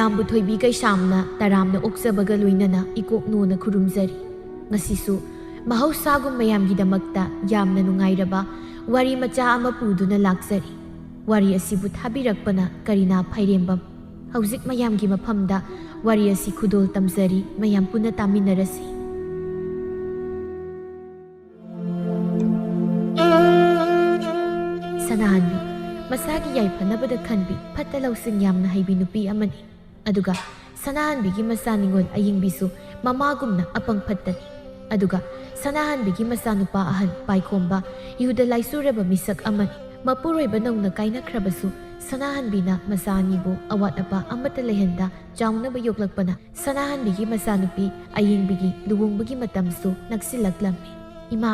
ꯃꯌꯥꯝꯕꯨ ꯊꯣꯏꯕꯤ ꯀꯩꯁꯥꯝꯅ ꯇꯔꯥꯝꯅ ꯑꯣꯛꯆꯕꯒ ꯂꯣꯏꯅꯅ ꯏꯀꯣꯛꯅꯣꯅ ꯈꯨꯔꯨꯝꯖꯔꯤ꯫ ꯉꯁꯤꯁꯨ ꯃꯍꯧꯁꯥꯒꯨꯝ ꯃꯌꯥꯝꯒꯤꯗꯃꯛꯇ ꯌꯥꯝꯅ ꯅꯨꯡꯉꯥꯏꯔꯕ ꯋꯥꯔꯤ ꯃꯆꯥ ꯑꯃ ꯄꯨꯗꯨꯅ ꯂꯥꯛꯆꯔꯤ꯫ ꯋꯥꯔꯤ ꯑꯁꯤꯕꯨ ꯊꯥꯕꯤꯔꯛꯄꯅ ꯀꯔꯤꯅꯥ ꯐꯩꯔꯦꯝꯕꯝ꯫ ꯍꯧꯖꯤꯛ ꯃꯌꯥꯝꯒꯤ ꯃꯐꯝꯗ ꯋꯥꯔꯤ ꯑꯁꯤ ꯈꯨꯗꯣꯜ ꯇꯝꯖꯔꯤ, ꯃꯌꯥꯝ ꯄꯨꯟꯅ ꯇꯥꯃꯤꯟꯅꯔꯁꯤ꯫ ꯁꯅꯥꯍꯟꯕꯤ ꯃꯁꯥꯒꯤ ꯌꯥꯏꯐꯅꯕꯗ ꯈꯟꯕꯤ ꯐꯠꯇ ꯂꯧꯁꯤꯡ ꯌꯥꯝꯅ ꯍꯩꯕꯤ ꯅꯨꯄꯤ ꯑꯃꯅꯤ꯫ ꯑꯗꯨꯒ ꯁꯅꯥꯍꯟꯕꯤꯒꯤ ꯃꯆꯥꯅꯤꯉꯣꯜ ꯑꯌꯤꯡꯕꯤꯁꯨ ꯃꯃꯥꯒꯨꯝꯅ ꯑꯄꯪ ꯐꯠꯇꯅꯤ꯫ ꯑꯗꯨꯒ ꯁꯅꯥꯍꯟꯕꯤꯒꯤ ꯃꯆꯥꯅꯨꯄꯥ ꯑꯍꯟ ꯄꯥꯏꯈꯣꯝꯕ ꯌꯨꯗ ꯂꯥꯏꯆꯨꯔꯕ ꯃꯤꯁꯛ ꯑꯃꯅꯤ꯫ ꯃꯄꯨꯔꯣꯏꯕ ꯅꯧꯅ ꯀꯥꯏꯅꯈ꯭ꯔꯕꯁꯨ ꯁꯅꯥꯍꯟꯕꯤꯅ ꯃꯆꯥ ꯑꯅꯤꯕꯨ ꯑꯋꯥꯠ ꯑꯄꯥ ꯑꯃꯠꯇ ꯂꯩꯍꯟꯗ ꯆꯥꯎꯅꯕ ꯌꯣꯛꯂꯛꯄꯅ ꯁꯅꯥꯍꯟꯕꯤꯒꯤ ꯃꯆꯥꯅꯨꯄꯤ ꯑꯌꯤꯡꯕꯤꯒꯤ ꯂꯨꯍꯣꯡꯕꯒꯤ ꯃꯇꯝꯁꯨ ꯅꯛꯁꯤꯜꯂꯛꯂꯝꯃꯤ꯫ ꯏꯃꯥ,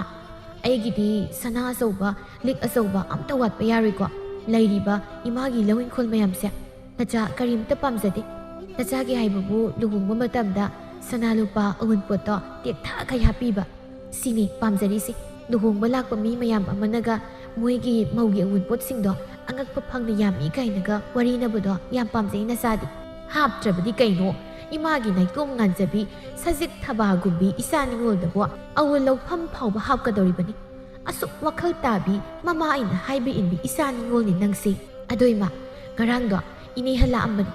ꯑꯩꯒꯤꯗꯤ ꯁꯅꯥ ꯑꯆꯧꯕ ꯂꯤꯛ ꯑꯆꯧꯕ ꯑꯝꯇ ꯋꯥꯠꯄ ꯌꯥꯔꯣꯏꯀꯣ? ꯂꯩꯔꯤꯕ ꯏꯃꯥꯒꯤ ꯂꯧ ꯏꯪꯈꯣꯜ ꯃꯌꯥꯝꯁꯦ ꯅꯆꯥ ꯀꯔꯤꯝꯇ ꯄꯥꯝꯖꯗꯦ꯫ ꯅꯆꯥꯒꯤ ꯍꯥꯏꯕꯕꯨ ꯂꯨꯍꯣꯡꯕ ꯃꯇꯝꯗ ꯁꯅꯥ ꯂꯨꯄꯥ ꯑꯎꯟꯄꯣꯠꯇꯣ ꯇꯦꯛꯊꯈꯩ ꯍꯥꯞꯄꯤꯕ ꯁꯤꯅꯤ ꯄꯥꯝꯖꯔꯤꯁꯤ꯫ ꯂꯨꯍꯣꯡꯕ ꯂꯥꯛꯄ ꯃꯤ ꯃꯌꯥꯝ ꯑꯃꯅꯒ ꯃꯣꯏꯒꯤ ꯃꯧꯒꯤ ꯑꯎꯟꯄꯣꯠꯁꯤꯡꯗꯣ ꯑꯉꯛꯄ ꯐꯪꯅ ꯌꯥꯝꯃꯤ ꯀꯥꯏꯅꯒ ꯋꯥꯔꯤꯅꯕꯗꯣ ꯌꯥꯝ ꯄꯥꯝꯖꯩ ꯅꯆꯥꯗꯤ꯫ ꯍꯥꯞꯇ꯭ꯔꯕꯗꯤ ꯀꯩꯅꯣ? ꯏꯃꯥꯒꯤ ꯅꯥꯏꯇꯣꯝ ꯉꯥꯟꯖꯕꯤ ꯁꯖꯤꯛ ꯊꯕꯥꯒꯨꯝꯕꯤ ꯏꯆꯥ ꯅꯤꯉꯣꯜꯗꯕꯨ ꯑꯋꯨꯟ ꯂꯧꯐꯝ ꯐꯥꯎꯕ ꯍꯥꯞꯀꯗꯧꯔꯤꯕꯅꯤ꯫ ꯑꯁꯨꯛ ꯋꯥꯈꯜ ꯇꯥꯕꯤ ꯃꯃꯥ ꯑꯩꯅ ꯍꯥꯏꯕ ꯏꯟꯕꯤ ꯏꯆꯥ ꯅꯤꯉꯣꯜꯅꯤ ꯅꯪꯁꯤ꯫ ꯑꯗꯣ ꯏꯃꯥ, ꯉꯔꯥꯡꯗꯣ ꯏꯅꯦ ꯍꯜꯂꯛꯑꯝꯕꯅꯤ꯫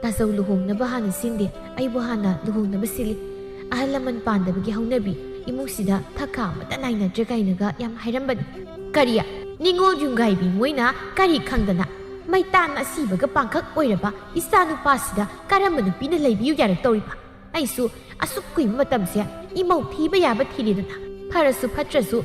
ꯇꯥꯆꯧ ꯂꯨꯍꯣꯡꯅꯕ ꯍꯥꯟꯅ ꯁꯤꯟꯗꯦ, ꯑꯩꯕꯨ ꯍꯥꯟꯅ ꯂꯨꯍꯣꯡꯅꯕ ꯁꯤꯜꯂꯤ꯫ ꯑꯍꯜ ꯂꯃꯟ ꯄꯥꯟꯗꯕꯒꯤ ꯍꯧꯅꯕꯤ ꯏꯃꯨꯡꯁꯤꯗ ꯊꯛꯈꯥ ꯑꯃꯠꯇ ꯅꯥꯏꯅꯗ꯭ꯔꯦ ꯀꯥꯏꯅꯒ ꯌꯥꯝ ꯍꯥꯏꯔꯝꯕꯅꯤ꯫ ꯀꯔꯤ? ꯅꯤꯉꯣꯜ ꯌꯨꯝꯒꯥꯏꯕꯤ ꯃꯣꯏꯅ ꯀꯔꯤ ꯈꯪꯗꯅ ꯃꯩꯇꯥꯟ ꯑꯁꯤꯕꯒ ꯄꯥꯡꯈꯛ ꯑꯣꯏꯔꯕ ꯏꯆꯥ ꯅꯨꯄꯥꯁꯤꯗ ꯀꯔꯝꯕ ꯅꯨꯄꯤꯅ ꯂꯩꯕꯤꯌꯨ ꯌꯥꯔꯛꯇꯧꯔꯤꯕ? ꯑꯩꯁꯨ ꯑꯁꯨꯛ ꯀꯨꯏꯕ ꯃꯇꯝꯁꯦ ꯏꯃꯧ ꯊꯤꯕ ꯌꯥꯕ ꯊꯤꯔꯦꯗꯅ꯫ ꯐꯔꯁꯨ ꯐꯠꯇ꯭ꯔꯁꯨ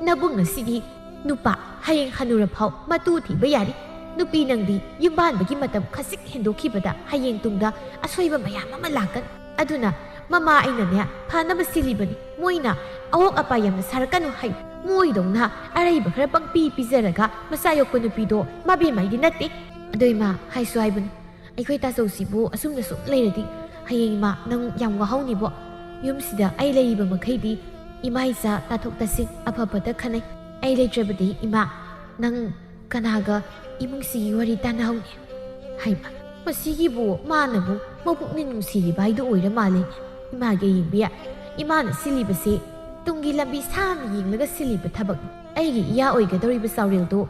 ꯅꯕꯨꯡ ꯑꯁꯤꯗꯤ ꯅꯨꯄꯥ ꯍꯌꯦꯡ ꯍꯟꯅꯨꯔꯐꯥꯎ ꯃꯇꯨ ꯊꯤꯕ ꯌꯥꯔꯤ꯫ ꯅꯨꯄꯤ ꯅꯪꯗꯤ ꯌꯨꯝꯕꯥꯟꯕꯒꯤ ꯃꯇꯝ ꯈꯖꯤꯛ ꯍꯦꯟꯗꯣꯛꯈꯤꯕꯗ ꯍꯌꯦꯡ ꯇꯨꯡꯗ ꯑꯁꯣꯏꯕ ꯃꯌꯥꯝ ꯑꯃ ꯂꯥꯛꯀꯅꯤ꯫ ꯑꯗꯨꯅ ꯃꯃꯥ ꯑꯩꯅꯅꯦ ꯐꯅꯕ ꯁꯤꯜꯂꯤꯕꯅꯤ꯫ ꯃꯣꯏꯅ ꯑꯋꯣꯛ ꯑꯄꯥ ꯌꯥꯝꯅ ꯁꯥꯔꯛꯀꯅꯨ ꯍꯥꯏꯌꯨ꯫ ꯃꯣꯏꯗꯧꯅ ꯑꯔꯩꯕ ꯈꯔ ꯄꯪꯄꯤ ꯄꯤꯖꯔꯒ ꯃꯆꯥ ꯌꯣꯛꯄ ꯅꯨꯄꯤꯗꯣ ꯃꯕꯦꯝꯃꯩꯗꯤ ꯅꯠꯇꯦ꯫ ꯑꯗꯣ ꯏꯃꯥ, ꯍꯥꯏꯁꯨ ꯍꯥꯏꯕꯅꯤ ꯑꯩꯈꯣꯏ ꯇꯥꯆꯧꯁꯤꯕꯨ ꯑꯁꯨꯝꯅ ꯁꯨꯝ ꯂꯩꯔꯗꯤ ꯍꯌꯦꯡ ꯏꯃꯥ ꯅꯪ ꯌꯥꯝ ꯋꯥꯍꯧꯅꯤꯕꯣ꯫ ꯌꯨꯝꯁꯤꯗ ꯑꯩ ꯂꯩꯔꯤꯕ ꯃꯈꯩꯗꯤ ꯏꯃꯥ ꯏꯆꯥ ꯇꯥꯊꯣꯛ ꯇꯥꯁꯤꯟ ꯑꯐꯕꯗ ꯈꯟꯅꯩ꯫ ꯑꯩ ꯂꯩꯇ꯭ꯔꯕꯗꯤ ꯏꯃꯥ ꯅꯪ ꯀꯅꯥꯒ ꯏꯃꯨꯡꯁꯤꯒꯤ ꯋꯥꯔꯤ ꯇꯥꯟꯅꯍꯧꯅꯤ? ꯍꯥꯏꯕ ꯃꯁꯤꯒꯤꯕꯨ ꯃꯥꯅꯕꯨ ꯃꯕꯨꯛꯅ ꯅꯨꯡꯁꯤꯔꯤꯕ ꯍꯥꯏꯗꯨ ꯑꯣꯏꯔ ꯃꯥꯜꯂꯦꯅꯦ꯫ ꯏꯃꯥꯒꯤ ꯑꯌꯤꯡꯕꯤ, ꯏꯃꯥꯅ ꯁꯤꯜꯂꯤꯕꯁꯤ ꯇꯨꯡꯒꯤ ꯂꯝꯕꯤ ꯁꯥꯡꯅ ꯌꯦꯡꯂꯒ ꯁꯤꯜꯂꯤꯕ ꯊꯕꯛꯅꯤ꯫ ꯑꯩꯒꯤ ꯏꯌꯥ ꯑꯣꯏꯒꯗꯧꯔꯤꯕ ꯆꯥꯎꯔꯦꯜꯗꯨ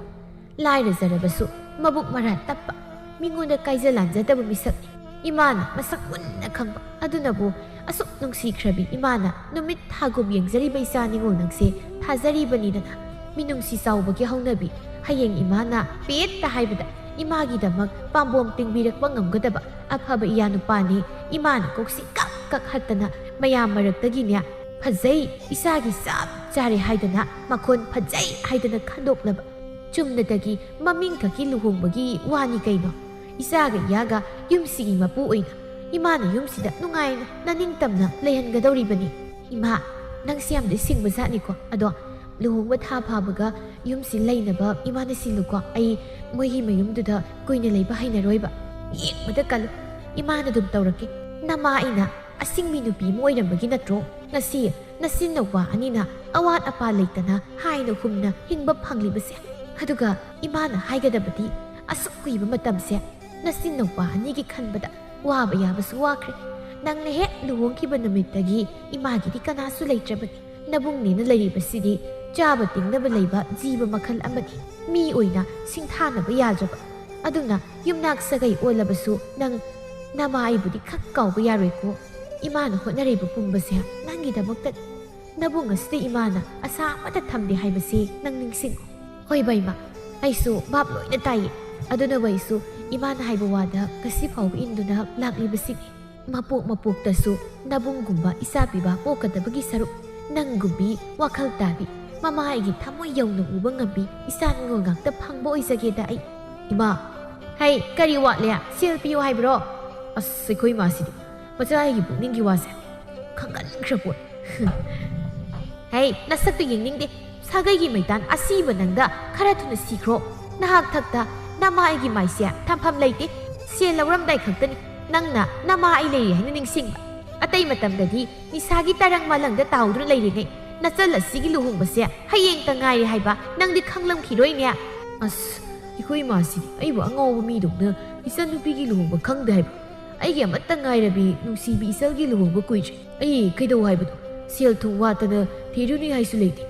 ꯂꯥꯏꯔꯖꯔꯕꯁꯨ ꯃꯕꯨꯛ ꯃꯔꯥ ꯇꯞꯄ ꯃꯤꯉꯣꯟꯗ ꯀꯥꯏꯖ ꯂꯥꯟꯖꯗꯕ ꯃꯤꯁꯛꯅꯤ꯫ ꯏꯃꯥꯅ ꯃꯁꯛ ꯃꯨꯟꯅ ꯈꯪꯕ ꯑꯗꯨꯅꯕꯨ ꯑꯁꯨꯛ ꯅꯨꯡꯁꯤꯈ꯭ꯔꯕꯤ ꯏꯃꯥꯅ ꯅꯨꯃꯤꯠ ꯊꯥꯒꯨꯝ ꯌꯦꯡꯖꯔꯤꯕ ꯏꯆꯥ ꯅꯤꯉꯣꯜ ꯅꯪꯁꯦ ꯊꯥꯖꯔꯤꯕꯅꯤꯗꯅ꯫ ꯃꯤꯅꯨꯡꯁꯤ ꯆꯥꯎꯕꯒꯤ ꯍꯧꯅꯕꯤ ꯍꯌꯦꯡ ꯏꯃꯥꯅ ꯄꯦꯠꯇ ꯍꯥꯏꯕꯗ ꯏꯃꯥꯒꯤꯗꯃꯛ ꯄꯥꯝꯕꯣꯝ ꯇꯤꯡꯕꯤꯔꯛꯄ ꯉꯝꯒꯗꯕ ꯑꯐꯕ ꯏꯌꯥ ꯅꯨꯄꯥꯅꯤ꯫ ꯏꯃꯥꯅ ꯀꯣꯛꯁꯤ ꯀꯛ ꯀꯛ ꯍꯠꯇꯅ ꯃꯌꯥꯝ ꯃꯔꯛꯇꯒꯤꯅꯦ ꯐꯖꯩ ꯏꯆꯥꯒꯤ ꯆꯞ ꯆꯥꯔꯦ ꯍꯥꯏꯗꯅ ꯃꯈꯣꯟ ꯐꯖꯩ ꯍꯥꯏꯗꯅ ꯈꯟꯗꯣꯛꯂꯕ ꯆꯨꯝꯅꯗꯒꯤ ꯃꯃꯤꯡ ꯈꯛꯀꯤ ꯂꯨꯍꯣꯡꯕꯒꯤ ꯋꯥꯅꯤ ꯀꯩꯅꯣ꯫ ꯏꯆꯥꯒ ꯏꯌꯥꯒ ꯌꯨꯝꯁꯤꯒꯤ ꯃꯄꯨ ꯑꯣꯏꯅ ꯏꯃꯥꯅ ꯌꯨꯝꯁꯤꯗ ꯅꯨꯡꯉꯥꯏꯅ ꯅꯅꯤꯡꯇꯝꯅ ꯂꯩꯍꯟꯒꯗꯧꯔꯤꯕꯅꯤ꯫ ꯏꯃꯥ, ꯅꯪꯁꯤ ꯌꯥꯝꯅ ꯁꯤꯡꯕ ꯖꯥꯠꯅꯤꯀꯣ꯫ ꯑꯗꯣ ꯂꯨꯍꯣꯡꯕ ꯊꯥ ꯐꯥꯕꯒ ꯌꯨꯝꯁꯤ ꯂꯩꯅꯕ ꯏꯃꯥꯅ ꯁꯤꯜꯂꯨꯀꯣ꯫ ꯑꯩ ꯃꯣꯏꯒꯤ ꯃꯌꯨꯝꯗꯨꯗ ꯀꯨꯏꯅ ꯂꯩꯕ ꯍꯩꯅꯔꯣꯏꯕ꯫ ꯌꯦꯡꯕꯗ ꯀꯜꯂꯨ, ꯏꯃꯥꯅ ꯑꯗꯨꯝ ꯇꯧꯔꯛꯀꯦ꯫ ꯅꯃꯥ ꯑꯩꯅ ꯑꯁꯤꯡꯕꯤ ꯅꯨꯄꯤ ꯑꯃ ꯑꯣꯏꯔꯝꯕꯒꯤ ꯅꯠꯇ꯭ꯔꯣ ꯉꯁꯤ ꯅꯆꯤꯟ ꯅꯧꯄꯥ ꯑꯅꯤꯅ ꯑꯋꯥꯠ ꯑꯄꯥ ꯂꯩꯇꯅ ꯍꯥꯏꯅ ꯍꯨꯝꯅ ꯍꯤꯡꯕ ꯐꯪꯂꯤꯕꯁꯦ꯫ ꯑꯗꯨꯒ ꯏꯃꯥꯅ ꯍꯥꯏꯒꯗꯕꯗꯤ ꯑꯁꯨꯛ ꯀꯨꯏꯕ ꯃꯇꯝꯁꯦ ꯅꯆꯤꯟ ꯅꯧꯄꯥ ꯑꯅꯤꯒꯤ ꯈꯟꯕꯗ ꯋꯥꯕ ꯌꯥꯕꯁꯨ ꯋꯥꯈ꯭ꯔꯦ꯫ ꯅꯪꯅ ꯍꯦꯛ ꯂꯨꯍꯣꯡꯈꯤꯕ ꯅꯨꯃꯤꯠꯇꯒꯤ ꯏꯃꯥꯒꯤꯗꯤ ꯀꯅꯥꯁꯨ ꯂꯩꯇ꯭ꯔꯕꯅꯤ꯫ ꯅꯕꯨꯡꯅꯦꯅ ꯂꯩꯔꯤꯕꯁꯤꯗꯤ ꯆꯥꯕ ꯇꯤꯡꯅꯕ ꯂꯩꯕ ꯖꯤꯕ ꯃꯈꯜ ꯑꯃꯅꯤ꯫ ꯃꯤ ꯑꯣꯏꯅ ꯁꯤꯡꯊꯥꯅꯕ ꯌꯥꯗ꯭ꯔꯕ꯫ ꯑꯗꯨꯅ ꯌꯨꯝꯅꯥꯛ ꯁꯥꯒꯩ ꯑꯣꯜꯂꯕꯁꯨ ꯅꯪ ꯅꯃꯥ ꯑꯩꯕꯨꯗꯤ ꯈꯛ ꯀꯥꯎꯕ ꯌꯥꯔꯣꯏꯀꯣ꯫ ꯏꯃꯥꯅ ꯍꯣꯠꯅꯔꯤꯕ ꯄꯨꯝꯕꯁꯦ ꯅꯪꯒꯤꯗꯃꯛꯇ ꯅꯕꯨꯡ ꯑꯁꯤꯗ ꯏꯃꯥꯅ ꯑꯁꯥ ꯑꯃꯠꯇ ꯊꯝꯗꯦ ꯍꯥꯏꯕꯁꯤ ꯅꯪ ꯅꯤꯡꯁꯤꯡꯉꯨ꯫ ꯍꯣꯏꯕ ꯏꯃꯥ, ꯑꯩꯁꯨ ꯚꯥꯞ ꯂꯣꯏꯅ ꯇꯥꯏꯌꯦ꯫ ꯑꯗꯨꯅꯕꯨ ꯑꯩꯁꯨ ꯏꯃꯥꯅ ꯍꯥꯏꯕ ꯋꯥꯗ ꯉꯁꯤ ꯐꯥꯎꯕ ꯏꯟꯗꯨꯅ ꯂꯥꯛꯂꯤꯕꯁꯤꯅꯤ꯫ ꯃꯄꯣꯛ ꯃꯄꯣꯛꯇꯁꯨ ꯅꯕꯨꯡꯒꯨꯝꯕ ꯏꯆꯥ ꯄꯤꯕ ꯄꯣꯛꯀꯗꯕꯒꯤ ꯁꯔꯨꯛ ꯅꯪꯒꯨꯝꯕꯤ ꯋꯥꯈꯜ ꯇꯥꯕꯤ ꯃꯃꯥ ꯑꯩꯒꯤ ꯊꯃꯣꯏ ꯌꯧꯅ ꯎꯕ ꯉꯝꯕꯤ ꯏꯆꯥ ꯅꯤꯉꯣꯜ ꯉꯥꯛꯇ ꯐꯪꯕ ꯑꯣꯏꯖꯒꯦꯗ ꯑꯩ꯫ ꯏꯃꯥ, ꯍꯩ ꯀꯔꯤ ꯋꯥꯠꯂꯦ? ꯁꯦꯜ ꯄꯤꯌꯨ ꯍꯥꯏꯕ꯭ꯔꯣ? ꯑꯁ ꯑꯩꯈꯣꯏ ꯏꯃꯥꯁꯤꯗꯤ ꯃꯆꯥ ꯑꯩꯒꯤ ꯄꯨꯛꯅꯤꯡꯒꯤ ꯋꯥꯁꯦ ꯈꯪꯒꯟꯈ꯭ꯔ ꯄꯣꯠ꯫ ꯍꯩ ꯅꯁꯛꯇꯨ ꯌꯦꯡꯅꯤꯡꯗꯦ꯫ ꯁꯥꯒꯩꯒꯤ ꯃꯩꯇꯥꯟ ꯑꯁꯤꯕ ꯅꯪꯗ ꯈꯔ ꯊꯨꯅ ꯁꯤꯈ꯭ꯔꯣ꯫ ꯅꯍꯥꯛ ꯊꯛꯇ ꯅꯃꯥ ꯑꯩꯒꯤ ꯃꯥꯏꯁꯦ ꯊꯝꯐꯝ ꯂꯩꯇꯦ꯫ ꯁꯦꯜ ꯂꯧꯔꯝꯗꯥꯏ ꯈꯛꯇꯅꯤ ꯅꯪꯅ ꯅꯃꯥ ꯑꯩ ꯂꯩꯔꯤ ꯍꯥꯏꯅ ꯅꯤꯡꯁꯤꯡꯕ꯫ ꯑꯇꯩ ꯃꯇꯝꯗꯗꯤ ꯅꯤꯁꯥꯒꯤ ꯇꯔꯪ ꯃꯥꯂꯪꯗ ꯇꯥꯎꯗꯨꯅ ꯂꯩꯔꯤꯉꯩ ꯅꯆꯜ ꯑꯁꯤꯒꯤ ꯂꯨꯍꯣꯡꯕꯁꯦ ꯍꯌꯦꯡꯇ ꯉꯥꯏꯔꯦ ꯍꯥꯏꯕ ꯅꯪꯗꯤ ꯈꯪꯂꯝꯈꯤꯔꯣꯏꯅꯦ꯫ ꯑꯁ ꯑꯩꯈꯣꯏ ꯏꯃꯥꯁꯤꯗꯤ ꯑꯩꯕꯨ ꯑꯉꯥꯎꯕ ꯃꯤꯗꯧꯅ ꯏꯆꯟꯅꯨꯄꯤꯒꯤ ꯂꯨꯍꯣꯡꯕ ꯈꯪꯗꯦ ꯍꯥꯏꯕ꯫ ꯑꯩꯒꯤ ꯑꯃꯠꯇ ꯉꯥꯏꯔꯕꯤ ꯅꯨꯡꯁꯤꯕꯤ ꯏꯆꯜꯒꯤ ꯂꯨꯍꯣꯡꯕ ꯀꯨꯏꯗ꯭ꯔꯤ ꯑꯩ ꯀꯩꯗꯧ ꯍꯥꯏꯕꯅꯣ ꯁꯦꯜ ꯊꯨꯝ ꯋꯥꯠꯇꯅ ꯊꯤꯔꯨꯅꯤ ꯍꯥꯏꯁꯨ ꯂꯩꯇꯦ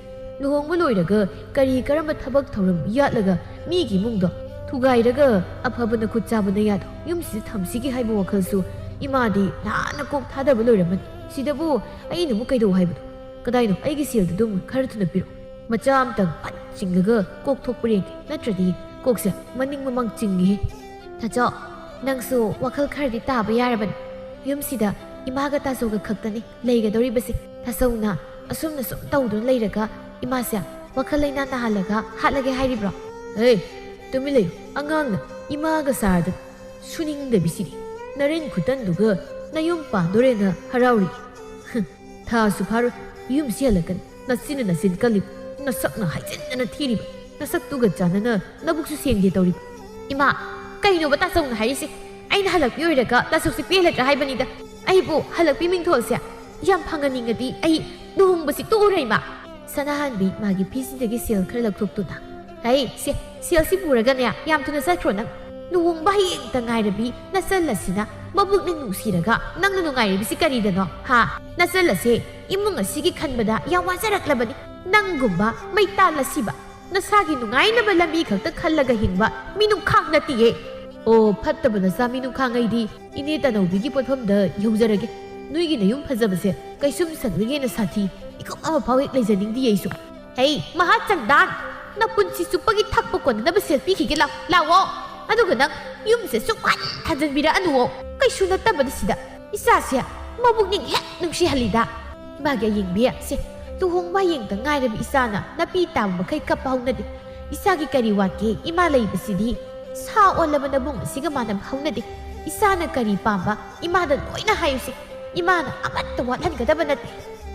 ꯂꯨꯍꯣꯡꯕ ꯂꯣꯏꯔꯒ ꯀꯔꯤ ꯀꯔꯝꯕ ꯊꯕꯛ ꯊꯧꯔꯝ ꯌꯥꯠꯂꯒ ꯃꯤꯒꯤ ꯏꯃꯨꯡꯗꯣ ꯊꯨꯒꯥꯏꯔꯒ ꯑꯐꯕꯅ ꯈꯨꯠ ꯆꯥꯕꯅ ꯌꯥꯗꯣ ꯌꯨꯝꯁꯤꯗ ꯊꯝꯁꯤꯒꯦ ꯍꯥꯏꯕ ꯋꯥꯈꯜꯁꯨ ꯏꯃꯥꯗꯤ ꯅꯍꯥꯟꯅ ꯀꯣꯛ ꯊꯥꯗꯕ ꯂꯣꯏꯔꯝꯃꯅꯤ ꯁꯤꯗꯕꯨ ꯑꯩꯅ ꯑꯃꯨꯛ ꯀꯩꯗꯧ ꯍꯥꯏꯕꯅꯣ ꯀꯗꯥꯏꯅꯣ ꯑꯩꯒꯤ ꯁꯦꯜꯗꯨ ꯑꯗꯨꯝ ꯈꯔ ꯊꯨꯅ ꯄꯤꯔꯛꯑꯣ ꯃꯆꯥ ꯑꯝꯇꯪ ꯐꯠ ꯆꯤꯡꯂꯒ ꯀꯣꯛ ꯊꯣꯛꯄ ꯌꯦꯡꯒꯦ ꯅꯠꯇ꯭ꯔꯗꯤ ꯀꯣꯛꯁꯦ ꯃꯅꯤꯡ ꯃꯃꯥꯡ ꯆꯤꯡꯉꯤꯍꯦ ꯇꯥꯆꯧ ꯅꯪꯁꯨ ꯋꯥꯈꯜ ꯈꯔꯗꯤ ꯇꯥꯕ ꯌꯥꯔꯕꯅꯤ ꯌꯨꯝꯁꯤꯗ ꯏꯃꯥꯒ ꯇꯥꯆꯧꯒ ꯈꯛꯇꯅꯤ ꯂꯩꯒꯗꯧꯔꯤꯕꯁꯦ ꯇꯥꯆꯧꯅ ꯑꯁꯨꯝꯅ ꯁꯨꯝ ꯇꯧꯗꯨꯅ ꯂꯩꯔꯒ ꯏꯃꯥꯁꯦ ꯋꯥꯈꯜ ꯂꯩꯅꯥ ꯅꯥꯍꯜꯂꯒ ꯍꯥꯠꯂꯒꯦ ꯍꯥꯏꯔꯤꯕ꯭ꯔꯣ ꯍꯦ ꯇꯨꯃꯤꯟ ꯂꯩꯌꯨ ꯑꯉꯥꯡꯅ ꯏꯃꯥꯒ ꯁꯥꯔꯗ ꯁꯨꯅꯤꯡꯗꯕꯤꯁꯤꯗꯤ ꯅꯔꯦꯟ ꯈꯨꯇꯟꯗꯨꯒ ꯅꯌꯨꯝ ꯄꯥꯟꯗꯣꯔꯦꯅ ꯍꯔꯥꯎꯔꯤ ꯊꯥꯁꯨ ꯐꯥꯔꯣꯏ ꯌꯨꯝꯁꯤ ꯍꯜꯂꯛꯀꯅꯤ ꯅꯆꯤꯟꯅ ꯅꯆꯤꯟ ꯀꯜꯂꯤꯕ ꯅꯁꯛꯅ ꯍꯥꯏꯖꯤꯟꯗꯅ ꯊꯤꯔꯤꯕ ꯅꯁꯛꯇꯨꯒ ꯆꯥꯟꯅꯅ ꯅꯕꯨꯛꯁꯨ ꯁꯦꯡꯒꯦ ꯇꯧꯔꯤꯕ ꯏꯃꯥ ꯀꯩꯅꯣꯕ ꯇꯥꯆꯧꯅ ꯍꯥꯏꯔꯤꯁꯦ ꯑꯩꯅ ꯍꯜꯂꯛꯄꯤ ꯑꯣꯏꯔꯒ ꯇꯥꯆꯧꯁꯦ ꯄꯦꯜꯂꯗ꯭ꯔꯥ ꯍꯥꯏꯕꯅꯤꯗ ꯑꯩꯕꯨ ꯍꯜꯂꯛꯄꯤ ꯃꯤꯡꯊꯣꯜꯁꯦ ꯌꯥꯝ ꯐꯪꯍꯟꯅꯤꯡꯉꯗꯤ ꯑꯩ ꯂꯨꯍꯣꯡꯕꯁꯤ ꯇꯣꯛꯎꯔꯦ ꯏꯃꯥ ꯁꯅꯥꯍꯟꯕꯤ ꯃꯥꯒꯤ ꯐꯤꯁꯤꯗꯒꯤ ꯁꯦꯜ ꯈꯔ ꯂꯧꯊꯣꯛꯇꯨꯅ ꯍꯩ ꯁꯦꯜꯁꯤ ꯄꯨꯔꯒꯅꯦ ꯌꯥꯝ ꯊꯨꯅ ꯆꯠꯈ꯭ꯔꯣ ꯅꯪ ꯂꯨꯍꯣꯡꯕ ꯍꯌꯦꯡꯇ ꯉꯥꯏꯔꯕꯤ ꯅꯆꯜꯂꯁꯤꯅ ꯃꯕꯨꯛꯅ ꯅꯨꯡꯁꯤꯔꯒ ꯅꯪꯅ ꯅꯨꯡꯉꯥꯏꯔꯤꯕꯁꯤ ꯀꯔꯤꯗꯅꯣ ꯍꯥ ꯅꯆꯜꯂꯁꯦ ꯏꯃꯨꯡ ꯑꯁꯤꯒꯤ ꯈꯟꯕꯗ ꯌꯥꯝ ꯋꯥꯖꯔꯛꯂꯕꯅꯤ ꯅꯪꯒꯨꯝꯕ ꯃꯩꯇꯥꯜ ꯑꯁꯤꯕ ꯅꯁꯥꯒꯤ ꯅꯨꯡꯉꯥꯏꯅꯕ ꯂꯝꯕꯤ ꯈꯛꯇ ꯈꯜꯂꯒ ꯍꯤꯡꯕ ꯃꯤꯅꯨꯡꯈꯥꯡ ꯅꯠꯇꯤꯌꯦ ꯑꯣ ꯐꯠꯇꯕ ꯅꯆꯥ ꯃꯤꯅꯨꯡꯈꯥꯡꯉꯩꯗꯤ ꯏꯅꯦ ꯇꯅꯧꯕꯤꯒꯤ ꯄꯣꯠꯐꯝꯗ ꯌꯧꯖꯔꯒꯦ ꯅꯣꯏꯒꯤ ꯅꯌꯨꯝ ꯐꯖꯕꯁꯦ ꯀꯩꯁꯨꯝ ꯁꯪꯗꯒꯦꯅ ꯁꯥꯊꯤ ꯏꯀꯨꯞ ꯑꯃ ꯐꯥꯎ ꯍꯦꯛ ꯂꯩꯖꯅꯤꯡꯗꯦ ꯑꯩꯁꯨ ꯍꯩ ꯃꯍꯥ ꯆꯪꯗꯥꯟ ꯅꯄꯨꯟꯁꯤ ꯆꯨꯞꯄꯒꯤ ꯊꯛꯄ ꯀꯣꯟꯅꯅꯕ ꯁꯦꯜ ꯄꯤꯈꯤꯒꯦ ꯂꯥꯛꯑꯣ ꯑꯗꯨꯒ ꯅꯪ ꯌꯨꯝꯁꯦ ꯁꯨꯛꯍꯟ ꯍꯟꯖꯤꯟꯕꯤꯔꯛꯑꯅꯨꯋꯣ ꯀꯩꯁꯨ ꯅꯠꯇꯕꯗ ꯁꯤꯗ ꯏꯆꯥꯁꯦ ꯃꯕꯨꯛꯅꯤꯡ ꯍꯦꯛ ꯅꯨꯡꯁꯤꯍꯜꯂꯤꯗ ꯏꯃꯥꯒꯤ ꯑꯌꯤꯡꯕꯤ ꯁꯦ ꯂꯨꯍꯣꯡꯕ ꯍꯌꯦꯡꯇ ꯉꯥꯏꯔꯕ ꯏꯆꯥꯅ ꯅꯥꯄꯤ ꯇꯥꯕ ꯃꯈꯩ ꯀꯞꯄ ꯍꯧꯅꯗꯦ ꯏꯆꯥꯒꯤ ꯀꯔꯤ ꯋꯥꯠꯀꯦ ꯏꯃꯥ ꯂꯩꯕꯁꯤꯗꯤ ꯁꯥ ꯑꯣꯜꯂꯕ ꯅꯕꯨꯡ ꯑꯁꯤꯒ ꯃꯥꯟꯅꯕ ꯍꯧꯅꯗꯦ ꯏꯆꯥꯅ ꯀꯔꯤ ꯄꯥꯝꯕ ꯏꯃꯥꯗ ꯂꯣꯏꯅ ꯍꯥꯏꯌꯨꯁꯤ ꯏꯃꯥꯅ ꯑꯃꯠꯇ ꯋꯥꯠꯍꯟꯒꯗꯕ ꯅꯠꯇꯦ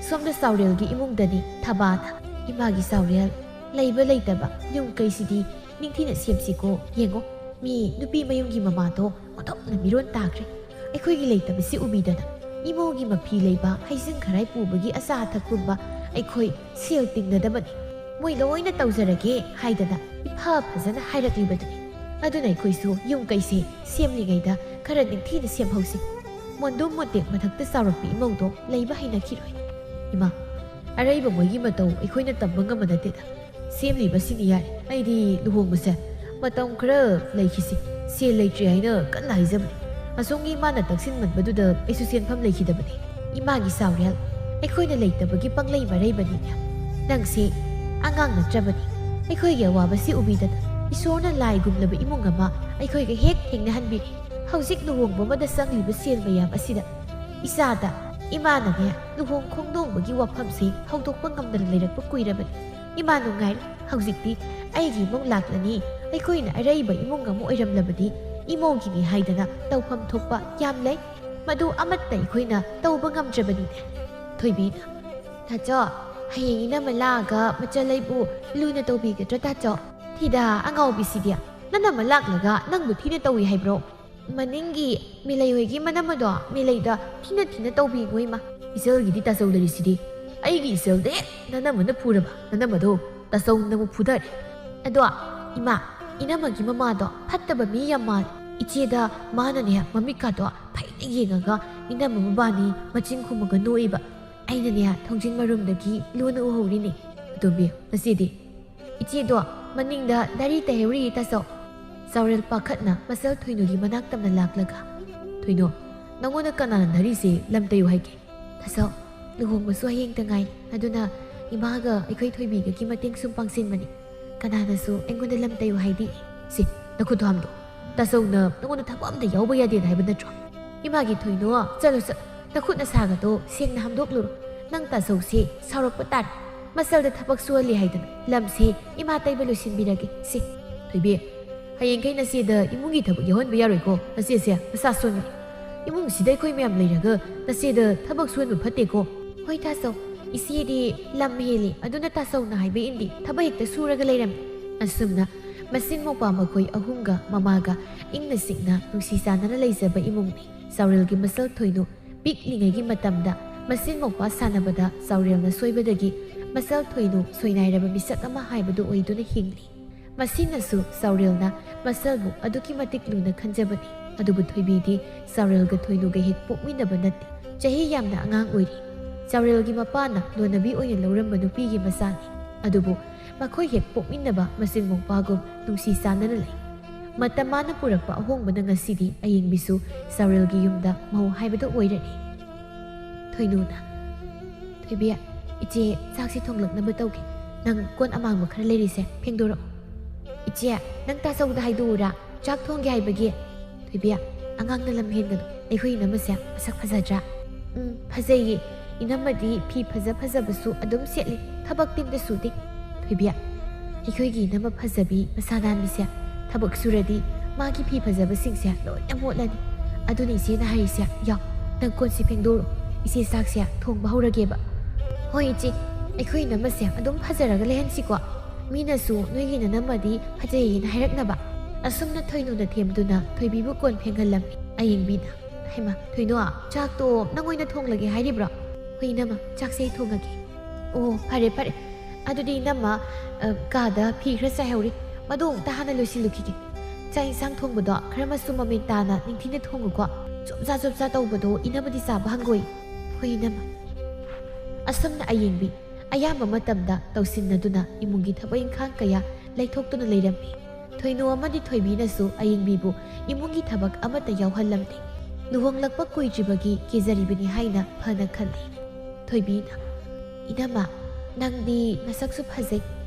ꯁꯣꯝꯗ ꯆꯥꯎꯔꯦꯜꯒꯤ ꯏꯃꯨꯡꯗꯅꯤ ꯊꯕꯥꯅ ꯏꯃꯥꯒꯤ ꯆꯥꯎꯔꯦꯜ ꯂꯩꯕ ꯂꯩꯇꯕ ꯌꯨꯝ ꯀꯩꯁꯤꯗꯤ ꯅꯤꯡꯊꯤꯅ ꯁꯦꯝꯁꯤꯀꯣ ꯌꯦꯡꯉꯣ ꯃꯤ ꯅꯨꯄꯤ ꯃꯌꯨꯝꯒꯤ ꯃꯃꯥꯗꯣ ꯑꯣꯟꯊꯣꯛꯅ ꯃꯤꯔꯣꯟ ꯇꯥꯈ꯭ꯔꯦ ꯑꯩꯈꯣꯏꯒꯤ ꯂꯩꯇꯕꯁꯤ ꯎꯕꯤꯗꯅ ꯏꯃꯣꯒꯤ ꯃꯐꯤ ꯂꯩꯕ ꯍꯩꯖꯤꯡ ꯈꯔꯥꯏ ꯄꯨꯕꯒꯤ ꯑꯆꯥ ꯑꯊꯛꯀꯨꯝꯕ ꯑꯩꯈꯣꯏ ꯁꯦꯜ ꯇꯤꯡꯅꯗꯕꯅꯤ ꯃꯣꯏ ꯂꯣꯏꯅ ꯇꯧꯖꯔꯒꯦ ꯍꯥꯏꯗꯅ ꯏꯐ ꯐꯖꯅ ꯍꯥꯏꯔꯛꯂꯤꯕꯗꯨꯅꯤ ꯑꯗꯨꯅ ꯑꯩꯈꯣꯏꯁꯨ ꯌꯨꯝ ꯀꯩꯁꯦ ꯁꯦꯝꯂꯤꯉꯩꯗ ꯈꯔ ꯅꯤꯡꯊꯤꯅ ꯁꯦꯝꯍꯧꯁꯤ ꯃꯣꯟꯗꯨꯝ ꯃꯣꯇꯦꯛ ꯃꯊꯛꯇ ꯆꯥꯎꯔꯛꯄ ꯏꯃꯧꯗꯣ ꯂꯩꯕ ꯍꯩꯅꯈꯤꯔꯣꯏ ꯏꯃꯥ ꯑꯔꯩꯕ ꯃꯣꯏꯒꯤ ꯃꯇꯧ ꯑꯩꯈꯣꯏꯅ ꯇꯝꯕ ꯉꯝꯕ ꯅꯠꯇꯦꯗ ꯁꯦꯝꯂꯤꯕꯁꯤꯅꯤ ꯌꯥꯔꯦ ꯑꯩꯗꯤ ꯂꯨꯍꯣꯡꯕꯁꯦ ꯃꯇꯝ ꯈꯔ ꯂꯩꯈꯤꯁꯤ ꯁꯦꯜ ꯂꯩꯇ꯭ꯔꯤ ꯍꯥꯏꯅ ꯀꯟꯅ ꯍꯥꯏꯖꯕꯅꯤ ꯑꯁꯣꯝꯒꯤ ꯏꯃꯥꯅ ꯇꯛꯁꯤꯟꯃꯟꯕꯗꯨꯗ ꯑꯩꯁꯨ ꯁꯦꯟꯐꯝ ꯂꯩꯈꯤꯗꯕꯅꯤ ꯏꯃꯥꯒꯤ ꯆꯥꯎꯔꯦꯜ ꯑꯩꯈꯣꯏꯅ ꯂꯩꯇꯕꯒꯤ ꯄꯪꯂꯩ ꯃꯔꯩꯕꯅꯤꯅꯦ ꯅꯪꯁꯤ ꯑꯉꯥꯡ ꯅꯠꯇ꯭ꯔꯕꯅꯤ ꯑꯩꯈꯣꯏꯒꯤ ꯑꯋꯥꯕꯁꯤ ꯎꯕꯤꯗꯅ ꯏꯁꯣꯔꯅ ꯂꯥꯏꯒꯨꯝꯂꯕ ꯏꯃꯨꯡ ꯑꯃ ꯑꯩꯈꯣꯏꯒ ꯍꯦꯛ ꯊꯦꯡꯅꯍꯟꯕꯤꯔꯤ ꯍꯧꯖꯤꯛ ꯂꯨꯍꯣꯡꯕ ꯑꯃꯗ ꯆꯪꯂꯤꯕ ꯁꯦꯜ ꯃꯌꯥꯝ ꯑꯁꯤꯗ ꯏꯆꯥꯗ ꯏꯃꯥꯅꯅꯦ ꯂꯨꯍꯣꯡ ꯈꯣꯡꯗꯣꯡꯕꯒꯤ ꯋꯥꯐꯝꯁꯤ ꯍꯧꯗꯣꯛꯄ ꯉꯝꯗꯅ ꯂꯩꯔꯛꯄ ꯀꯨꯏꯔꯕꯅꯤ ꯏꯃꯥ ꯅꯨꯡꯉꯥꯏꯔꯦ ꯍꯧꯖꯤꯛꯇꯤ ꯑꯩꯒꯤ ꯏꯃꯨꯡ ꯂꯥꯛꯂꯅꯤ ꯑꯩꯈꯣꯏꯅ ꯑꯔꯩꯕ ꯏꯃꯨꯡ ꯑꯃ ꯑꯣꯏꯔꯝꯂꯕꯗꯤ ꯏꯃꯣꯒꯤꯅꯤ ꯍꯥꯏꯗꯅ ꯇꯧꯐꯝ ꯊꯣꯛꯄ ꯌꯥꯝ ꯂꯩ ꯃꯗꯨ ꯑꯃꯠꯇ ꯑꯩꯈꯣꯏꯅ ꯇꯧꯕ ꯉꯝꯗ꯭ꯔꯕꯅꯤꯅꯦ ꯊꯣꯏꯕꯤꯅ ꯇꯥꯆꯧ ꯍꯌꯦꯡ ꯏꯅꯝꯃ ꯂꯥꯛꯑꯒ ꯃꯆꯜꯂꯩꯕꯨ ꯂꯨꯅ ꯇꯧꯕꯤꯒꯗ꯭ꯔꯥ ꯇꯥꯆꯧ ꯊꯤꯗꯥ ꯑꯉꯥꯎꯕꯤꯁꯤꯗꯤ ꯅꯅꯝꯃ ꯂꯥꯛꯂꯒ ꯅꯪꯕꯨ ꯊꯤꯅ ꯇꯧꯏ ꯍꯥꯏꯕ꯭ꯔꯣ ꯃꯅꯤꯡꯒꯤ ꯃꯤꯂꯩ ꯍꯣꯏꯒꯤ ꯃꯅꯝꯃꯗꯣ ꯃꯤꯂꯩꯗ ꯊꯤꯅ ꯇꯧꯕꯤꯉꯣ ꯏꯃꯥ ꯏꯆꯜꯒꯤꯗꯤ ꯇꯥꯆꯧ ꯂꯩꯔꯤꯁꯤꯗꯤ ꯑꯩꯒꯤ ꯏꯆꯜꯗ ꯅꯅꯝꯃꯅ ꯐꯨꯔꯕ ꯅꯅꯝꯃꯗꯣ ꯇꯥꯆꯧ ꯅꯪꯕꯨ ꯐꯨꯗꯔꯦ ꯑꯗꯣ ꯏꯃꯥ ꯏꯅꯝꯃꯒꯤ ꯃꯃꯥꯗꯣ ꯐꯠꯇꯕ ꯃꯤ ꯌꯥꯝ ꯃꯥꯜꯂꯦ ꯏꯆꯦꯗ ꯃꯥꯅꯅꯦ ꯃꯃꯤꯠꯀꯥꯗꯣ ꯐꯩꯅ ꯌꯦꯡꯉꯒ ꯏꯅꯝꯃ ꯃꯕꯥꯅꯤ ꯃꯆꯤꯟ ꯈꯨꯝꯃꯒ ꯅꯣꯛꯏꯕ ꯑꯩꯅꯅꯦ ꯊꯣꯡꯖꯤꯟ ꯃꯔꯨꯝꯗꯒꯤ ꯂꯨꯅ ꯎꯍꯧꯔꯤꯅꯤ ꯑꯗꯨꯝꯕꯤ ꯉꯁꯤꯗꯤ ꯏꯆꯦꯗꯣ ꯃꯅꯤꯡꯗ ꯗꯥꯔꯤ ꯇꯩꯍꯧꯔꯤ ꯇꯥꯆꯧ ꯆꯥꯎꯔꯦꯜ ꯄꯥꯈꯠꯅ ꯃꯆꯜ ꯊꯣꯏꯅꯨꯒꯤ ꯃꯅꯥꯛ ꯇꯝꯅ ꯂꯥꯛꯂꯒ ꯊꯣꯏꯅꯨ ꯅꯪꯉꯣꯟꯗ ꯀꯅꯥꯅ ꯗꯥꯔꯤꯁꯦ ꯂꯝ ꯇꯩꯌꯨ ꯍꯥꯏꯒꯦ ꯇꯥꯆꯧ ꯂꯨꯍꯣꯡꯕꯁꯨ ꯍꯌꯦꯡꯇ ꯉꯥꯏ ꯑꯗꯨꯅ ꯏꯃꯥꯒ ꯑꯩꯈꯣꯏ ꯊꯣꯏꯕꯤꯒꯒꯤ ꯃꯇꯦꯡ ꯁꯨꯝ ꯄꯥꯡꯁꯤꯟꯕꯅꯤ ꯀꯅꯥꯅꯁꯨ ꯑꯩꯉꯣꯟꯗ ꯂꯝ ꯇꯩꯌꯨ ꯍꯥꯏꯗꯤ ꯁꯤ ꯅꯈꯨꯠꯇꯣ ꯍꯥꯝꯗꯣ ꯇꯥꯆꯧꯅ ꯅꯪꯉꯣꯟꯗ ꯊꯕꯛ ꯑꯝꯇ ꯌꯥꯎꯕ ꯌꯥꯗꯦꯅ ꯍꯥꯏꯕ ꯅꯠꯇ꯭ꯔꯣ ꯏꯃꯥꯒꯤ ꯊꯣꯏꯅꯨ ꯆꯠꯂꯣ ꯅꯈꯨꯠ ꯅꯁꯥꯒꯗꯣ ꯁꯦꯡꯅ ꯍꯥꯝꯗꯣꯛꯂꯨꯔꯣ ꯅꯪ ꯇꯥꯆꯧꯁꯦ ꯁꯥꯎꯔꯛꯄ ꯇꯥꯔꯦ ꯃꯆꯜꯗ ꯊꯕꯛ ꯁꯨꯍꯜꯂꯤ ꯍꯥꯏꯗꯅ ꯂꯝꯁꯦ ꯏꯃꯥ ꯇꯩꯕ ꯂꯣꯏꯁꯤꯟꯕꯤꯔꯒꯦ ꯁꯤ ꯊꯣꯏꯕꯤ ꯍꯌꯦꯡꯈꯩ ꯅꯆꯦꯗ ꯏꯃꯨꯡꯒꯤ ꯊꯕꯛ ꯌꯥꯎꯍꯟꯕ ꯌꯥꯔꯣꯏꯀꯣ ꯅꯆꯦꯁꯦ ꯃꯁꯥ ꯁꯣꯟꯕꯅꯤ ꯏꯃꯨꯡꯁꯤꯗ ꯑꯩꯈꯣꯏ ꯃꯌꯥꯝ ꯂꯩꯔꯒ ꯅꯆꯦꯗ ꯊꯕꯛ ꯁꯨꯍꯟꯕ ꯐꯠꯇꯦꯀꯣ ꯍꯣꯏ ꯇꯥꯆꯧ ꯏꯆꯦꯗꯤ ꯂꯝ ꯍꯦꯜꯂꯤ ꯑꯗꯨꯅ ꯇꯥꯆꯧꯅ ꯍꯥꯏꯕ ꯏꯟꯗꯤ ꯊꯕꯛ ꯍꯦꯛꯇ ꯁꯨꯔꯒ ꯂꯩꯔꯝꯃꯤ ꯑꯁꯨꯝꯅ ꯃꯆꯤꯟ ꯃꯧꯄꯥ ꯃꯈꯣꯏ ꯑꯍꯨꯝꯒ ꯃꯃꯥꯒ ꯏꯪꯅ ꯆꯤꯛꯅ ꯅꯨꯡꯁꯤ ꯆꯥꯟꯅꯅ ꯂꯩꯖꯕ ꯏꯃꯨꯡꯅꯤ ꯆꯥꯎꯔꯦꯜꯒꯤ ꯃꯆꯜ ꯊꯣꯏꯅꯨ ꯄꯤꯛꯂꯤꯉꯩꯒꯤ ꯃꯇꯝꯗ ꯃꯆꯤꯟ ꯃꯧꯄꯥ ꯁꯥꯟꯅꯕꯗ ꯆꯥꯎꯔꯦꯜꯅ ꯁꯣꯏꯕꯗꯒꯤ ꯃꯆꯜ ꯊꯣꯏꯅꯨ ꯁꯣꯏꯅꯥꯏꯔꯕ ꯃꯤꯁꯛ ꯑꯃ ꯍꯥꯏꯕꯗꯨ ꯑꯣꯏꯗꯨꯅ ꯍꯤꯡꯂꯤ ꯃꯁꯤꯅꯁꯨ ꯆꯥꯎꯔꯦꯜꯅ ꯃꯆꯜꯕꯨ ꯑꯗꯨꯛꯀꯤ ꯃꯇꯤꯛ ꯂꯨꯅ ꯈꯟꯖꯕꯅꯤ ꯑꯗꯨꯕꯨ ꯊꯣꯏꯕꯤꯗꯤ ꯆꯥꯎꯔꯦꯜꯒ ꯊꯣꯏꯅꯨꯒ ꯍꯦꯛ ꯄꯣꯛꯃꯤꯟꯅꯕ ꯅꯠꯇꯦ, ꯆꯍꯤ ꯌꯥꯝꯅ ꯑꯉꯥꯡ ꯑꯣꯏꯔꯤ꯫ ꯆꯥꯎꯔꯦꯜꯒꯤ ꯃꯄꯥꯅ ꯂꯣꯟꯅꯕꯤ ꯑꯣꯏꯅ ꯂꯧꯔꯝꯕ ꯅꯨꯄꯤꯒꯤ ꯃꯆꯥꯅꯤ, ꯑꯗꯨꯕꯨ ꯃꯈꯣꯏ ꯍꯦꯛ ꯄꯣꯛꯃꯤꯟꯅꯕ ꯃꯆꯤꯟ ꯃꯧꯄꯥꯒꯨꯝ ꯅꯨꯡꯁꯤ ꯆꯥꯟꯅꯅ ꯂꯩ꯫ ꯃꯇꯝ ꯃꯥꯅ ꯄꯨꯔꯛꯄ ꯑꯍꯣꯡꯕꯅ ꯉꯁꯤꯗꯤ ꯑꯌꯦꯡꯕꯤꯁꯨ ꯆꯥꯎꯔꯦꯜꯒꯤ ꯌꯨꯝꯗ ꯃꯧ ꯍꯥꯏꯕꯗꯣ ꯑꯣꯏꯔꯅꯤ꯫ ꯊꯣꯏꯅꯨꯅ, ꯊꯣꯏꯕꯤ, ꯏꯆꯦ ꯆꯥꯛꯁꯤ ꯊꯣꯡꯂꯛꯅꯕ ꯇꯧꯒꯦ, ꯅꯪ ꯀꯣꯟ ꯑꯃꯥꯡꯕ ꯈꯔ ꯂꯩꯔꯤꯁꯦ ꯐꯦꯡꯗꯣꯔꯛꯑꯣ꯫ ꯏꯆꯦ, ꯅꯪ ꯇꯥꯆꯧꯗ ꯍꯥꯏꯗꯣꯛꯎꯔꯥ ꯆꯥꯛ ꯊꯣꯡꯒꯦ ꯍꯥꯏꯕꯒꯤ? ꯊꯣꯏꯕꯤ, ꯑꯉꯥꯡꯅ ꯂꯝ ꯍꯦꯟꯒꯅꯨ, ꯑꯩꯈꯣꯏ ꯏꯅꯝꯃꯁꯦ ꯃꯁꯛ ꯐꯖꯗ꯭ꯔꯥ? ꯐꯖꯩꯌꯦ, ꯏꯅꯝꯃꯗꯤ ꯐꯤ ꯐꯖꯕꯁꯨ ꯑꯗꯨꯝ ꯁꯦꯠꯂꯤ, ꯊꯕꯛ ꯇꯤꯟꯗ ꯁꯨꯗꯦ꯫ ꯊꯣꯏꯕꯤ, ꯑꯩꯈꯣꯏꯒꯤ ꯏꯅꯝꯃ ꯐꯖꯕꯤ ꯃꯁꯥ ꯅꯥꯟꯕꯤꯁꯦ ꯊꯕꯛ ꯁꯨꯔꯗꯤ ꯃꯥꯒꯤ ꯐꯤ ꯐꯖꯕꯁꯤꯡꯁꯦ ꯂꯣꯏꯅ ꯃꯣꯠꯂꯅꯤ꯫ ꯑꯗꯨꯅ ꯏꯆꯦꯅ ꯍꯥꯏꯔꯤꯁꯦ, ꯌꯥꯎ, ꯅꯪ ꯀꯣꯟꯁꯤ ꯐꯦꯡꯗꯣꯔꯣ, ꯏꯆꯦ ꯆꯥꯛꯁꯦ ꯊꯣꯡꯕ ꯍꯧꯔꯒꯦꯕ꯫ ꯍꯣꯏ ꯏꯆꯦ, ꯑꯩꯈꯣꯏ ꯏꯅꯝꯃꯁꯦ ꯑꯗꯨꯝ ꯐꯖꯔꯒ ꯂꯩꯍꯟꯁꯤꯀꯣ, ꯃꯤꯅꯁꯨ ꯅꯣꯏꯒꯤ ꯅꯅꯝꯃꯗꯤ ꯐꯖꯩꯌꯦꯅ ꯍꯥꯏꯔꯛꯅꯕ꯫ ꯑꯁꯨꯝꯅ ꯊꯣꯏꯅꯨꯅ ꯊꯦꯝꯗꯨꯅ ꯊꯣꯏꯕꯤꯕꯨ ꯀꯣꯟ ꯐꯦꯡꯍꯜꯂꯝꯃꯤ꯫ ꯑꯌꯦꯡꯕꯤꯅ, ꯍꯩꯃꯥ ꯊꯣꯏꯅꯨ, ꯆꯥꯛꯇꯣ ꯅꯪ ꯑꯣꯏꯅ ꯊꯣꯡꯂꯒꯦ ꯍꯥꯏꯔꯤꯕ꯭ꯔꯣ? ꯍꯣꯏ ꯏꯅꯝꯃ, ꯆꯥꯛꯁꯦ ꯑꯩ ꯊꯣꯡꯉꯒꯦ꯫ ꯑꯣ ꯐꯔꯦ ꯐꯔꯦ, ꯑꯗꯨꯗꯤ ꯏꯅꯝꯃ ꯀꯥꯗ ꯐꯤ ꯈꯔ ꯆꯥꯏꯍꯧꯔꯤ, ꯃꯗꯨ ꯑꯃꯨꯛꯇ ꯍꯥꯟꯅ ꯂꯣꯏꯁꯤꯜꯂꯨꯈꯤꯒꯦ꯫ ꯆꯥꯛ ꯏꯟꯁꯥꯡ ꯊꯣꯡꯕꯗꯣ ꯈꯔ ꯃꯆꯨ ꯃꯃꯦꯟ ꯇꯥꯅ ꯅꯤꯡꯊꯤꯅ ꯊꯣꯡꯉꯨꯀꯣ, ꯆꯣꯞꯆꯥ ꯇꯧꯕꯗꯣ ꯏꯅꯝꯃꯗꯤ ꯆꯥꯕ ꯍꯪꯒꯣꯏ꯫ ꯍꯣꯏ ꯏꯅꯝꯃ꯫ ꯑꯁꯨꯝꯅ ꯑꯌꯦꯡꯕꯤ ꯑꯌꯥꯝꯕ ꯃꯇꯝꯗ ꯇꯧꯁꯤꯟꯅꯗꯨꯅ ꯏꯃꯨꯡꯒꯤ ꯊꯕꯛ ꯏꯪꯈꯥꯡ ꯀꯌꯥ ꯂꯩꯊꯣꯛꯇꯨꯅ ꯂꯩꯔꯝꯃꯤ꯫ ꯊꯣꯏꯅꯨ ꯑꯃꯗꯤ ꯊꯣꯏꯕꯤꯅꯁꯨ ꯑꯌꯦꯡꯕꯤꯕꯨ ꯏꯃꯨꯡꯒꯤ ꯊꯕꯛ ꯑꯃꯠꯇ ꯌꯥꯎꯍꯜꯂꯝꯗꯦ, ꯂꯨꯍꯣꯡꯂꯛꯄ ꯀꯨꯏꯗ꯭ꯔꯤꯕꯒꯤ ꯀꯦꯖꯔꯤꯕꯅꯤ ꯍꯥꯏꯅ ꯐꯅ ꯈꯜꯂꯤ꯫ ꯊꯣꯏꯕꯤꯅ, ꯏꯅꯝꯃ, ꯅꯪꯗꯤ ꯅꯁꯛꯁꯨ ꯐꯖꯩ,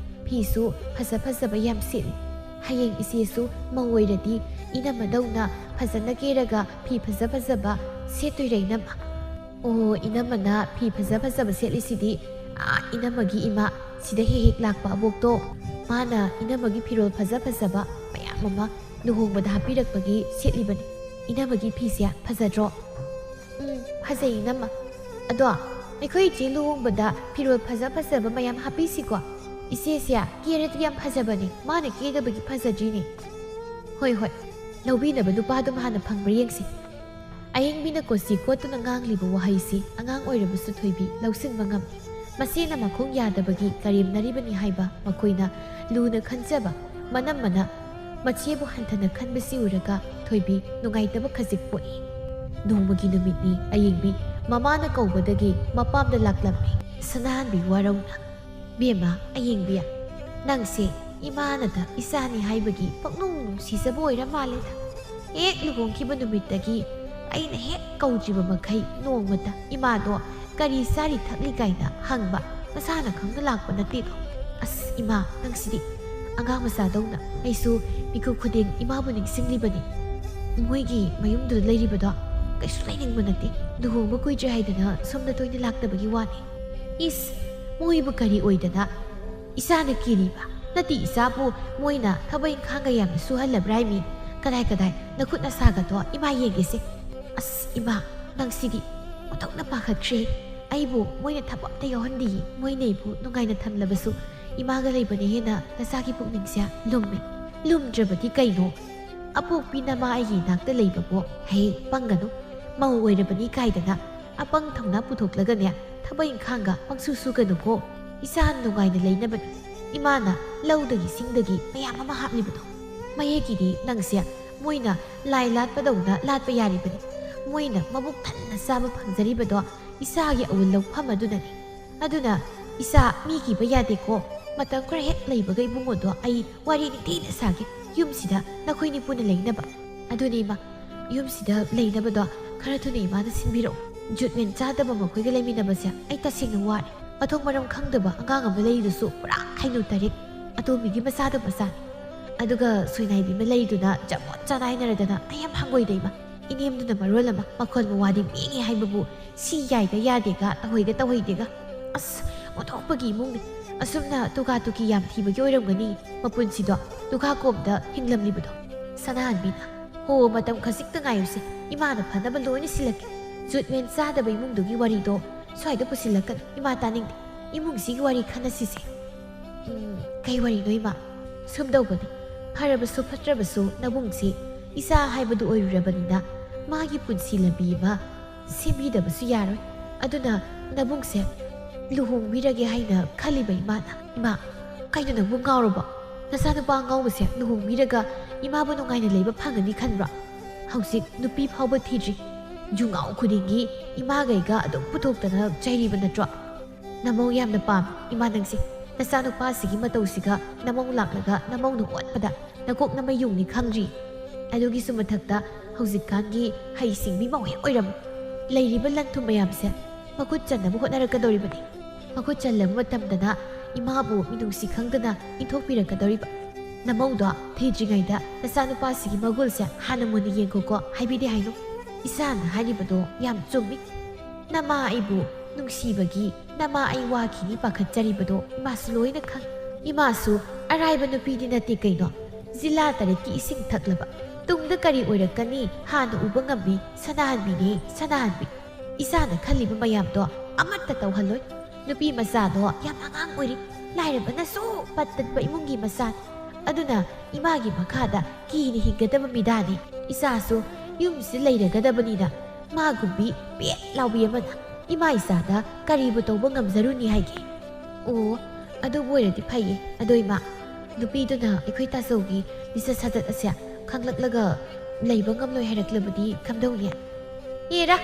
ꯐꯤꯁꯨ ꯐꯖꯕ ꯌꯥꯝ ꯁꯦꯠꯂꯤ, ꯍꯌꯦꯡ ꯏꯆꯦꯁꯨ ꯃꯧ ꯑꯣꯏꯔꯗꯤ ꯏꯅꯝꯃꯗꯧꯅ ꯐꯖꯅ ꯀꯦꯔꯒ ꯐꯤ ꯐꯖꯕ ꯁꯦꯠꯇꯣꯏꯔꯦ ꯏꯅꯝꯃ? ꯑꯣ, ꯏꯅꯝꯃꯅ ꯐꯤ ꯐꯖꯕ ꯁꯦꯠꯂꯤꯁꯤꯗꯤ ꯏꯅꯝꯃꯒꯤ ꯏꯃꯥ ꯁꯤꯗ ꯍꯦꯛ ꯂꯥꯛꯄ ꯑꯕꯣꯛꯇꯣ, ꯃꯥꯅ ꯏꯅꯝꯃꯒꯤ ꯐꯤꯔꯣꯜ ꯐꯖꯕ ꯃꯌꯥꯝ ꯑꯃ ꯂꯨꯍꯣꯡꯕꯗ ꯍꯥꯞꯄꯤꯔꯛꯄꯒꯤ ꯁꯦꯠꯂꯤꯕꯅꯤ꯫ ꯏꯅꯝꯃꯒꯤ ꯐꯤꯁꯦ ꯐꯖꯗ꯭ꯔꯣ? ꯐꯖꯩ ꯏꯅꯝꯃ, ꯑꯗꯣ ꯑꯩꯈꯣꯏ ꯏꯆꯦ ꯂꯨꯍꯣꯡꯕꯗ ꯐꯤꯔꯣꯜ ꯐꯖꯕ ꯃꯌꯥꯝ ꯍꯥꯞꯄꯤꯁꯤꯀꯣ, ꯏꯆꯦꯁꯦ ꯀꯦꯔꯗꯤ ꯌꯥꯝ ꯐꯖꯕꯅꯤ, ꯃꯥꯅ ꯀꯦꯗꯕꯒꯤ ꯐꯖꯗ꯭ꯔꯤꯅꯦ꯫ ꯍꯣꯏ, ꯂꯧꯕꯤꯅꯕ ꯅꯨꯄꯥꯗꯨꯝ ꯍꯥꯟꯅ ꯐꯪꯕ꯭ꯔꯥ ꯌꯦꯡꯁꯤ꯫ ꯑꯌꯦꯡꯕꯤꯅ ꯀꯣꯆꯤ ꯀꯣꯠꯇꯨꯅ ꯉꯥꯡꯂꯤꯕ ꯋꯥꯍꯩꯁꯤ ꯑꯉꯥꯡ ꯑꯣꯏꯔꯕꯁꯨ ꯊꯣꯏꯕꯤ ꯂꯧꯁꯤꯟꯕ ꯉꯝꯃꯤ꯫ ꯃꯆꯦꯅ ꯃꯈꯣꯡ ꯌꯥꯗꯕꯒꯤ ꯀꯔꯦꯝꯅꯔꯤꯕꯅꯤ ꯍꯥꯏꯕ ꯃꯈꯣꯏꯅ ꯂꯨꯅ ꯈꯟꯖꯕ ꯃꯅꯝꯃꯅ ꯃꯆꯦꯕꯨ ꯍꯟꯊꯅ ꯈꯟꯕꯁꯤ ꯎꯔꯒ ꯊꯣꯏꯕꯤ ꯅꯨꯡꯉꯥꯏꯇꯕ ꯈꯖꯤꯛ ꯄꯣꯛꯏ꯫ ꯅꯣꯡꯃꯒꯤ ꯅꯨꯃꯤꯠꯅꯤ ꯑꯌꯦꯡꯕꯤ ꯃꯃꯥꯅ ꯀꯧꯕꯗꯒꯤ ꯃꯄꯥꯝꯗ ꯂꯥꯛꯂꯝꯃꯤ꯫ ꯁꯅꯥꯍꯟꯕꯤ ꯋꯥꯔꯧꯅ, ꯕꯦꯝꯃ ꯑꯌꯦꯡꯕꯤ, ꯅꯪꯁꯦ ꯏꯃꯥꯅꯗ ꯏꯆꯥꯅꯤ ꯍꯥꯏꯕꯒꯤ ꯄꯪꯅꯨꯡ ꯅꯨꯡꯁꯤꯖꯕ ꯑꯣꯏꯔ ꯃꯥꯜꯂꯦꯗ꯫ ꯍꯦꯛ ꯂꯨꯍꯣꯡꯈꯤꯕ ꯅꯨꯃꯤꯠꯇꯒꯤ ꯑꯩꯅ ꯍꯦꯛ ꯀꯧꯗ꯭ꯔꯤꯕ ꯃꯈꯩ ꯅꯣꯡꯃꯇ ꯏꯃꯥꯗꯣ ꯀꯔꯤ ꯆꯥꯔꯤ ꯊꯛꯂꯤ ꯀꯥꯏꯅ ꯍꯪꯕ ꯃꯁꯥꯅ ꯈꯪꯅ ꯂꯥꯛꯄ ꯅꯠꯇꯦꯗꯣ꯫ ꯑꯁ ꯏꯃꯥ, ꯅꯪꯁꯤꯗꯤ ꯑꯉꯥꯡ ꯃꯆꯥꯗꯧꯅ ꯑꯩꯁꯨ ꯃꯤꯀꯨꯞ ꯈꯨꯗꯤꯡ ꯏꯃꯥꯕꯨ ꯅꯤꯡꯁꯤꯡꯂꯤꯕꯅꯤ꯫ ꯃꯣꯏꯒꯤ ꯃꯌꯨꯝꯗꯨꯗ ꯂꯩꯔꯤꯕꯗꯣ ꯀꯩꯁꯨ ꯂꯩꯅꯤꯡꯕ ꯅꯠꯇꯦ, ꯂꯨꯍꯣꯡꯕ ꯀꯨꯏꯗ꯭ꯔꯦ ꯍꯥꯏꯗꯅ ꯁꯣꯝꯗ ꯇꯣꯏꯅ ꯂꯥꯛꯇꯕꯒꯤ ꯋꯥꯅꯤ꯫ ꯏꯁ, ꯃꯣꯏꯕꯨ ꯀꯔꯤ ꯑꯣꯏꯗꯅ ꯏꯆꯥꯅ ꯀꯤꯔꯤꯕ? ꯅꯠꯇꯦ, ꯏꯆꯥꯕꯨ ꯃꯣꯏꯅ ꯊꯕꯛ ꯏꯪꯈꯥꯡꯒ ꯌꯥꯝꯅ ꯁꯨꯍꯜꯂꯕ꯭ꯔꯥ ꯍꯥꯏꯃꯤ? ꯀꯗꯥꯏ ꯅꯈꯨꯠ ꯅꯁꯥꯒꯗꯣ ꯏꯃꯥ ꯌꯦꯡꯒꯦꯁꯦ꯫ ꯑꯁ ꯏꯃꯥ, ꯅꯪꯁꯤꯗꯤ ꯑꯣꯟꯊꯣꯛꯅ ꯄꯥꯈꯠꯈ꯭ꯔꯦ, ꯑꯩꯕꯨ ꯃꯣꯏꯅ ꯊꯕꯛ ꯑꯝꯇ ꯌꯥꯎꯍꯟꯗꯤꯌꯦ꯫ ꯃꯣꯏꯅ ꯑꯩꯕꯨ ꯅꯨꯡꯉꯥꯏꯅ ꯊꯝꯂꯕꯁꯨ ꯏꯃꯥꯒ ꯂꯩꯕꯅ ꯍꯦꯟꯅ ꯅꯆꯥꯒꯤ ꯄꯨꯛꯅꯤꯡꯁꯦ ꯂꯨꯝꯃꯦ꯫ ꯂꯨꯝꯗ꯭ꯔꯕꯗꯤ ꯀꯩꯅꯣ? ꯑꯄꯣꯛꯄꯤ ꯅꯃꯥ ꯑꯩꯒꯤ ꯏꯅꯥꯛꯇ ꯂꯩꯕꯕꯨ ꯍꯦ ꯄꯪꯒꯅꯨ, ꯃꯧ ꯑꯣꯏꯔꯕꯅꯤ ꯀꯥꯏꯗꯅ ꯑꯄꯪ ꯊꯧꯅꯥ ꯄꯨꯊꯣꯛꯂꯒꯅꯦ ꯊꯕꯛ ꯏꯪꯈꯥꯡꯒ ꯄꯪꯁꯨ ꯁꯨꯒꯅꯨꯀꯣ꯫ ꯏꯆꯥ ꯅꯨꯡꯉꯥꯏꯅ ꯂꯩꯅꯕꯅꯤ ꯏꯃꯥꯅ ꯂꯧꯗꯒꯤ ꯁꯤꯡꯗꯒꯤ ꯃꯌꯥꯝ ꯑꯃ ꯍꯥꯞꯂꯤꯕꯗꯣ꯫ ꯃꯌꯦꯛꯀꯤꯗꯤ ꯅꯪꯁꯦ ꯃꯣꯏꯅ ꯂꯥꯏ ꯂꯥꯠꯄꯗꯧꯅ ꯂꯥꯠꯄ ꯌꯥꯔꯤꯕꯅꯤ꯫ ꯃꯣꯏꯅ ꯃꯕꯨꯛ ꯊꯟꯅ ꯆꯥꯕ ꯐꯪꯖꯔꯤꯕꯗꯣ ꯏꯆꯥꯒꯤ ꯑꯋꯨꯟ ꯂꯧꯐꯝ ꯑꯗꯨꯅꯅꯤ꯫ ꯑꯗꯨꯅ ꯏꯆꯥ ꯃꯤ ꯀꯤꯕ ꯌꯥꯗꯦꯀꯣ꯫ ꯃꯇꯝ ꯈꯔ ꯍꯦꯛ ꯂꯩꯕꯒ ꯏꯕꯨꯡꯉꯣꯗꯣ ꯑꯩ ꯋꯥꯔꯤ ꯅꯤꯡꯊꯤꯅ ꯁꯥꯒꯦ, ꯌꯨꯝꯁꯤꯗ ꯅꯈꯣꯏꯅꯤ ꯄꯨꯟꯅ ꯂꯩꯅꯕ꯫ ꯑꯗꯨꯅꯤ ꯏꯃꯥ, ꯌꯨꯝꯁꯤꯗ ꯂꯩꯅꯕꯗꯣ ꯈꯔ ꯊꯨꯅ ꯏꯃꯥꯅ ꯁꯤꯟꯕꯤꯔꯛꯎ꯫ ꯖꯨꯠꯃꯦꯟ ꯆꯥꯗꯕ ꯃꯈꯣꯏꯒ ꯂꯩꯃꯤꯟꯅꯕꯁꯦ ꯑꯩ ꯇꯁꯦꯡꯅ ꯋꯥꯔꯦ꯫ ꯃꯊꯣꯡ ꯃꯔꯝ ꯈꯪꯗꯕ ꯑꯉꯥꯡ ꯑꯃ ꯂꯩꯔꯤꯗꯨꯁꯨ ꯄꯨꯔꯥ ꯍꯩꯅꯨ ꯇꯔꯦꯛ, ꯑꯇꯣꯝꯕꯤꯒꯤ ꯃꯆꯥꯗ ꯃꯆꯥꯅꯤ꯫ ꯑꯗꯨꯒ ꯁꯣꯏꯅꯥꯏꯕꯤ ꯑꯃ ꯂꯩꯗꯨꯅ ꯆꯃꯣꯠ ꯆꯅꯥꯏꯅꯔꯗꯅ ꯑꯩ ꯌꯥꯝ ꯍꯪꯒꯣꯏꯗ ꯏꯃꯥ꯫ ꯏꯅꯦꯝꯗꯨꯅ ꯃꯔꯣꯜ ꯑꯃ ꯃꯈꯣꯜ ꯃꯋꯥꯗꯤ ꯃꯦꯡꯉꯦ ꯍꯥꯏꯕꯕꯨ ꯁꯤ ꯌꯥꯏꯒ ꯌꯥꯗꯦꯒ ꯇꯧꯍꯩꯗꯦꯒ꯫ ꯑꯁ, ꯑꯣꯟꯊꯣꯛꯄꯒꯤ ꯏꯃꯨꯡꯅꯤ꯫ ꯑꯁꯨꯝꯅ ꯇꯨꯀꯥ ꯇꯨꯀꯤ ꯌꯥꯝ ꯊꯤꯕꯒꯤ ꯑꯣꯏꯔꯝꯒꯅꯤ ꯃꯄꯨꯟꯁꯤꯗꯣ ꯇꯨꯀꯥꯀꯣꯝꯗ ꯍꯤꯡꯂꯝꯂꯤꯕꯗꯣ꯫ ꯁꯅꯥꯍꯟꯕꯤꯅ, ꯍꯣ ꯃꯇꯝ ꯈꯖꯤꯛꯇ ꯉꯥꯏꯌꯨꯁꯦ, ꯏꯃꯥꯅ ꯐꯅꯕ ꯂꯣꯏꯅ ꯁꯤꯜꯂꯛꯀꯦ꯫ ꯖꯨꯠꯃꯦꯟ ꯆꯥꯗꯕ ꯏꯃꯨꯡꯗꯨꯒꯤ ꯋꯥꯔꯤꯗꯣ ꯁ꯭ꯋꯥꯏꯗ ꯄꯨꯁꯤꯜꯂꯛꯀꯅꯨ, ꯏꯃꯥ ꯇꯥꯅꯤꯡꯗꯦ꯫ ꯏꯃꯨꯡꯁꯤꯒꯤ ꯋꯥꯔꯤ ꯈꯟꯅꯁꯤꯁꯦ꯫ ꯀꯩ ꯋꯥꯔꯤꯅꯣ ꯏꯃꯥ? ꯁꯨꯝꯗꯧꯕꯅꯤ, ꯐꯔꯕꯁꯨ ꯐꯠꯇ꯭ꯔꯕꯁꯨ ꯅꯕꯨꯡꯁꯤ ꯏꯆꯥ ꯍꯥꯏꯕꯗꯨ ꯑꯣꯏꯔꯨꯔꯕꯅꯤꯅ ꯃꯥꯒꯤ ꯄꯨꯟꯁꯤ ꯂꯝꯕꯤ ꯑꯃ ꯁꯦꯝꯕꯤꯗꯕꯁꯨ ꯌꯥꯔꯣꯏ꯫ ꯑꯗꯨꯅ ꯅꯕꯨꯡꯁꯦ ꯂꯨꯍꯣꯡꯕꯤꯔꯒꯦ ꯍꯥꯏꯅ ꯈꯜꯂꯤꯕ ꯏꯃꯥꯅ꯫ ꯏꯃꯥ, ꯀꯩꯅꯣ ꯅꯪꯕꯨ ꯉꯥꯎꯔꯕꯣ? ꯅꯆꯥꯅꯨꯄꯥ ꯑꯉꯧꯕꯁꯦ ꯂꯨꯍꯣꯡꯕꯤꯔꯒ ꯏꯃꯥꯕꯨ ꯅꯨꯡꯉꯥꯏꯅ ꯂꯩꯕ ꯐꯪꯒꯅꯤ ꯈꯟꯕ꯭ꯔꯣ? ꯍꯧꯖꯤꯛ ꯅꯨꯄꯤ ꯐꯥꯎꯕ ꯊꯤꯗ꯭ꯔꯤ ꯌꯨꯉꯥꯎ ꯈꯨꯗꯤꯡꯒꯤ ꯏꯃꯥꯒꯩꯒ ꯑꯗꯨꯝ ꯄꯨꯊꯣꯛꯇꯅ ꯆꯩꯔꯤꯕ ꯅꯠꯇ꯭ꯔꯣ ꯅꯃꯧ ꯌꯥꯝꯅ ꯄꯥꯝꯃꯤ ꯏꯃꯥ ꯅꯪꯁꯦ ꯅꯆꯥꯅꯨꯄꯥꯁꯤꯒꯤ ꯃꯇꯧꯁꯤꯒ ꯅꯃꯧ ꯂꯥꯛꯂꯒ ꯅꯃꯧꯅ ꯑꯣꯠꯄꯗ ꯅꯀꯣꯛ ꯅꯃꯌꯨꯡꯅꯤ ꯈꯪꯗ꯭ꯔꯤ ꯑꯗꯨꯒꯤꯁꯨ ꯃꯊꯛꯇ ꯍꯧꯖꯤꯛꯀꯥꯟꯒꯤ ꯍꯩꯁꯤꯡꯕꯤ ꯃꯧ ꯍꯦꯛ ꯑꯣꯏꯔꯝꯃꯤ ꯂꯩꯔꯤꯕ ꯂꯟ ꯊꯨꯝ ꯃꯌꯥꯝꯁꯦ ꯃꯈꯨꯠ ꯆꯟꯅꯕ ꯍꯣꯠꯅꯔꯛꯀꯗꯧꯔꯤꯕꯅꯤ ꯃꯈꯨꯠ ꯆꯜꯂꯕ ꯃꯇꯝꯗꯅ ꯏꯃꯥꯕꯨ ꯃꯤꯅꯨꯡꯁꯤ ꯈꯪꯗꯅ ꯏꯟꯊꯣꯛꯄꯤꯔꯛꯀꯗꯧꯔꯤꯕ ꯅꯃꯧꯗꯣ ꯊꯤꯗ꯭ꯔꯤꯉꯩꯗ ꯅꯆꯥꯅꯨꯄꯥꯁꯤꯒꯤ ꯃꯒꯨꯜꯁꯦ ꯍꯥꯟꯅ ꯃꯨꯟꯅ ꯌꯦꯡꯈꯣꯀꯣ ꯍꯥꯏꯕꯤꯗꯦ ꯍꯥꯏꯅꯣ ꯏꯆꯥꯅ ꯍꯥꯏꯔꯤꯕꯗꯣ ꯌꯥꯝ ꯆꯨꯝꯃꯤ ꯅꯃꯥ ꯑꯩꯕꯨ ꯅꯨꯡꯁꯤꯕꯒꯤ ꯅꯃꯥ ꯑꯩ ꯋꯥꯈꯤꯅꯤ ꯄꯥꯈꯠꯆꯔꯤꯕꯗꯣ ꯏꯃꯥꯁꯨ ꯂꯣꯏꯅ ꯈꯪ ꯏꯃꯥꯁꯨ ꯑꯔꯥꯏꯕ ꯅꯨꯄꯤꯗꯤ ꯅꯠꯇꯦ ꯀꯩꯅꯣ ꯖꯤꯂꯥ 8ꯀꯤ ꯏꯁꯤꯡ ꯊꯛꯂꯕ ꯇꯨꯡꯗ ꯀꯔꯤ ꯑꯣꯏꯔꯛꯀꯅꯤ ꯍꯥꯟꯅ ꯎꯕ ꯉꯝꯕꯤ ꯁꯅꯥꯍꯟꯕꯤꯅꯦ ꯁꯅꯥꯍꯟꯕꯤ ꯏꯆꯥꯅ ꯈꯜꯂꯤꯕ ꯃꯌꯥꯝꯗꯣ ꯑꯃꯠꯇ ꯇꯧꯍꯜꯂꯣꯏ ꯅꯨꯄꯤ ꯃꯆꯥꯗꯣ ꯌꯥꯝ ꯑꯉꯥꯡ ꯑꯣꯏꯔꯤ ꯂꯥꯏꯔꯕꯅꯁꯨ ꯄꯠꯇꯠꯄ ꯏꯃꯨꯡꯒꯤ ꯃꯆꯥꯅꯤ ꯑꯗꯨꯅ ꯏꯃꯥꯒꯤ ꯃꯈꯥꯗ ꯀꯤꯅ ꯍꯤꯡꯒꯗꯕ ꯃꯤꯗꯥꯅꯤ ꯏꯆꯥꯁꯨ ꯌꯨꯝꯁꯤꯗ ꯂꯩꯔꯒꯗꯕꯅꯤꯅ ꯃꯥꯒꯨꯝꯕꯤ ꯄꯦꯠ ꯂꯥꯎꯕꯤ ꯑꯃꯅ ꯏꯃꯥ ꯏꯆꯥꯗ ꯀꯔꯤꯕꯨ ꯇꯧꯕ ꯉꯝꯖꯔꯨꯅꯤ ꯍꯥꯏꯒꯦ ꯑꯣ ꯑꯗꯨꯕꯨ ꯑꯣꯏꯔꯗꯤ ꯐꯩꯌꯦ ꯑꯗꯣ ꯏꯃꯥ ꯅꯨꯄꯤꯗꯨꯅ ꯑꯩꯈꯣꯏ ꯇꯥꯆꯧꯒꯤ ꯂꯤꯆꯠ ꯁꯥꯖꯠ ꯑꯁꯦ ꯈꯪꯂꯛꯂꯒ ꯂꯩꯕ ꯉꯝꯂꯣꯏ ꯍꯥꯏꯔꯛꯂꯕꯗꯤ ꯀꯝꯗꯧꯅꯤ ꯑꯦꯔꯥ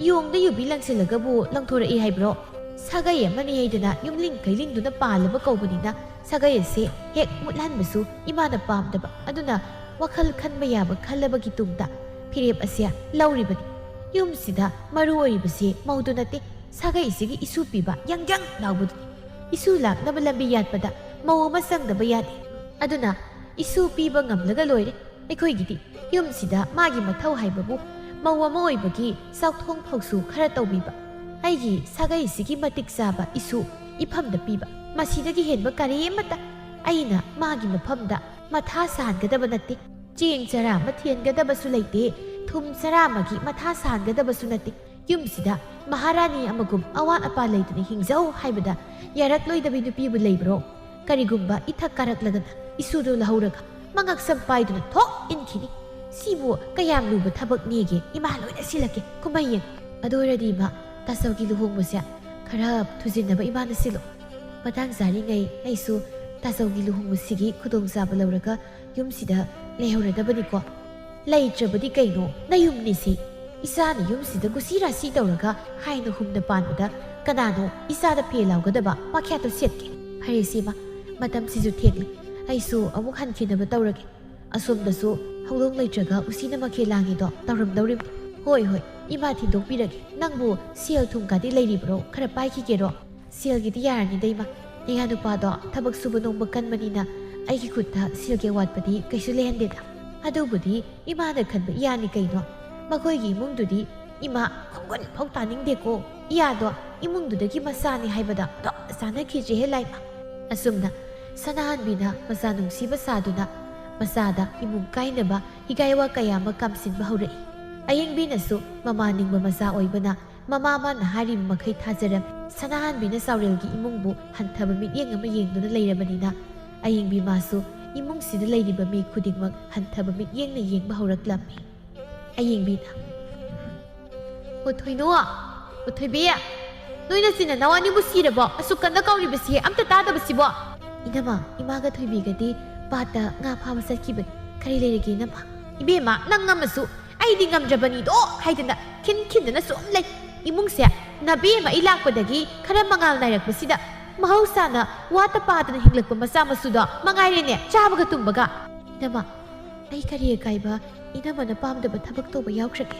ꯌꯣꯡꯗ ꯌꯨꯕꯤ ꯂꯪꯁꯤꯜꯂꯒꯕꯨ ꯂꯪꯊꯣꯔꯛꯏ ꯍꯥꯏꯕ꯭ꯔꯣ ꯁꯥꯒꯩ ꯑꯃꯅꯤ ꯍꯥꯏꯗꯅ ꯌꯨꯝꯂꯤꯡ ꯀꯩꯂꯤꯡꯗꯨꯅ ꯄꯥꯜꯂꯕ ꯀꯧꯕꯅꯤꯅ ꯁꯥꯒꯩ ꯑꯁꯦ ꯍꯦꯛ ꯃꯨꯠꯍꯟꯕꯁꯨ ꯏꯃꯥꯅ ꯄꯥꯝꯗꯕ ꯑꯗꯨꯅ ꯋꯥꯈꯜ ꯈꯟꯕ ꯌꯥꯕ ꯈꯜꯂꯕꯒꯤ ꯇꯨꯡꯗ ꯐꯤꯔꯦꯞ ꯑꯁꯦ ꯂꯧꯔꯤꯕꯅꯤ ꯌꯨꯝꯁꯤꯗ ꯃꯔꯨ ꯑꯣꯏꯔꯤꯕꯁꯤ ꯃꯧꯗꯨ ꯅꯠꯇꯦ ꯁꯥꯒꯩꯁꯤꯒꯤ ꯏꯁꯨ ꯄꯤꯕ ꯌꯥꯡ ꯂꯥꯎꯕꯗꯨꯅꯤ ꯏꯁꯨ ꯂꯥꯛꯅꯕ ꯂꯝꯕꯤ ꯌꯥꯠꯄꯗ ꯃꯧ ꯑꯃ ꯆꯪꯗꯕ ꯌꯥꯗꯦ ꯑꯗꯨꯅ ꯏꯁꯨ ꯄꯤꯕ ꯉꯝꯂꯒ ꯂꯣꯏꯔꯦ ꯑꯩꯈꯣꯏꯒꯤꯗꯤ ꯌꯨꯝꯁꯤꯗ ꯃꯥꯒꯤ ꯃꯊꯧ ꯍꯥꯏꯕꯕꯨ ꯃꯧ ꯑꯃ ꯑꯣꯏꯕꯒꯤ ꯆꯥꯎꯊꯣꯡ ꯐꯧꯁꯨ ꯈꯔ ꯇꯧꯕꯤꯕ ꯑꯩꯒꯤ ꯁꯥꯒꯩꯁꯤꯒꯤ ꯃꯇꯤꯛ ꯆꯥꯕ ꯏꯁꯨ ꯏꯐꯝꯗ ꯄꯤꯕ ꯃꯁꯤꯗꯒꯤ ꯍꯦꯟꯕ ꯀꯔꯤꯃꯠꯇ ꯑꯩꯅ ꯃꯥꯒꯤ ꯃꯐꯝꯗ ꯃꯊꯥ ꯁꯥꯍꯟꯒꯗꯕ ꯅꯠꯇꯦ ꯆꯦꯡ ꯆꯔꯥ ꯑꯃ ꯊꯦꯟꯒꯗꯕꯁꯨ ꯂꯩꯇꯦ ꯊꯨꯝ ꯆꯔꯥ ꯑꯃꯒꯤ ꯃꯊꯥ ꯁꯥꯍꯟꯒꯗꯕꯁꯨ ꯅꯠꯇꯦ ꯌꯨꯝꯁꯤꯗ ꯃꯍꯥꯔꯥꯅꯤ ꯑꯃꯒꯨꯝ ꯑꯋꯥꯠ ꯑꯄꯥ ꯂꯩꯇꯅ ꯍꯤꯡꯖꯧ ꯍꯥꯏꯕꯗ ꯌꯥꯔꯛꯂꯣꯏꯗꯕ ꯅꯨꯄꯤꯕꯨ ꯂꯩꯕ꯭ꯔꯣ ꯀꯔꯤꯒꯨꯝꯕ ꯏꯊꯛ ꯀꯥꯔꯛꯂꯒꯅ ꯏꯁꯨꯗꯨ ꯂꯧꯍꯧꯔꯒ ꯃꯉꯛꯁꯝ ꯄꯥꯏꯗꯨꯅ ꯊꯣꯛ ꯏꯟꯈꯤꯅꯤ ꯁꯤꯕꯨ ꯀꯌꯥꯝ ꯂꯨꯕ ꯊꯕꯛꯅꯦꯒꯦ ꯏꯃꯥ ꯂꯣꯏꯅ ꯁꯤꯜꯂꯛꯀꯦ ꯀꯨꯝꯍꯩ ꯌꯦꯡ ꯑꯗꯨ ꯑꯣꯏꯔꯗꯤ ꯏꯃꯥ ꯇꯥꯆꯧꯒꯤ ꯂꯨꯍꯣꯡꯕꯁꯦ ꯈꯔ ꯊꯨꯖꯤꯟꯅꯕ ꯏꯃꯥꯅ ꯁꯤꯜꯂꯣ ꯃꯇꯥꯡ ꯆꯥꯔꯤꯉꯩ ꯑꯩꯁꯨ ꯇꯥꯆꯧꯒꯤ ꯂꯨꯍꯣꯡꯕꯁꯤꯒꯤ ꯈꯨꯗꯣꯡꯆꯥꯕ ꯂꯧꯔꯒ ꯌꯨꯝꯁꯤꯗ ꯂꯩꯍꯧꯔꯗꯕꯅꯤꯀꯣ ꯂꯩꯇ꯭ꯔꯕꯗꯤ ꯀꯩꯅꯣ ꯅꯌꯨꯝꯅꯤꯁꯤ ꯏꯆꯥꯅ ꯌꯨꯝꯁꯤꯗ ꯀꯨꯁꯤ ꯔꯥꯁꯤ ꯇꯧꯔꯒ ꯍꯥꯏꯅ ꯍꯨꯝꯅ ꯄꯥꯟꯕꯗ ꯀꯅꯥꯅꯣ ꯏꯆꯥꯗ ꯐꯦ ꯂꯥꯎꯒꯗꯕ ꯃꯈ꯭ꯌꯥꯠꯇꯣ ꯁꯦꯠꯀꯦ ꯐꯔꯦ ꯏꯃꯥ ꯃꯇꯝꯁꯤꯁꯨ ꯊꯦꯡꯂꯤ ꯑꯩꯁꯨ ꯑꯃꯨꯛ ꯍꯟꯈꯤꯅꯕ ꯇꯧꯔꯒꯦ ꯑꯁꯣꯝꯗꯁꯨ ꯍꯧꯗꯣꯡ ꯂꯩꯇ꯭ꯔꯒ ꯎꯁꯤꯅ ꯃꯈꯦꯜ ꯂꯥꯡꯉꯤꯗꯣ ꯇꯧꯔꯝꯗꯧꯔꯤꯕꯅꯤ ꯍꯣꯏ ꯏꯃꯥ ꯊꯤꯟꯗꯣꯛꯄꯤꯔꯒꯦ ꯅꯪꯕꯨ ꯁꯦꯜ ꯊꯨꯝꯒꯗꯤ ꯂꯩꯔꯤꯕ꯭ꯔꯣ ꯈꯔ ꯄꯥꯏꯈꯤꯒꯦꯔꯣ ꯁꯦꯜꯒꯤꯗꯤ ꯌꯥꯔꯅꯤꯗ ꯏꯃꯥ ꯅꯌꯥ ꯅꯨꯄꯥꯗꯣ ꯊꯕꯛ ꯁꯨꯕ ꯅꯣꯝꯕ ꯀꯟꯕꯅꯤꯅ ꯑꯩꯒꯤ ꯈꯨꯠꯇ ꯁꯦꯜꯒꯤ ꯑꯋꯥꯠꯄꯗꯤ ꯀꯩꯁꯨ ꯂꯩꯍꯟꯗꯦꯗ ꯑꯗꯨꯕꯨꯗꯤ ꯏꯃꯥꯅ ꯈꯟꯕ ꯏꯌꯥꯅꯤ ꯀꯩꯅꯣ ꯃꯈꯣꯏꯒꯤ ꯏꯃꯨꯡꯗꯨꯗꯤ ꯏꯃꯥ ꯈꯣꯡꯒꯨꯟ ꯐꯥꯎ ꯇꯥꯅꯤꯡꯗꯦꯀꯣ ꯏꯌꯥꯗꯣ ꯏꯃꯨꯡꯗꯨꯗꯒꯤ ꯃꯆꯥꯅꯤ ꯍꯥꯏꯕꯗ ꯆꯥꯅꯈꯤꯗ꯭ꯔꯦꯍꯦ ꯂꯥꯏꯃ ꯑꯁꯨꯝꯅ ꯁꯅꯥꯍꯟꯕꯤꯅ ꯃꯆꯥ ꯅꯨꯡꯁꯤꯕ ꯁꯥꯗꯨꯅ ꯃꯆꯥꯗ ꯏꯃꯨꯡ ꯀꯥꯏꯅꯕ ꯍꯤꯒꯥꯏꯋꯥ ꯀꯌꯥ ꯑꯃ ꯀꯥꯝꯁꯤꯟꯕ ꯍꯧꯔꯛꯏ ꯑꯌꯦꯡꯕꯤꯅꯁꯨ ꯃꯃꯥ ꯅꯤꯡꯕ ꯃꯆꯥ ꯑꯣꯏꯕꯅ ꯃꯃꯥ ꯃꯥꯅ ꯍꯥꯏꯔꯤꯕ ꯃꯈꯩ ꯊꯥꯖꯔꯝꯃꯤ ꯁꯅꯥꯍꯟꯕꯤꯅ ꯆꯥꯎꯔꯦꯜꯒꯤ ꯏꯃꯨꯡꯕꯨ ꯍꯟꯊꯕ ꯃꯤꯠꯌꯦꯡ ꯑꯃ ꯌꯦꯡꯗꯨꯅ ꯂꯩꯔꯕꯅꯤꯅ ꯑꯌꯦꯡꯕꯤ ꯃꯥꯁꯨ ꯏꯃꯨꯡꯁꯤꯗ ꯂꯩꯔꯤꯕ ꯃꯤ ꯈꯨꯗꯤꯡꯃꯛ ꯍꯟꯊꯕ ꯃꯤꯠꯌꯦꯡꯅ ꯌꯦꯡꯕ ꯍꯧꯔꯛꯂꯝꯃꯤ ꯑꯌꯦꯡꯕꯤꯅ ꯊꯣꯏꯅꯣ ꯊꯣꯏꯕꯤ ꯅꯣꯏꯅ ꯆꯤꯟ ꯅꯅꯥꯎ ꯑꯅꯤꯕꯨ ꯁꯤꯔꯕꯣ ꯑꯁꯨꯛ ꯀꯟꯅ ꯀꯧꯔꯤꯕꯁꯤ ꯑꯝꯇ ꯇꯥꯗꯕꯁꯤꯕꯣ ꯏꯅꯝꯃ ꯏꯃꯥꯒ ꯊꯣꯏꯕꯤꯒꯗꯤ ꯄꯥꯠꯇ ꯉꯥ ꯐꯥꯕ ꯆꯠꯈꯤꯕꯅꯤ ꯀꯔꯤ ꯂꯩꯔꯒꯦ ꯏꯅꯝꯃ ꯏꯕꯦꯝꯃ ꯅꯪ ꯉꯝꯃꯁꯨ ꯑꯩꯗꯤ ꯉꯝꯗ꯭ꯔꯕꯅꯤꯗꯣ ꯍꯥꯏꯗꯅ ꯈꯤꯟꯗꯅ ꯁꯨꯝ ꯂꯩ ꯏꯃꯨꯡꯁꯦ ꯅꯕꯦꯝꯃ ꯑꯩ ꯂꯥꯛꯄꯗꯒꯤ ꯈꯔ ꯃꯉꯥꯜ ꯅꯥꯏꯔꯛꯄꯁꯤꯗ ꯃꯍꯧꯁꯥꯅ ꯋꯥꯠꯇ ꯄꯥꯗꯅ ꯍꯤꯡꯂꯛꯄ ꯃꯆꯥ ꯃꯁꯨꯗꯣ ꯃꯉꯥꯏꯔꯦꯅꯦ ꯆꯥꯕꯒ ꯇꯨꯝꯕꯒ ꯏꯅꯝꯃ ꯑꯩ ꯀꯔꯤ ꯑꯀꯥꯏꯕ ꯏꯅꯝꯃꯅ ꯄꯥꯝꯗꯕ ꯊꯕꯛ ꯇꯧꯕ ꯌꯥꯎꯈ꯭ꯔꯒꯦ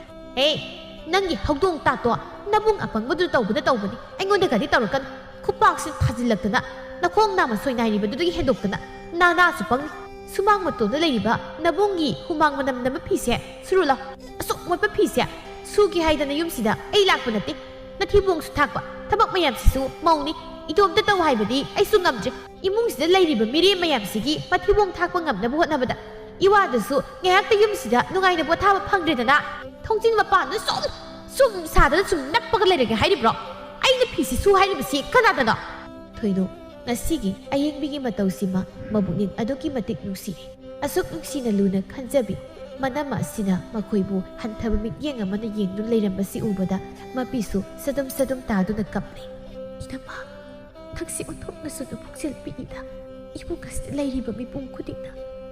ꯅꯪꯒꯤ ꯍꯧꯗꯣꯡ ꯇꯥꯇꯣ ꯅꯕꯨꯡ ꯑꯄꯪꯕꯗꯨ ꯇꯧꯕꯅꯤ ꯑꯩꯉꯣꯟꯗꯒꯗꯤ ꯇꯧꯔꯛꯀꯅꯨ ꯈꯨꯄꯥꯛꯁꯤ ꯊꯥꯖꯤꯜꯂꯛꯇꯅ ꯅꯈꯣꯡ ꯅꯥꯝꯃ ꯁꯣꯏꯅꯥꯏꯔꯤꯕꯗꯨꯗꯒꯤ ꯍꯦꯟꯗꯣꯛꯇꯅ ꯅꯥꯁꯨ ꯄꯪꯅꯤ ꯁꯨꯃꯥꯡ ꯃꯇꯣꯟꯗ ꯂꯩꯔꯤꯕ ꯅꯕꯨꯡꯒꯤ ꯍꯨꯃꯥꯡ ꯃꯅꯝ ꯅꯝꯕ ꯐꯤꯁꯦ ꯁꯨꯔꯨ ꯂꯥꯎ ꯑꯁꯨꯛ ꯃꯣꯠꯄ ꯐꯤꯁꯦ ꯁꯨꯒꯦ ꯍꯥꯏꯗꯅ ꯌꯨꯝꯁꯤꯗ ꯑꯩ ꯂꯥꯛꯄ ꯅꯠꯇꯦ ꯅꯊꯤꯕꯣꯡꯁꯨ ꯊꯥꯛꯄ ꯊꯕꯛ ꯃꯌꯥꯝꯁꯤꯁꯨ ꯃꯧꯅꯤ ꯏꯇꯣꯝꯇ ꯇꯧ ꯍꯥꯏꯕꯗꯤ ꯑꯩꯁꯨ ꯉꯝꯗ꯭ꯔꯦ ꯏꯃꯨꯡꯁꯤꯗ ꯂꯩꯔꯤꯕ ꯃꯤꯔꯦꯝ ꯃꯌꯥꯝꯁꯤꯒꯤ ꯃꯊꯤꯕꯣꯡ ꯊꯥꯛꯄ ꯉꯝꯅꯕ ꯍꯣꯠꯅꯕꯗ ꯏꯋꯥꯗꯨꯁꯨ ꯉꯥꯏꯍꯥꯛꯇ ꯌꯨꯝꯁꯤꯗ ꯅꯨꯡꯉꯥꯏꯅ ꯄꯣꯊꯥꯕ ꯐꯪꯗ꯭ꯔꯦꯗꯅ ꯊꯣꯡꯖꯤꯟ ꯃꯄꯥꯟꯗ ꯁꯨꯝ ꯁꯥꯗꯅ ꯁꯨꯝ ꯅꯞꯄꯒ ꯂꯩꯔꯒꯦ ꯍꯥꯏꯔꯤꯕ꯭ꯔꯣ ꯑꯩꯅ ꯐꯤꯁꯤ ꯁꯨ ꯍꯥꯏꯔꯤꯕꯁꯤ ꯀꯅꯥꯗꯅꯣ ꯊꯣꯏꯅꯣ ꯉꯁꯤꯒꯤ ꯑꯌꯦꯡꯕꯤꯒꯤ ꯃꯇꯧꯁꯤꯃ ꯃꯕꯨꯛꯅꯤꯡ ꯑꯗꯨꯛꯀꯤ ꯃꯇꯤꯛ ꯅꯨꯡꯁꯤꯔꯦ ꯑꯁꯨꯛ ꯅꯨꯡꯁꯤꯅ ꯂꯨꯅ ꯈꯟꯖꯕꯤ ꯃꯅꯝ ꯑꯁꯤꯅ ꯃꯈꯣꯏꯕꯨ ꯍꯟꯊꯕ ꯃꯤꯠꯌꯦꯡ ꯑꯃꯅ ꯌꯦꯡꯗꯨꯅ ꯂꯩꯔꯝꯕꯁꯤ ꯎꯕꯗ ꯃꯄꯤꯁꯨ ꯁꯗꯨꯝ ꯇꯥꯗꯨꯅ ꯀꯞꯂꯦ ꯏꯅꯝꯃ ꯅꯪꯁꯤ ꯑꯣꯟꯊꯣꯛꯅꯁꯨ ꯄꯨꯛꯆꯦꯜ ꯄꯤꯛꯏꯗ ꯏꯃꯨꯡ ꯑꯁꯤꯗ ꯂꯩꯔꯤꯕ ꯃꯤꯄꯨꯝ ꯈꯨꯗꯤꯡꯅ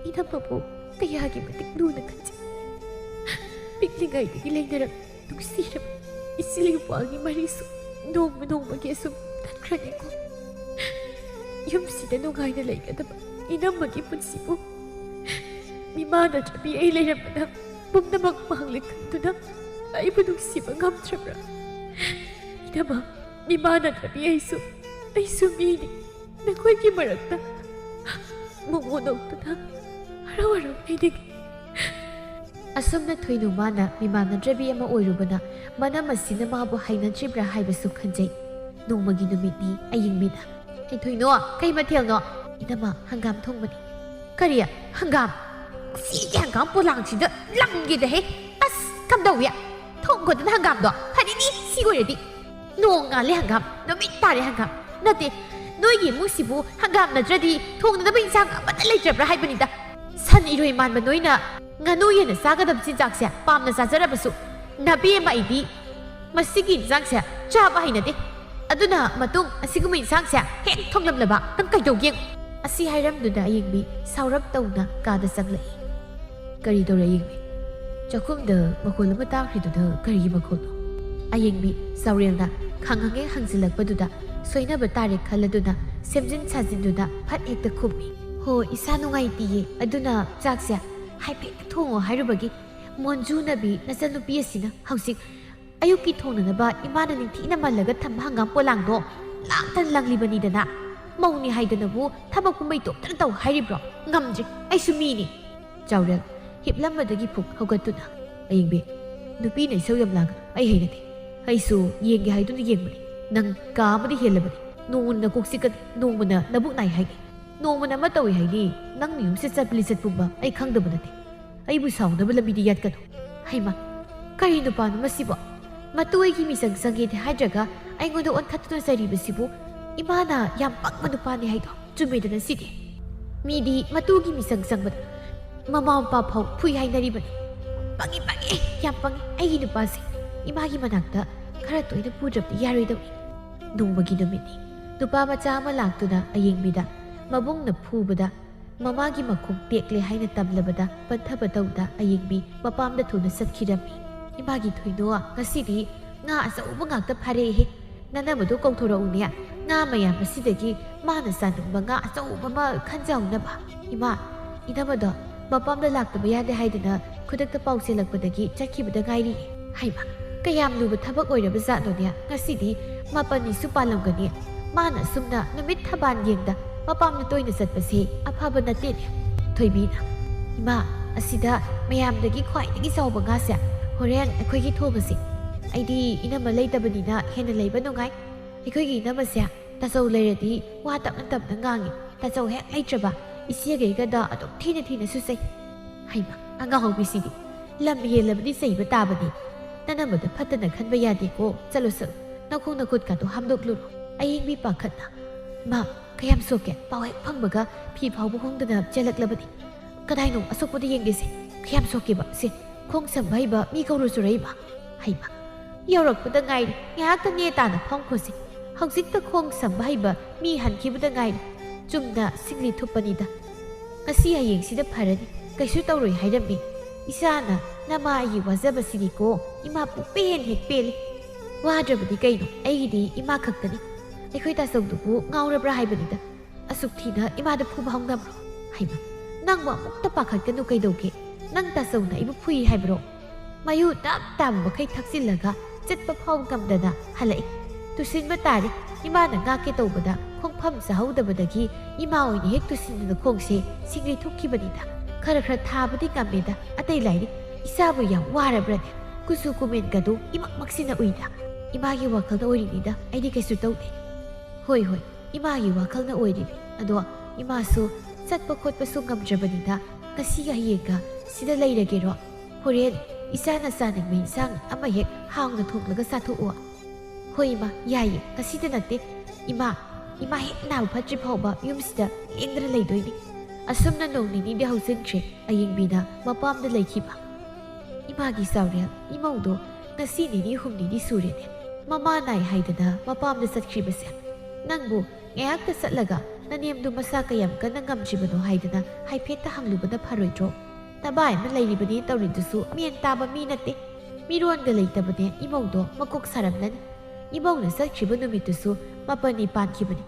ꯏꯅꯝꯃꯕꯨ ꯀꯌꯥꯒꯤ ꯃꯇꯤꯛ ꯂꯨꯅ ꯈꯟꯖꯩ ꯄꯤꯛꯂꯤꯉꯩꯗꯒꯤ ꯂꯩꯅꯔꯛ ꯅꯨꯡꯁꯤꯔꯕ ꯏꯆꯤꯜ-ꯏꯄ꯭ꯋꯥꯒꯤ ꯃꯔꯤꯁꯨ ꯅꯣꯡꯃꯒꯤ ꯑꯁꯨꯝ ꯇꯠꯈ꯭ꯔꯅꯤꯀꯣ꯫ ꯌꯨꯝꯁꯤꯗ ꯅꯨꯡꯉꯥꯏꯅ ꯂꯩꯒꯗꯕ ꯏꯅꯝꯃꯒꯤ ꯄꯨꯟꯁꯤꯕꯨ ꯃꯤꯃꯥ ꯅꯠꯇ꯭ꯔꯕꯤ ꯑꯩ ꯂꯩꯔꯝꯕꯅ ꯄꯨꯝꯅꯃꯛ ꯃꯥꯡꯂꯦ ꯈꯟꯗꯨꯅ ꯑꯩꯕꯨ ꯅꯨꯡꯁꯤꯕ ꯉꯝꯗ꯭ꯔꯕ꯭ꯔꯥ? ꯏꯅꯝꯃ, ꯃꯤꯃꯥ ꯅꯠꯇ꯭ꯔꯕꯤ ꯑꯩꯁꯨ ꯃꯤꯅꯤ, ꯅꯈꯣꯏꯒꯤ ꯃꯔꯛꯇ ꯃꯣꯃꯣ ꯅꯣꯛꯇꯨꯅ ꯍꯔꯥꯎ ꯂꯩꯅꯤꯡꯉꯤ꯫ ꯑꯁꯨꯝꯅ ꯊꯣꯏꯅꯨꯃꯥꯅ ꯃꯤꯃꯥꯟꯅꯗ꯭ꯔꯕꯤ ꯑꯃ ꯑꯣꯏꯔꯨꯕꯅ ꯃꯅꯝ ꯑꯁꯤꯅ ꯃꯥꯕꯨ ꯍꯩꯅꯗ꯭ꯔꯤꯕ꯭ꯔꯥ ꯍꯥꯏꯕꯁꯨ ꯈꯟꯖꯩ꯫ ꯅꯣꯡꯃꯒꯤ ꯅꯨꯃꯤꯠꯅꯤ ꯑꯌꯤꯡꯕꯤꯅ ꯊꯣꯏꯅꯣ, ꯀꯩ ꯃꯊꯦꯜꯅꯣ? ꯏꯅꯝꯃ, ꯍꯪꯒꯥꯝ ꯊꯣꯡꯕꯅꯤ꯫ ꯀꯔꯤ ꯍꯪꯒꯥꯝ? ꯁꯤꯒꯤ ꯍꯪꯒꯥꯝ ꯄꯣꯂꯥꯡꯁꯤꯗ ꯂꯪꯒꯦꯗꯍꯦ! ꯑꯁ ꯀꯝꯗꯧꯏ? ꯊꯣꯡꯒꯣꯗꯅ ꯍꯪꯒꯥꯝꯗꯣ ꯐꯔꯤꯅꯤ ꯁꯤ ꯑꯣꯏꯔꯗꯤ꯫ ꯅꯣꯡ ꯉꯥꯜꯂꯦ ꯍꯪꯒꯥꯝ, ꯅꯨꯃꯤꯠ ꯇꯥꯔꯦ ꯍꯪꯒꯥꯝ, ꯅꯠꯇꯦ ꯅꯣꯏꯒꯤ ꯏꯃꯨꯡꯁꯤꯕꯨ ꯍꯪꯒꯥꯝ ꯅꯠꯇ꯭ꯔꯗꯤ ꯊꯣꯡꯅꯅꯕ ꯏꯟꯁꯥꯡ ꯑꯃꯠꯇ ꯂꯩꯇ꯭ꯔꯕ꯭ꯔꯥ ꯍꯥꯏꯕꯅꯤꯗ꯫ ꯁꯟ ꯏꯔꯣꯏ ꯃꯥꯟꯕ ꯅꯣꯏꯅ ꯉꯥꯅꯨ ꯌꯦꯟꯅ ꯆꯥꯒꯗꯕ ꯆꯤꯟꯖꯥꯛꯁꯦ ꯄꯥꯝꯅ ꯆꯥꯖꯔꯕꯁꯨ ꯅꯕꯤ ꯑꯃ ꯑꯩꯗꯤ ꯃꯁꯤꯒꯤ ꯏꯟꯁꯥꯡꯁꯦ ꯆꯥꯕ ꯍꯩꯅꯗꯦ꯫ ꯑꯗꯨꯅ ꯃꯇꯨꯡ ꯑꯁꯤꯒꯨꯝꯕ ꯏꯟꯁꯥꯡꯁꯦ ꯍꯦꯛ ꯊꯣꯡꯂꯝꯂꯕ ꯅꯪ ꯀꯩꯗꯧꯒꯦ? ꯑꯁꯤ ꯍꯥꯏꯔꯝꯗꯨꯅ ꯑꯌꯤꯡꯕꯤ ꯁꯥꯎꯔꯞ ꯇꯧꯅ ꯀꯥꯗ ꯆꯪꯂꯛꯏ꯫ ꯀꯔꯤ ꯇꯧꯔꯦ ꯑꯌꯤꯡꯕꯤ? ꯆꯥꯛꯈꯨꯝꯗ ꯃꯈꯣꯜ ꯑꯃ ꯇꯥꯈ꯭ꯔꯤꯗꯨꯗ ꯀꯔꯤꯒꯤ ꯃꯈꯣꯜꯅꯣ? ꯑꯌꯤꯡꯕꯤ ꯁꯥꯎꯔꯦꯜꯅ ꯈꯪꯍꯪꯍꯦꯛ ꯍꯪꯖꯤꯜꯂꯛꯄꯗꯨꯗ ꯁꯣꯏꯅꯕ ꯇꯥꯔꯦ ꯈꯜꯂꯗꯨꯅ ꯁꯦꯝꯖꯤꯟ ꯁꯥꯖꯤꯟꯗꯨꯅ ꯐꯠ ꯍꯦꯛꯇ ꯈꯨꯝꯃꯤ꯫ ꯍꯣ, ꯏꯁꯥ ꯅꯨꯡꯉꯥꯏꯇꯤꯌꯦ, ꯑꯗꯨꯅ ꯆꯥꯛꯁꯦ ꯍꯥꯏꯐꯦꯠ ꯊꯣꯡꯉꯣ ꯍꯥꯏꯔꯨꯕꯒꯤ ꯃꯣꯟꯖꯨꯅꯕꯤ ꯅꯆꯟꯅꯨꯄꯤ ꯑꯁꯤꯅ ꯍꯧꯖꯤꯛ ꯑꯌꯨꯛꯀꯤ ꯊꯣꯡꯅꯅꯕ ꯏꯃꯥꯅ ꯅꯤꯡꯊꯤꯅ ꯃꯜꯂꯒ ꯊꯝꯕ ꯍꯪꯒꯥꯝ ꯄꯣꯂꯥꯡꯗꯣ ꯂꯥꯡꯇꯅ ꯂꯪꯂꯤꯕꯅꯤꯗꯅ꯫ ꯃꯧꯅꯤ ꯍꯥꯏꯗꯅꯕꯨ ꯊꯕꯛ ꯄꯨꯝꯕꯩ ꯇꯣꯞꯇꯅ ꯇꯧ ꯍꯥꯏꯔꯤꯕ꯭ꯔꯣ? ꯉꯝꯗ꯭ꯔꯤ, ꯑꯩꯁꯨ ꯃꯤꯅꯤ꯫ ꯆꯥꯎꯔꯦꯜ ꯍꯤꯞꯂꯝꯕꯗꯒꯤ ꯐꯨꯛ ꯍꯧꯒꯠꯇꯨꯅ ꯑꯌꯤꯡꯕꯤ, ꯅꯨꯄꯤꯅ ꯏꯁꯧ ꯌꯥꯝ ꯂꯥꯡꯒꯅꯨ, ꯑꯩ ꯍꯩꯅꯗꯦ꯫ ꯑꯩꯁꯨ ꯌꯦꯡꯒꯦ ꯍꯥꯏꯗꯨꯅ ꯌꯦꯡꯕꯅꯤ, ꯅꯪ ꯀꯥ ꯑꯃꯗꯤ ꯍꯦꯜꯂꯕꯅꯤ꯫ ꯅꯣꯡꯃꯅ ꯅꯀꯣꯛ ꯆꯤꯛꯀꯅꯤ, ꯅꯣꯡꯃꯅ ꯅꯕꯨꯛ ꯅꯥꯏ ꯍꯥꯏꯅꯤ, ꯅꯣꯡꯃꯅ ꯑꯃ ꯇꯧꯏ ꯍꯥꯏꯅꯤ꯫ ꯅꯪꯅ ꯌꯨꯝꯁꯦ ꯆꯠꯄ ꯂꯤꯆꯠ ꯄꯨꯝꯕ ꯑꯩ ꯈꯪꯗꯕ ꯅꯠꯇꯦ꯫ ꯑꯩꯕꯨ ꯁꯥꯎꯅꯕ ꯂꯝꯕꯤꯗ ꯌꯥꯠꯀꯅꯨ꯫ ꯍꯩꯃꯥ, ꯀꯔꯤ ꯅꯨꯄꯥꯅꯣ ꯃꯁꯤꯕꯣ? ꯃꯇꯨ ꯑꯩꯒꯤ ꯃꯤꯆꯪ ꯆꯪꯒꯦꯗꯤ ꯍꯥꯏꯗ꯭ꯔꯒ ꯑꯩꯉꯣꯟꯗ ꯑꯣꯟꯈꯠꯇꯨꯅ ꯆꯩꯔꯤꯕꯁꯤꯕꯨ ꯏꯃꯥꯅ ꯌꯥꯝ ꯄꯪꯕ ꯅꯨꯄꯥꯅꯤ ꯍꯥꯏꯗꯣ ꯆꯨꯝꯃꯦꯗꯅ ꯁꯤꯗꯤ꯫ ꯃꯤꯗꯤ ꯃꯇꯨꯒꯤ ꯃꯤꯆꯪ ꯆꯪꯕꯗ ꯃꯃꯥ ꯃꯄꯥ ꯐꯥꯎ ꯐꯨꯏ ꯍꯥꯏꯅꯔꯤꯕꯅꯤ꯫ ꯄꯪꯉꯤ, ꯌꯥꯝ ꯄꯪꯉꯤ ꯑꯩꯒꯤ ꯅꯨꯄꯥꯁꯦ꯫ ꯏꯃꯥꯒꯤ ꯃꯅꯥꯛꯇ ꯈꯔ ꯇꯣꯏꯅ ꯄꯨꯗ꯭ꯔꯕꯗꯤ ꯌꯥꯔꯣꯏꯗꯧꯅꯤ꯫ ꯅꯣꯡꯃꯒꯤ ꯅꯨꯃꯤꯠꯅꯤ ꯅꯨꯄꯥ ꯃꯆꯥ ꯑꯃ ꯂꯥꯛꯇꯨꯅ ꯑꯌꯤꯡꯕꯤꯗ ꯃꯕꯨꯡꯅ ꯐꯨꯕꯗ ꯃꯃꯥꯒꯤ ꯃꯈꯣꯡ ꯇꯦꯛꯂꯦ ꯍꯥꯏꯅ ꯇꯝꯂꯕꯗ ꯄꯟꯊꯕ ꯇꯧꯗ ꯑꯌꯤꯡꯕꯤ ꯃꯄꯥꯝꯗ ꯊꯨꯅ ꯆꯠꯈꯤꯔꯝꯃꯤ꯫ ꯏꯃꯥꯒꯤ ꯊꯣꯏꯅꯣ, ꯉꯁꯤꯗꯤ ꯉꯥ ꯑꯆꯧꯕ ꯉꯥꯛꯇ ꯐꯥꯔꯛꯏꯍꯦ, ꯅꯅꯝꯃꯗꯣ ꯀꯧꯊꯣꯔꯛꯎꯅꯦ꯫ ꯉꯥ ꯃꯌꯥꯝ ꯑꯁꯤꯗꯒꯤ ꯃꯥꯅ ꯆꯥꯅꯤꯡꯕ ꯉꯥ ꯑꯆꯧꯕ ꯑꯃ ꯈꯟꯖꯥꯎꯅꯕ꯫ ꯏꯃꯥ, ꯏꯅꯝꯃꯗꯣ ꯃꯄꯥꯝꯗ ꯂꯥꯛꯇꯕ ꯌꯥꯗꯦ ꯍꯥꯏꯗꯅ ꯈꯨꯗꯛꯇ ꯄꯥꯎ ꯆꯦꯜꯂꯛꯄꯗꯒꯤ ꯆꯠꯈꯤꯕꯗ ꯉꯥꯏꯔꯤꯌꯦ꯫ ꯍꯩꯃꯥ, ꯀꯌꯥꯝ ꯂꯨꯕ ꯊꯕꯛ ꯑꯣꯏꯔꯕ ꯖꯥꯠꯅꯣꯅꯦ꯫ ꯉꯁꯤꯗꯤ ꯃꯥꯄꯟꯅꯤꯁꯨ ꯄꯥꯜꯂꯝꯒꯅꯤ꯫ ꯃꯥꯅ ꯑꯁꯨꯝꯅ ꯅꯨꯃꯤꯠ ꯊꯕꯥꯟ ꯌꯦꯡꯗ ꯃꯄꯥꯝꯗ ꯇꯣꯏꯅ ꯆꯠꯄꯁꯤ ꯑꯐꯕ ꯅꯠꯇꯦꯅꯦ꯫ ꯊꯣꯏꯕꯤꯅ, ꯏꯃꯥ, ꯑꯁꯤꯗ ꯃꯌꯥꯝꯗꯒꯤ ꯈ꯭ꯋꯥꯏꯗꯒꯤ ꯆꯥꯎꯕ ꯉꯥꯁꯦ ꯍꯣꯔꯦꯟ ꯑꯩꯈꯣꯏꯒꯤ ꯊꯣꯡꯉꯁꯤ꯫ ꯑꯩꯗꯤ ꯏꯅꯝꯃ ꯂꯩꯇꯕꯅꯤꯅ ꯍꯦꯟꯅ ꯂꯩꯕ ꯅꯨꯡꯉꯥꯏ꯫ ꯑꯩꯈꯣꯏꯒꯤ ꯏꯅꯝꯃꯁꯦ ꯇꯥꯆꯧ ꯂꯩꯔꯗꯤ ꯋꯥ ꯇꯞꯅ ꯇꯞꯅ ꯉꯥꯡꯉꯤ, ꯇꯥꯆꯧ ꯍꯦꯛ ꯂꯩꯇ꯭ꯔꯕ ꯏꯆꯦꯒꯩꯒꯗ ꯑꯗꯨꯝ ꯊꯤꯅꯁꯨ ꯆꯩ꯫ ꯍꯩꯃꯥ, ꯑꯉꯥꯎꯕꯤꯁꯤꯗꯤ ꯂꯝ ꯍꯦꯜꯂꯕꯗꯤ ꯆꯩꯕ ꯇꯥꯕꯅꯤ꯫ ꯅꯅꯝꯃꯗ ꯐꯠꯇꯅ ꯈꯟꯕ ꯌꯥꯗꯦꯀꯣ꯫ ꯆꯠꯂꯣ ꯅꯈꯣꯡ ꯅꯈꯨꯠꯀꯥꯗꯣ ꯍꯥꯝꯗꯣꯛꯂꯨꯔꯣ꯫ ꯑꯌꯤꯡꯕꯤ ꯄꯥꯈꯠꯅ, ꯃꯥ, ꯀꯌꯥꯝ ꯁꯣꯛꯀꯦ? ꯄꯥꯎ ꯍꯦꯛ ꯐꯪꯕꯒ ꯐꯤ ꯐꯥꯎꯕ ꯍꯣꯡꯗꯅ ꯆꯦꯜꯂꯛꯂꯕꯅꯤ꯫ ꯀꯗꯥꯏꯅꯣ ꯑꯁꯣꯛꯄꯗ ꯌꯦꯡꯒꯦꯁꯦ꯫ ꯀꯌꯥꯝ ꯁꯣꯛꯀꯦꯕ? ꯁꯦ, ꯈꯣꯡ ꯁꯝꯕ ꯍꯩꯕ ꯃꯤ ꯀꯧꯔ ꯆꯨꯔꯛꯏꯕ꯫ ꯍꯩꯃꯥ, ꯌꯧꯔꯛꯄꯗ ꯉꯥꯏꯔꯤ, ꯉꯥꯏꯍꯥꯛꯇ ꯅꯦ ꯇꯥꯅ ꯐꯝꯈꯣꯁꯤ꯫ ꯍꯧꯖꯤꯛꯇ ꯈꯣꯡ ꯁꯝꯕ ꯍꯩꯕ ꯃꯤ ꯍꯟꯈꯤꯕꯗ ꯉꯥꯏꯔꯤ, ꯆꯨꯝꯅ ꯁꯤꯡꯂꯤ ꯊꯨꯞꯄꯅꯤꯗ꯫ ꯉꯁꯤ ꯍꯌꯦꯡꯁꯤꯗ ꯐꯔꯅꯤ, ꯀꯩꯁꯨ ꯇꯧꯔꯣꯏ ꯍꯥꯏꯔꯝꯃꯤ꯫ ꯏꯆꯥꯅ ꯅꯃꯥ ꯑꯩꯒꯤ ꯋꯥꯖꯕꯁꯤꯗꯤꯀꯣ ꯏꯃꯥ ꯄꯨꯛꯄꯦꯟ ꯍꯦꯛ ꯄꯦꯜꯂꯤ꯫ ꯋꯥꯗ꯭ꯔꯕꯗꯤ ꯀꯩꯅꯣ, ꯑꯩꯒꯤꯗꯤ ꯏꯃꯥ ꯈꯛꯇꯅꯤ꯫ ꯑꯩꯈꯣꯏ ꯇꯥꯆꯧꯗꯨꯕꯨ ꯉꯥꯎꯔꯕ꯭ꯔꯥ ꯍꯥꯏꯕꯅꯤꯗ, ꯑꯁꯨꯛ ꯊꯤꯅ ꯏꯃꯥꯗ ꯐꯨꯕ ꯍꯧꯅꯕ꯭ꯔꯣ? ꯍꯩꯃꯥ, ꯅꯪꯕꯨ ꯑꯃꯨꯛꯇ ꯄꯥꯈꯠꯀꯅꯨ ꯀꯩꯗꯧꯒꯦ? ꯅꯪ ꯇꯥꯆꯧꯅ ꯑꯩꯕꯨ ꯐꯨꯏ ꯍꯥꯏꯕ꯭ꯔꯣ? ꯃꯌꯨ ꯇꯞ ꯇꯥꯕ ꯃꯈꯩ ꯊꯛꯆꯤꯜꯂꯒ ꯆꯠꯄ ꯐꯥꯎ ꯉꯝꯗꯅ ꯍꯜꯂꯛꯏ꯫ ꯇꯨꯁꯤꯟꯕ ꯇꯥꯔꯤ, ꯏꯃꯥꯅ ꯉꯥꯛꯀꯦ ꯇꯧꯕꯗ ꯈꯣꯡꯐꯝ ꯆꯥꯍꯧꯗꯕꯗꯒꯤ ꯏꯃꯥ ꯑꯣꯏꯅ ꯍꯦꯛ ꯇꯨꯁꯤꯟꯗꯅ ꯈꯣꯡꯁꯦ ꯁꯤꯡꯂꯤ ꯊꯨꯞꯈꯤꯕꯅꯤꯗ꯫ ꯈꯔ ꯊꯥꯕꯗꯤ ꯉꯝꯃꯦꯗ, ꯑꯇꯩ ꯂꯥꯏꯔꯤ ꯏꯆꯥꯕꯨ ꯌꯥꯝ ꯋꯥꯔꯕ꯭ꯔꯅꯦ? ꯀꯨꯆꯨ ꯀꯨꯃꯦꯟꯒꯗꯣ ꯏꯃꯛꯃꯛꯁꯤꯅ ꯎꯏꯗ꯫ ꯏꯃꯥꯒꯤ ꯋꯥꯈꯜꯅ ꯑꯣꯏꯔꯤꯅꯤꯗ, ꯑꯩꯗꯤ ꯀꯩꯁꯨ ꯇꯧꯗꯦ꯫ ꯍꯣꯏ, ꯏꯃꯥꯒꯤ ꯋꯥꯈꯜꯅ ꯑꯣꯏꯔꯤꯅꯤ꯫ ꯑꯗꯣ ꯏꯃꯥꯁꯨ ꯆꯠꯄ ꯈꯣꯠꯄꯁꯨ ꯉꯝꯗ꯭ꯔꯕꯅꯤꯅ ꯉꯁꯤꯒ ꯍꯌꯦꯡꯒ ꯁꯤꯗ ꯂꯩꯔꯒꯦꯔꯣ? ꯍꯣꯔꯦꯟ ꯏꯆꯥꯅ ꯆꯥꯅꯤꯡꯕ ꯏꯟꯁꯥꯡ ꯑꯃ ꯍꯦꯛ ꯍꯥꯎꯅ ꯊꯣꯡꯂꯒ ꯆꯥꯊꯣꯛꯑꯣ꯫ ꯍꯣꯏ ꯏꯃꯥ, ꯌꯥꯏꯌꯦ, ꯉꯁꯤꯗ ꯅꯠꯇꯦ꯫ ꯏꯃꯥ ꯍꯦꯛ ꯅꯥꯕ ꯐꯠꯇ꯭ꯔꯤ ꯐꯥꯎꯕ ꯌꯨꯝꯁꯤꯗ ꯂꯦꯡꯗꯅ ꯂꯩꯗꯣꯏꯅꯤ꯫ ꯑꯁꯨꯝꯅ ꯅꯣꯡ ꯅꯤꯅꯤꯗꯤ ꯍꯧꯖꯤꯟꯈ꯭ꯔꯦ ꯑꯌꯤꯡꯕꯤꯅ ꯃꯄꯥꯝꯗ ꯂꯩꯈꯤꯕ꯫ ꯏꯃꯥꯒꯤ ꯆꯥꯎꯔꯦꯜ, ꯏꯃꯧꯗꯣ ꯉꯁꯤ ꯅꯤꯅꯤ ꯍꯨꯝꯅꯤꯗꯤ ꯁꯨꯔꯦꯅꯦ ꯃꯃꯥ ꯅꯥꯏ ꯍꯥꯏꯗꯅ ꯃꯄꯥꯝꯗ ꯆꯠꯈ꯭ꯔꯤꯕꯁꯦ꯫ ꯅꯪꯕꯨ ꯉꯥꯏꯍꯥꯛꯇ ꯆꯠꯂꯒ ꯅꯅꯦꯝꯗꯨ ꯃꯁꯥ ꯀꯌꯥꯝ ꯀꯟꯅ ꯉꯝꯗ꯭ꯔꯤꯕꯅꯣ ꯍꯥꯏꯗꯅ ꯍꯥꯏꯐꯦꯠꯇ ꯍꯪꯂꯨꯕꯅ ꯐꯔꯣꯏꯗ꯭ꯔꯣ? ꯅꯕꯥꯏ ꯑꯃ ꯂꯩꯔꯤꯕꯅꯤ ꯇꯧꯔꯤꯗꯨꯁꯨ ꯃꯦꯟ ꯇꯥꯕ ꯃꯤ ꯅꯠꯇꯦ ꯃꯤꯔꯣꯟꯒ ꯂꯩꯇꯕꯅꯦ ꯏꯃꯧꯗꯣ ꯃꯀꯣꯛ ꯁꯥꯔꯝꯂꯅꯤ ꯏꯃꯧꯅ ꯆꯠꯈ꯭ꯔꯤꯕ ꯅꯨꯃꯤꯠꯇꯨꯁꯨ ꯃꯄꯟꯅꯤ ꯄꯥꯟꯈꯤꯕꯅꯤ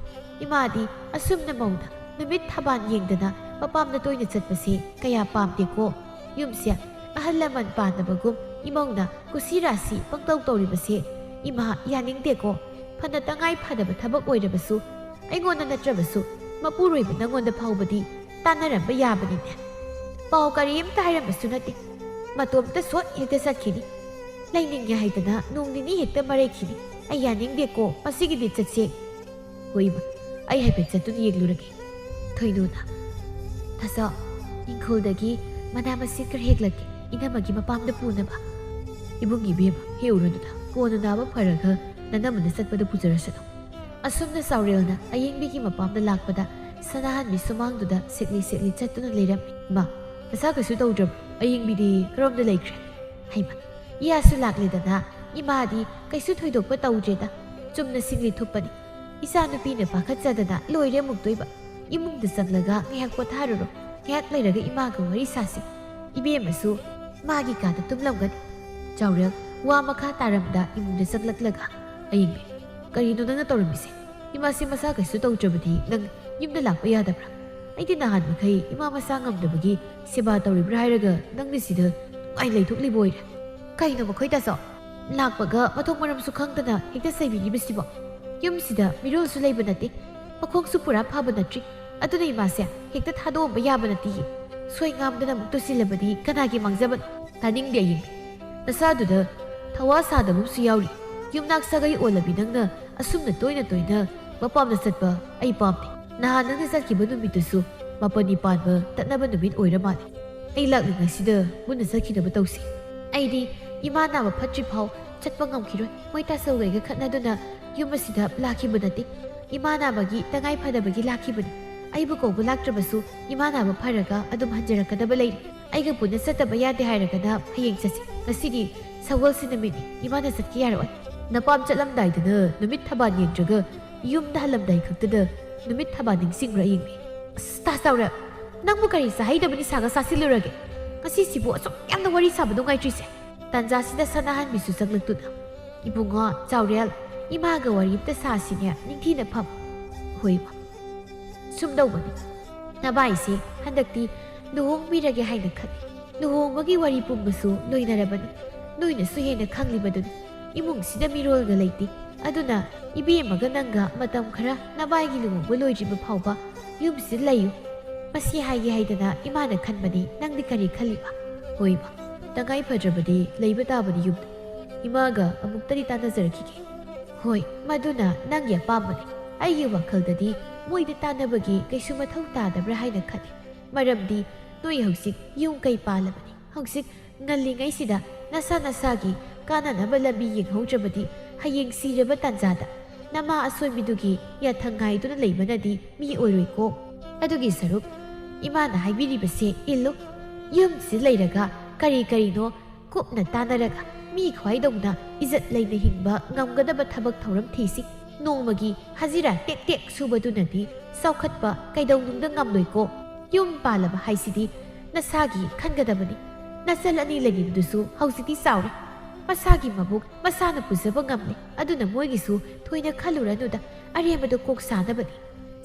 ꯏꯃꯥꯗꯤ ꯑꯁꯨꯝꯅ ꯃꯧꯅ ꯅꯨꯃꯤꯠ ꯊꯕꯥꯟ ꯌꯦꯡꯗꯅ ꯃꯄꯥꯝꯗ ꯇꯣꯏꯅ ꯆꯠꯄꯁꯦ ꯀꯌꯥ ꯄꯥꯝꯗꯦꯀꯣ ꯌꯨꯝꯁꯦ ꯑꯍꯜ ꯂꯃꯟ ꯄꯥꯟꯅꯕꯒꯨꯝ ꯏꯃꯧꯅ ꯀꯨꯁꯤ ꯔꯥꯁꯤ ꯄꯪꯇꯧ ꯇꯧꯔꯤꯕꯁꯦ ꯏꯃꯥ ꯌꯥꯅꯤꯡꯗꯦꯀꯣ ꯐꯅ ꯇꯉꯥꯏ ꯐꯗꯕ ꯊꯕꯛ ꯑꯣꯏꯔꯕꯁꯨ ꯑꯩꯉꯣꯟꯗ ꯅꯠꯇ꯭ꯔꯕꯁꯨ ꯃꯄꯨꯔꯣꯏꯕ ꯅꯪꯉꯣꯟꯗ ꯐꯥꯎꯕꯗꯤ ꯇꯥꯟꯅꯔꯝꯕ ꯌꯥꯕꯅꯤꯅꯦ ꯄꯥꯎ ꯀꯔꯤꯝꯇ ꯍꯥꯏꯔꯝꯕꯁꯨ ꯅꯠꯇꯦ ꯃꯇꯣꯝꯇ ꯁꯣꯠ ꯍꯦꯛꯇ ꯆꯠꯈꯤꯅꯤ ꯂꯩꯅꯤꯡꯉꯦ ꯍꯥꯏꯗꯅ ꯅꯣꯡ ꯅꯤꯅꯤ ꯍꯦꯛꯇ ꯃꯔꯩꯈꯤꯅꯤ ꯑꯩ ꯌꯥꯅꯤꯡꯗꯦꯀꯣ ꯃꯁꯤꯒꯤꯗꯤ ꯆꯠꯁꯦ ꯍꯣꯏꯕ ꯑꯩ ꯍꯥꯏꯐꯦꯠ ꯆꯠꯇꯨꯅ ꯌꯦꯡꯂꯨꯔꯒꯦ ꯊꯣꯏꯅꯨꯅ ꯅꯁꯥ ꯏꯪꯈꯣꯜꯗꯒꯤ ꯃꯅꯥ ꯃꯁꯤꯡ ꯈꯔ ꯍꯦꯛꯂꯛꯀꯦ ꯏꯅꯝꯃꯒꯤ ꯃꯄꯥꯝꯗ ꯄꯨꯅꯕ ꯏꯕꯨꯡꯒꯤ ꯏꯕꯦꯝꯃ ꯍꯦꯛꯎꯔꯨꯅꯨꯗ ꯀꯣꯟꯅ ꯅꯥꯕ ꯐꯔꯒ ꯅꯅꯝꯃꯅ ꯆꯠꯄꯗ ꯄꯨꯖꯔꯁꯅꯨ ꯑꯁꯨꯝꯅ ꯆꯥꯎꯔꯦꯜꯅ ꯑꯌꯦꯡꯕꯤꯒꯤ ꯃꯄꯥꯝꯗ ꯂꯥꯛꯄꯗ ꯁꯅꯥꯍꯟꯕꯤ ꯁꯨꯃꯥꯡꯗꯨꯗ ꯁꯦꯛꯂꯤ ꯁꯦꯛꯂꯤ ꯆꯠꯇꯨꯅ ꯂꯩꯔꯝꯃꯤ ꯃꯥ ꯃꯁꯥ ꯀꯩꯁꯨ ꯇꯧꯗ꯭ꯔꯕ ꯑꯌꯦꯡꯕꯤꯗꯤ ꯀꯔꯣꯝꯗ ꯂꯩꯈ꯭ꯔꯦ ꯍꯩꯃ ꯏꯌꯥꯁꯨ ꯂꯥꯛꯂꯦꯗꯅ ꯏꯃꯥꯗꯤ ꯀꯩꯁꯨ ꯊꯣꯏꯗꯣꯛꯄ ꯇꯧꯗ꯭ꯔꯦꯗ ꯆꯨꯝꯅ ꯁꯤꯡꯂꯤ ꯊꯨꯞꯄꯅꯤ ꯏꯆꯥꯅꯨꯄꯤꯅ ꯄꯥꯈꯠꯆꯗꯅ ꯂꯣꯏꯔꯦ ꯑꯃꯨꯛꯇꯣꯏꯕ ꯏꯃꯨꯡꯗ ꯆꯪꯂꯒ ꯉꯥꯏꯍꯥꯛ ꯄꯣꯊꯥꯔꯨꯔꯣ ꯉꯥꯏꯍꯥꯛ ꯂꯩꯔꯒ ꯏꯃꯥꯒ ꯋꯥꯔꯤ ꯁꯥꯁꯤ ꯏꯕꯦꯝꯃꯁꯨ ꯃꯥꯒꯤ ꯀꯥꯗ ꯇꯨꯝꯂꯝꯒꯅꯤ ꯆꯥꯎꯔꯦꯜ ꯋꯥ ꯃꯈꯥ ꯇꯥꯔꯝꯗ ꯏꯃꯨꯡꯗ ꯆꯪꯂꯛꯂꯒ ꯑꯌꯦꯡꯕꯤ ꯀꯔꯤꯅꯣ ꯅꯪꯅ ꯇꯧꯔꯝꯃꯤꯁꯦ ꯏꯃꯥꯁꯤ ꯃꯁꯥ ꯀꯩꯁꯨ ꯇꯧꯗ꯭ꯔꯕꯗꯤ ꯅꯪ ꯌꯨꯝꯗ ꯂꯥꯛꯄ ꯌꯥꯗꯕ꯭ꯔꯥ ꯑꯩꯗꯤ ꯅꯍꯥꯟ ꯃꯈꯩ ꯏꯃꯥ ꯃꯁꯥ ꯉꯝꯗꯕꯒꯤ ꯁꯦꯕꯥ ꯇꯧꯔꯤꯕ꯭ꯔꯥ ꯍꯥꯏꯔꯒ ꯅꯪꯗꯤ ꯁꯤꯗ ꯅꯨꯡꯉꯥꯏ ꯂꯩꯊꯣꯛꯂꯤꯕ ꯑꯣꯏꯔꯦ ꯀꯩꯅꯣ ꯃꯈꯣꯏ ꯇꯥꯆꯧ ꯂꯥꯛꯄꯒ ꯃꯊꯣꯡ ꯃꯔꯝꯁꯨ ꯈꯪꯗꯅ ꯍꯦꯛꯇ ꯆꯩꯕꯤꯔꯤꯕꯁꯤꯕꯣ ꯌꯨꯝꯁꯤꯗ ꯃꯤꯔꯣꯜꯁꯨ ꯂꯩꯕ ꯅꯠꯇꯦ ꯃꯈꯣꯡꯁꯨ ꯄꯨꯔꯥ ꯐꯕ ꯅꯠꯇ꯭ꯔꯤ ꯑꯗꯨꯅ ꯏꯃꯥꯁꯦ ꯍꯦꯛꯇ ꯊꯥꯗꯣꯛꯑꯝꯕ ꯌꯥꯕ ꯅꯠꯇꯦ ꯁꯣꯏ ꯉꯥꯝꯗꯅ ꯑꯃꯨꯛ ꯇꯨꯁꯤꯜꯂꯕꯗꯤ ꯀꯅꯥꯒꯤ ꯃꯥꯡꯖꯕꯅꯣ ꯇꯥꯅꯤꯡꯗꯦ ꯑꯌꯦꯡꯕꯤ ꯅꯁꯥꯗꯨꯗ ꯊꯋꯥ ꯁꯥꯗꯕꯁꯨ ꯌꯥꯎꯔꯤ ꯌꯨꯝꯅꯥꯛ ꯁꯥꯒꯩ ꯑꯣꯜꯂꯕꯤ ꯅꯪꯅ ꯑꯁꯨꯝꯅ ꯇꯣꯏꯅ ꯇꯣꯏꯅ ꯃꯄꯥꯝꯗ ꯆꯠꯄ ꯑꯩ ꯄꯥꯝꯗꯦ ꯅꯍꯥꯟ ꯅꯪꯅ ꯆꯠꯈꯤꯕ ꯅꯨꯃꯤꯠꯇꯨꯁꯨ ꯃꯄꯟꯅꯤ ꯄꯥꯟꯕ ꯇꯠꯅꯕ ꯅꯨꯃꯤꯠ ꯑꯣꯏꯔ ꯃꯥꯜꯂꯦ ꯑꯩ ꯂꯥꯛꯂꯤꯉꯩꯁꯤꯗ ꯃꯨꯟꯅ ꯆꯠꯈꯤꯅꯕ ꯇꯧꯁꯤ ꯑꯩꯗꯤ ꯏꯃꯥ ꯅꯥꯕ ꯐꯠꯇ꯭ꯔꯤ ꯐꯥꯎ ꯆꯠꯄ ꯉꯝꯈꯤꯔꯣꯏ ꯃꯣꯏ ꯇꯥꯆꯧꯒꯩꯒ ꯈꯠꯅꯗꯨꯅ ꯌꯨꯝ ꯑꯁꯤꯗ ꯂꯥꯛꯈꯤꯕ ꯅꯠꯇꯦ ꯏꯃꯥ ꯅꯥꯕꯒꯤ ꯇꯉꯥꯏ ꯐꯗꯕꯒꯤ ꯂꯥꯛꯈꯤꯕꯅꯤ ꯑꯩꯕꯨ ꯀꯧꯕ ꯂꯥꯛꯇ꯭ꯔꯕꯁꯨ ꯏꯃꯥ ꯅꯥꯕ ꯐꯔꯒ ꯑꯗꯨꯝ ꯍꯟꯖꯔꯛꯀꯗꯕ ꯂꯩꯔꯤ ꯑꯩꯒ ꯄꯨꯟꯅ ꯆꯠꯇꯕ ꯌꯥꯗꯦ ꯍꯥꯏꯔꯒꯅ ꯍꯌꯦꯡ ꯆꯠꯁꯤ ꯉꯁꯤꯗꯤ ꯁꯒꯣꯜꯁꯦꯟ ꯅꯨꯃꯤꯠꯅꯤ ꯏꯃꯥꯅ ꯆꯠꯀꯦ ꯌꯥꯔꯛꯑꯣꯏ ꯅꯄꯥꯝ ꯆꯠꯂꯝꯗꯥꯏꯗꯅ ꯅꯨꯃꯤꯠ ꯊꯕꯥꯟ ꯌꯦꯡꯗ꯭ꯔꯒ ꯌꯨꯝꯗ ꯍꯜꯂꯝꯗꯥꯏ ꯈꯛꯇꯗ ꯅꯨꯃꯤꯠ ꯊꯕꯥꯟ ꯅꯤꯡꯁꯤꯡꯕ꯭ꯔꯥ ꯑꯌꯦꯡꯕꯤ ꯑꯁ ꯇꯥꯆꯧꯔꯦ ꯅꯪꯕꯨ ꯀꯔꯤ ꯆꯥꯍꯩꯗꯕ ꯅꯤꯁꯥꯒ ꯆꯥꯁꯤꯜꯂꯨꯔꯒꯦ ꯉꯁꯤꯁꯤꯕꯨ ꯑꯁꯨꯛ ꯌꯥꯝꯅ ꯋꯥꯔꯤ ꯁꯥꯕ ꯅꯨꯡꯉꯥꯏꯇ꯭ꯔꯤꯁꯦ ꯇꯥꯟꯖꯥꯁꯤꯗ ꯁꯅꯥꯍꯟꯕꯤꯁꯨ ꯆꯪꯂꯛꯇꯨꯅ ꯏꯕꯨꯡꯉꯣ ꯆꯥꯎꯔꯦꯜ ꯏꯃꯥꯒ ꯋꯥꯔꯤ ꯑꯝꯇ ꯁꯥꯁꯤꯅꯦ ꯅꯤꯡꯊꯤꯅ ꯐꯝ ꯍꯣꯏꯕ ꯁꯨꯝꯗꯧꯕꯅꯤ ꯅꯕꯥꯏꯁꯦ ꯍꯟꯗꯛꯇꯤ ꯂꯨꯍꯣꯡꯕꯤꯔꯒꯦ ꯍꯥꯏꯅ ꯈꯜꯂꯤ ꯂꯨꯍꯣꯡꯕꯒꯤ ꯋꯥꯔꯤ ꯄꯨꯝꯕꯁꯨ ꯂꯣꯏꯅꯔꯕꯅꯤ ꯅꯣꯏꯅꯁꯨ ꯍꯦꯟꯅ ꯈꯪꯂꯤꯕꯗꯨꯅꯤ ꯏꯃꯨꯡꯁꯤꯗ ꯃꯤꯔꯣꯜꯒ ꯂꯩꯇꯦ ꯑꯗꯨꯅ ꯏꯕꯦꯝꯃꯒ ꯅꯪꯒ ꯃꯇꯝ ꯈꯔ ꯅꯕꯥꯏꯒꯤ ꯂꯨꯍꯣꯡꯕ ꯂꯣꯏꯗ꯭ꯔꯤꯕ ꯐꯥꯎꯕ ꯌꯨꯝꯁꯤꯗ ꯂꯩꯌꯨ ꯃꯁꯤ ꯍꯥꯏꯒꯦ ꯍꯥꯏꯗꯅ ꯏꯃꯥꯅ ꯈꯟꯕꯅꯤ ꯅꯪꯗꯤ ꯀꯔꯤ ꯈꯜꯂꯤꯕ ꯍꯣꯏꯕ ꯇꯉꯥꯏ ꯐꯗ꯭ꯔꯕꯗꯤ ꯂꯩꯕ ꯇꯥꯕꯅꯤ ꯌꯨꯝꯗ ꯏꯃꯥꯒ ꯑꯃꯨꯛꯇꯗꯤ ꯇꯥꯟꯅꯖꯔꯛꯈꯤꯒꯦ ꯍꯣꯏ ꯃꯗꯨꯅ ꯅꯪꯒꯤ ꯑꯄꯥꯝꯕꯅꯤ ꯑꯩꯒꯤ ꯋꯥꯈꯜꯗꯗꯤ ꯃꯣꯏꯗ ꯇꯥꯟꯅꯕꯒꯤ ꯀꯩꯁꯨ ꯃꯊꯧ ꯇꯥꯗꯕ꯭ꯔꯥ ꯍꯥꯏꯅ ꯈꯜꯂꯤ ꯃꯔꯝꯗꯤ ꯅꯣꯏ ꯍꯧꯖꯤꯛ ꯌꯨꯝ ꯀꯩ ꯄꯥꯜꯂꯕꯅꯤ ꯍꯧꯖꯤꯛ ꯉꯜꯂꯤꯉꯩꯁꯤꯗ ꯅꯁꯥ ꯅꯁꯥꯒꯤ ꯀꯥꯟꯅꯅꯕ ꯂꯝꯕꯤ ꯌꯦꯡꯍꯧꯗ꯭ꯔꯕꯗꯤ ꯍꯌꯦꯡ ꯁꯤꯔꯕ ꯇꯥꯟꯖꯥꯗ ꯅꯃꯥ ꯑꯁꯣꯏꯕꯤꯗꯨꯒꯤ ꯌꯥꯊꯪ ꯉꯥꯏꯗꯨꯅ ꯂꯩꯕꯅꯗꯤ ꯃꯤ ꯑꯣꯏꯔꯣꯏꯀꯣ ꯑꯗꯨꯒꯤ ꯁꯔꯨꯛ ꯏꯃꯥꯅ ꯍꯥꯏꯕꯤꯔꯤꯕꯁꯦ ꯏꯜꯂꯨ ꯌꯨꯝꯁꯤ ꯂꯩꯔꯒ ꯀꯔꯤ ꯀꯔꯤꯅꯣ ꯀꯨꯞꯅ ꯇꯥꯟꯅꯔꯒ ꯃꯤ ꯈ꯭ꯋꯥꯏꯗꯧꯅ ꯏꯖꯠ ꯂꯩꯅ ꯍꯤꯡꯕ ꯉꯝꯒꯗꯕ ꯊꯕꯛ ꯊꯧꯔꯝ ꯊꯤꯁꯤ ꯅꯣꯡꯃꯒꯤ ꯍꯖꯤꯔꯥ ꯇꯦꯛ ꯇꯦꯛ ꯁꯨꯕꯗꯨꯅꯗꯤ ꯆꯥꯎꯈꯠꯄ ꯀꯩꯗꯧꯅꯨꯡꯗ ꯉꯝꯂꯣꯏꯀꯣ ꯌꯨꯝ ꯄꯥꯜꯂꯕ ꯍꯥꯏꯁꯤꯗꯤ ꯅꯁꯥꯒꯤ ꯈꯟꯒꯗꯕꯅꯤ ꯅꯆꯜ ꯑꯅꯤ ꯂꯩꯔꯤꯕꯗꯨꯁꯨ ꯍꯧꯖꯤꯛꯇꯤ ꯆꯥꯎꯔꯦ ꯃꯁꯥꯒꯤ ꯃꯕꯨꯛ ꯃꯁꯥꯅ ꯄꯨꯖꯕ ꯉꯝꯂꯦ ꯑꯗꯨꯅ ꯃꯣꯏꯒꯤꯁꯨ ꯊꯣꯏꯅ ꯈꯜꯂꯨꯔꯅꯨꯗ ꯑꯔꯦꯝꯕꯗꯣ ꯀꯣꯛ ꯁꯥꯅꯕꯅꯤ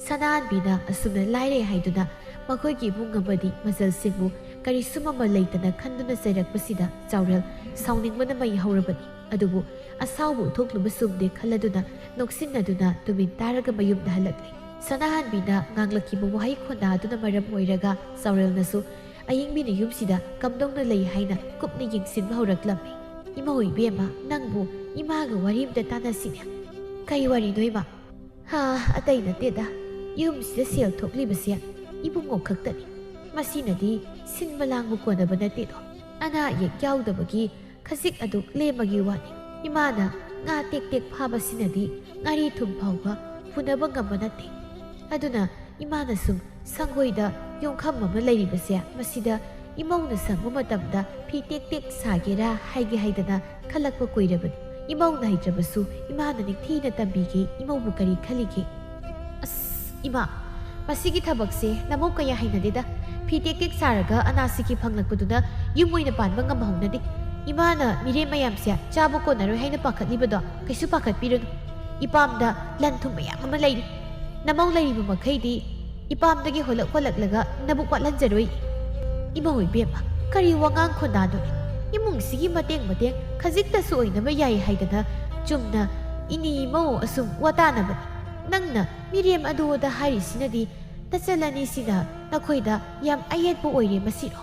ꯁꯅꯥꯍꯟꯕꯤꯅ ꯑꯁꯨꯝꯅ ꯂꯥꯏꯔꯦ ꯍꯥꯏꯗꯨꯅ ꯃꯈꯣꯏꯒꯤ ꯏꯃꯨꯡ ꯑꯃꯗꯤ ꯃꯆꯜꯁꯤꯡꯕꯨ ꯀꯔꯤꯁꯨꯝ ꯑꯃ ꯂꯩꯇꯅ ꯈꯟꯗꯨꯅ ꯆꯩꯔꯛꯄꯁꯤꯗ ꯆꯥꯎꯔꯦꯜ ꯁꯥꯎꯅꯤꯡꯕꯅ ꯃꯩ ꯍꯧꯔꯕꯅꯤ ꯑꯗꯨꯕꯨ ꯑꯁꯥꯎꯕ ꯎꯠꯊꯣꯛꯂꯨꯕ ꯆꯨꯝꯗꯦ ꯈꯜꯂꯗꯨꯅ ꯅꯣꯛꯁꯤꯟꯅꯗꯨꯅ ꯇꯨꯃꯤꯟ ꯇꯥꯔꯒ ꯃꯌꯨꯝꯗ ꯍꯜꯂꯛꯂꯤ ꯁꯅꯥꯍꯟꯕꯤꯅ ꯉꯥꯡꯂꯛꯈꯤꯕ ꯋꯥꯍꯩ ꯈꯣꯟꯗꯥꯗꯨꯅ ꯃꯔꯝ ꯑꯣꯏꯔꯒ ꯆꯥꯎꯔꯦꯜꯅꯁꯨ ꯑꯌꯦꯡꯕꯤꯅ ꯌꯨꯝꯁꯤꯗ ꯀꯝꯗꯧꯅ ꯂꯩ ꯍꯥꯏꯅ ꯀꯨꯞꯅ ꯌꯦꯡꯁꯤꯟꯕ ꯍꯧꯔꯛꯂꯝꯃꯤ ꯏꯃꯧ ꯏꯕꯦꯝꯃ ꯅꯪꯕꯨ ꯏꯃꯥꯒ ꯋꯥꯔꯤ ꯑꯝꯇ ꯇꯥꯟꯅꯁꯤꯅꯦ ꯀꯩ ꯋꯥꯔꯤꯅꯣ ꯏꯃꯥ ꯑꯇꯩ ꯅꯠꯇꯦꯗ ꯌꯨꯝꯁꯤꯗ ꯁꯦꯜ ꯊꯣꯛꯂꯤꯕꯁꯦ ꯏꯕꯨꯡꯉꯣ ꯈꯛꯇꯅꯤ ꯃꯁꯤꯅꯗꯤ ꯁꯤꯟꯕ ꯂꯥꯡꯕ ꯀꯣꯟꯅꯕ ꯅꯠꯇꯦꯗꯣ ꯑꯅꯥ ꯑꯌꯦꯛ ꯌꯥꯎꯗꯕꯒꯤ ꯈꯖꯤꯛ ꯑꯗꯨꯛ ꯂꯦꯝꯕꯒꯤ ꯋꯥꯅꯤ ꯏꯃꯥꯅ ꯉꯥ ꯇꯦꯛ ꯇꯦꯛ ꯐꯥꯕꯁꯤꯅꯗꯤ ꯉꯥꯔꯤ ꯊꯨꯝ ꯐꯥꯎꯕ ꯄꯨꯅꯕ ꯉꯝꯕ ꯅꯠꯇꯦ ꯑꯗꯨꯅ ꯏꯃꯥꯅ ꯁꯨꯝ ꯁꯪꯒꯣꯏꯗ ꯌꯣꯡꯈꯝ ꯑꯃ ꯂꯩꯔꯤꯕꯁꯦ ꯃꯁꯤꯗ ꯏꯃꯧꯅ ꯁꯪꯕ ꯃꯇꯝꯗ ꯐꯤ ꯇꯦꯛ ꯇꯦꯛ ꯁꯥꯒꯦꯔꯥ ꯍꯥꯏꯒꯦ ꯍꯥꯏꯗꯅ ꯈꯜꯂꯛꯄ ꯀꯨꯏꯔꯕꯅꯤ ꯏꯃꯧꯅ ꯍꯩꯇ꯭ꯔꯕꯁꯨ ꯏꯃꯥꯅ ꯅꯤꯡꯊꯤꯅ ꯇꯝꯕꯤꯒꯦ ꯏꯃꯧꯕꯨ ꯀꯔꯤ ꯈꯜꯂꯤꯒꯦ ꯑꯁ ꯏꯃꯥ ꯃꯁꯤꯒꯤ ꯊꯕꯛꯁꯦ ꯅꯃꯧ ꯀꯌꯥ ꯍꯩꯅꯗꯦꯗ ꯐꯤ ꯇꯦꯛ ꯁꯥꯔꯒ ꯑꯅꯥꯁꯤꯀꯤ ꯐꯪꯂꯛꯄꯗꯨꯅ ꯌꯨꯝ ꯑꯣꯏꯅ ꯄꯥꯟꯕ ꯉꯝꯍꯧꯅꯗꯦ ꯏꯃꯥꯅ ꯃꯤꯔꯦꯝ ꯃꯌꯥꯝꯁꯦ ꯆꯥꯕ ꯀꯣꯟꯅꯔꯣꯏ ꯍꯥꯏꯅ ꯄꯥꯈꯠꯂꯤꯕꯗꯣ ꯀꯩꯁꯨ ꯄꯥꯈꯠꯄꯤꯔꯨꯅꯨ ꯏꯄꯥꯝꯗ ꯂꯟ ꯊꯨꯝ ꯃꯌꯥꯝ ꯑꯃ ꯂꯩꯔꯤ ꯅꯃꯧ ꯂꯩꯔꯤꯕ ꯃꯈꯩꯗꯤ ꯏꯄꯥꯝꯗꯒꯤ ꯍꯣꯜꯂꯛꯂꯒ ꯅꯕꯨꯛ ꯋꯥꯠꯍꯟꯖꯔꯣꯏ ꯏꯃꯧ ꯏꯕꯦꯝꯃ ꯀꯔꯤ ꯋꯥꯉꯥꯡ ꯈꯣꯟꯗꯥꯗꯣꯅꯤ ꯏꯃꯨꯡꯁꯤꯒꯤ ꯃꯇꯦꯡ ꯈꯖꯤꯛꯇꯁꯨ ꯑꯣꯏꯅꯕ ꯌꯥꯏ ꯍꯥꯏꯗꯅ ꯆꯨꯝꯅ ꯏꯅꯤ ꯏꯃꯧ ꯑꯁꯨꯝ ꯋꯥꯇꯥꯅꯕꯅꯤ ꯅꯪꯅ ꯃꯤꯔꯦꯝ ꯑꯗꯨꯗ ꯍꯥꯏꯔꯤꯁꯤꯅꯗꯤ ꯅꯆꯜꯂꯅꯤꯁꯤꯅ ꯅꯈꯣꯏꯗ ꯌꯥꯝ ꯑꯌꯦꯠꯄ ꯑꯣꯏꯔꯦ ꯃꯁꯤꯔꯣ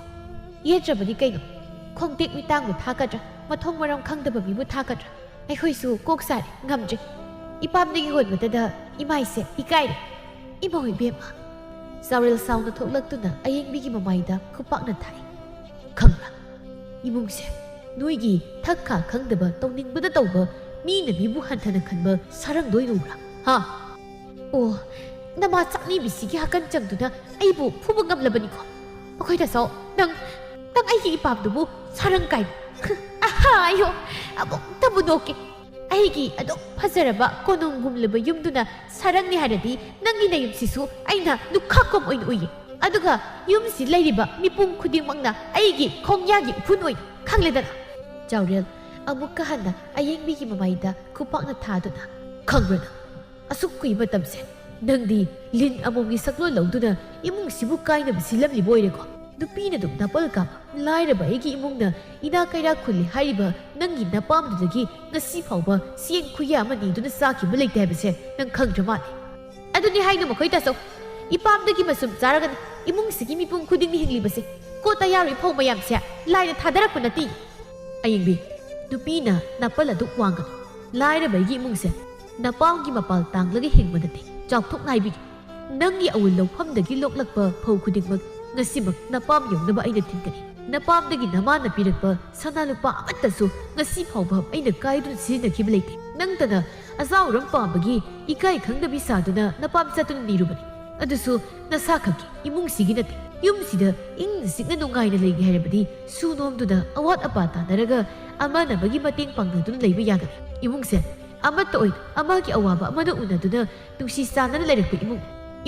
ꯌꯦꯠꯇ꯭ꯔꯕꯗꯤ ꯀꯩꯅꯣ ꯈꯣꯡꯇꯦꯛ ꯃꯤꯇꯥꯡꯕꯨ ꯊꯥꯀꯗ꯭ꯔꯥ ꯃꯊꯣꯡ ꯃꯔꯝ ꯈꯪꯗꯕ ꯃꯤꯕꯨ ꯊꯥꯀꯗ꯭ꯔꯥ ꯑꯩꯈꯣꯏꯁꯨ ꯀꯣꯛ ꯁꯥꯔꯦ ꯉꯝꯗ꯭ꯔꯦ ꯏꯄꯥꯝꯗꯒꯤ ꯍꯣꯟꯕꯗ ꯏꯃꯥꯏꯁꯦ ꯏꯀꯥꯏꯔꯦ ꯏꯃꯧ ꯏꯕꯦꯝꯃ ꯆꯥꯎꯔꯦꯜ ꯁꯥꯎꯅ ꯊꯣꯛꯂꯛꯇꯨꯅ ꯑꯌꯦꯡꯕꯤꯒꯤ ꯃꯃꯥꯏꯗ ꯈꯨꯄꯥꯛꯅ ꯊꯥꯏ ꯈꯪꯕ꯭ꯔꯥ ꯏꯃꯨꯡꯁꯦ ꯅꯣꯏꯒꯤ ꯊꯛ ꯈꯥ ꯈꯪꯗꯕ ꯇꯧꯅꯤꯡꯕꯗ ꯇꯧꯕ ꯃꯤꯅ ꯃꯤꯕꯨ ꯍꯟꯊꯅ ꯈꯟꯕ ꯁꯥꯔꯪꯗꯣꯏ ꯎꯕ꯭ꯔꯥ ꯍꯥ ꯑꯣ ꯅꯃꯥ ꯆꯥꯛꯅꯤꯕꯤꯁꯤꯒꯤ ꯍꯥꯀꯟ ꯆꯪꯗꯨꯅ ꯑꯩꯕꯨ ꯐꯨꯕ ꯉꯝꯂꯕꯅꯤꯀꯣ ꯑꯩꯈꯣꯏꯗꯁꯨ ꯅꯪ ꯑꯩꯒꯤ ꯏꯄꯥꯝꯗꯨꯕꯨ ꯁꯥꯔꯪ ꯀꯥꯏꯕ ꯑꯍꯥꯌꯣ ꯑꯃꯨꯛꯇꯕꯨ ꯅꯣꯛꯀꯦ ꯑꯩꯒꯤ ꯑꯗꯨꯛ ꯐꯖꯔꯕ ꯀꯣꯅꯨꯡꯒꯨꯝꯂꯕ ꯌꯨꯝꯗꯨꯅ ꯁꯥꯔꯪꯅꯤ ꯍꯥꯏꯔꯗꯤ ꯅꯪꯒꯤ ꯅꯌꯨꯝꯁꯤꯁꯨ ꯑꯩꯅ ꯂꯨꯈꯥꯛꯀꯣꯝ ꯑꯣꯏꯅ ꯎꯏꯌꯦ ꯑꯗꯨꯒ ꯌꯨꯝꯁꯤ ꯂꯩꯔꯤꯕ ꯃꯤꯄꯨꯝ ꯈꯨꯗꯤꯡꯃꯛꯅ ꯑꯩꯒꯤ ꯈꯣꯡꯌꯥꯒꯤ ꯎꯐꯨꯟ ꯑꯣꯏꯅ ꯈꯪꯂꯦꯗꯅ ꯆꯥꯎꯔꯦꯜ ꯑꯃꯨꯛꯀ ꯍꯟꯅ ꯑꯌꯦꯡꯕꯤꯒꯤ ꯃꯃꯥꯏꯗ ꯈꯨꯄꯥꯛꯅ ꯊꯥꯗꯨꯅ ꯈꯪꯕ꯭ꯔꯥ ꯅꯪ ꯑꯁꯨꯛ ꯀꯨꯏꯕ ꯃꯇꯝꯁꯦ ꯅꯪꯗꯤ ꯂꯤꯟ ꯑꯃꯣꯝꯒꯤ ꯁꯛꯂꯣꯟ ꯂꯧꯗꯨꯅ ꯏꯃꯨꯡꯁꯤꯕꯨ ꯀꯥꯏꯅꯕ ꯁꯤꯜꯂꯝꯂꯤꯕ ꯑꯣꯏꯔꯦꯀꯣ ꯅꯨꯄꯤꯅ ꯑꯗꯨꯝ ꯅꯥꯄꯜ ꯀꯥꯞ ꯂꯥꯏꯔꯕ ꯑꯩꯒꯤ ꯏꯃꯨꯡꯅ ꯏꯅꯥ ꯀꯩꯔꯥꯛ ꯈꯨꯜꯂꯤ ꯍꯥꯏꯔꯤꯕ ꯅꯪꯒꯤ ꯅꯄꯥꯝꯗꯨꯗꯒꯤ ꯉꯁꯤ ꯐꯥꯎꯕ ꯆꯦꯡ ꯈꯨꯌꯥ ꯑꯃ ꯅꯤꯗꯨꯅ ꯆꯥꯈꯤꯕ ꯂꯩꯇꯦ ꯍꯥꯏꯕꯁꯦ ꯅꯪ ꯈꯪꯗ꯭ꯔ ꯃꯥꯜꯂꯦ ꯑꯗꯨꯅꯤ ꯍꯥꯏꯅ ꯃꯈꯣꯏ ꯇꯥꯆꯧ ꯏꯄꯥꯝꯗꯒꯤ ꯃꯁꯨꯝ ꯆꯥꯔꯒꯅ ꯏꯃꯨꯡꯁꯤꯒꯤ ꯃꯤꯄꯨꯝ ꯈꯨꯗꯤꯡꯅ ꯍꯤꯡꯂꯤꯕꯁꯦ ꯀꯣꯠꯇ ꯌꯥꯎꯔꯤ ꯐꯧ ꯃꯌꯥꯝꯁꯦ ꯂꯥꯏꯅ ꯊꯥꯗꯔꯛꯄ ꯅꯠꯇꯦ ꯑꯌꯦꯡꯕꯤ ꯅꯨꯄꯤꯅ ꯅꯥꯄꯜ ꯑꯗꯨꯛ ꯋꯥꯡꯒꯅꯨ ꯂꯥꯏꯔꯕ ꯑꯩꯒꯤ ꯏꯃꯨꯡꯁꯦ ꯅꯄꯥꯝꯒꯤ ꯃꯄꯥꯜ ꯇꯥꯡꯂꯒ ꯍꯤꯡꯕ ꯅꯠꯇꯦ ꯆꯥꯎꯊꯣꯛꯅ ꯍꯥꯏꯕꯤꯒꯦ ꯅꯪꯒꯤ ꯑꯋꯨꯜ ꯂꯧꯐꯝꯗꯒꯤ ꯂꯣꯛꯂꯛꯄ ꯐꯧ ꯈꯨꯗꯤꯡꯃꯛ ꯉꯁꯤꯃꯛ ꯅꯄꯥꯝ ꯌꯧꯅꯕ ꯑꯩꯅ ꯊꯤꯟꯒꯅꯤ ꯅꯄꯥꯝꯗꯒꯤ ꯅꯃꯥꯅ ꯄꯤꯔꯛꯄ ꯁꯅꯥ ꯂꯨꯄꯥ ꯑꯃꯠꯇꯁꯨ ꯉꯁꯤ ꯐꯥꯎꯕ ꯑꯩꯅ ꯀꯥꯏꯗꯨꯅ ꯁꯤꯖꯤꯟꯅꯈꯤꯕ ꯂꯩꯇꯦ ꯅꯪꯇꯅ ꯑꯆꯥꯎꯔꯝ ꯄꯥꯝꯕꯒꯤ ꯏꯀꯥꯏ ꯈꯪꯗꯕꯤ ꯁꯥꯗꯨꯅ ꯅꯄꯥꯝ ꯆꯠꯇꯨꯅ ꯅꯤꯔꯨꯕꯅꯤ ꯑꯗꯨꯁꯨ ꯅꯁꯥ ꯈꯛꯀꯤ ꯏꯃꯨꯡꯁꯤꯒꯤ ꯅꯠꯇꯦ ꯌꯨꯝꯁꯤꯗ ꯏꯪꯅ ꯆꯤꯛꯅ ꯅꯨꯡꯉꯥꯏꯅ ꯂꯩꯒꯦ ꯍꯥꯏꯔꯕꯗꯤ ꯁꯨ ꯅꯣꯝꯗꯨꯅ ꯑꯋꯥꯠ ꯑꯄꯥ ꯇꯥꯟꯅꯔꯒ ꯑꯃꯅ ꯑꯃꯒꯤ ꯃꯇꯦꯡ ꯄꯥꯡꯅꯗꯨꯅ ꯂꯩꯕ ꯌꯥꯒꯅꯤ ꯏꯃꯨꯡꯁꯦ ꯑꯃꯠꯇ ꯑꯣꯏꯅ ꯑꯃꯒꯤ ꯑꯋꯥꯕ ꯑꯃꯅ ꯎꯅꯗꯨꯅ ꯅꯨꯡꯁꯤ ꯆꯥꯟꯅꯅ ꯂꯩꯔꯛꯄ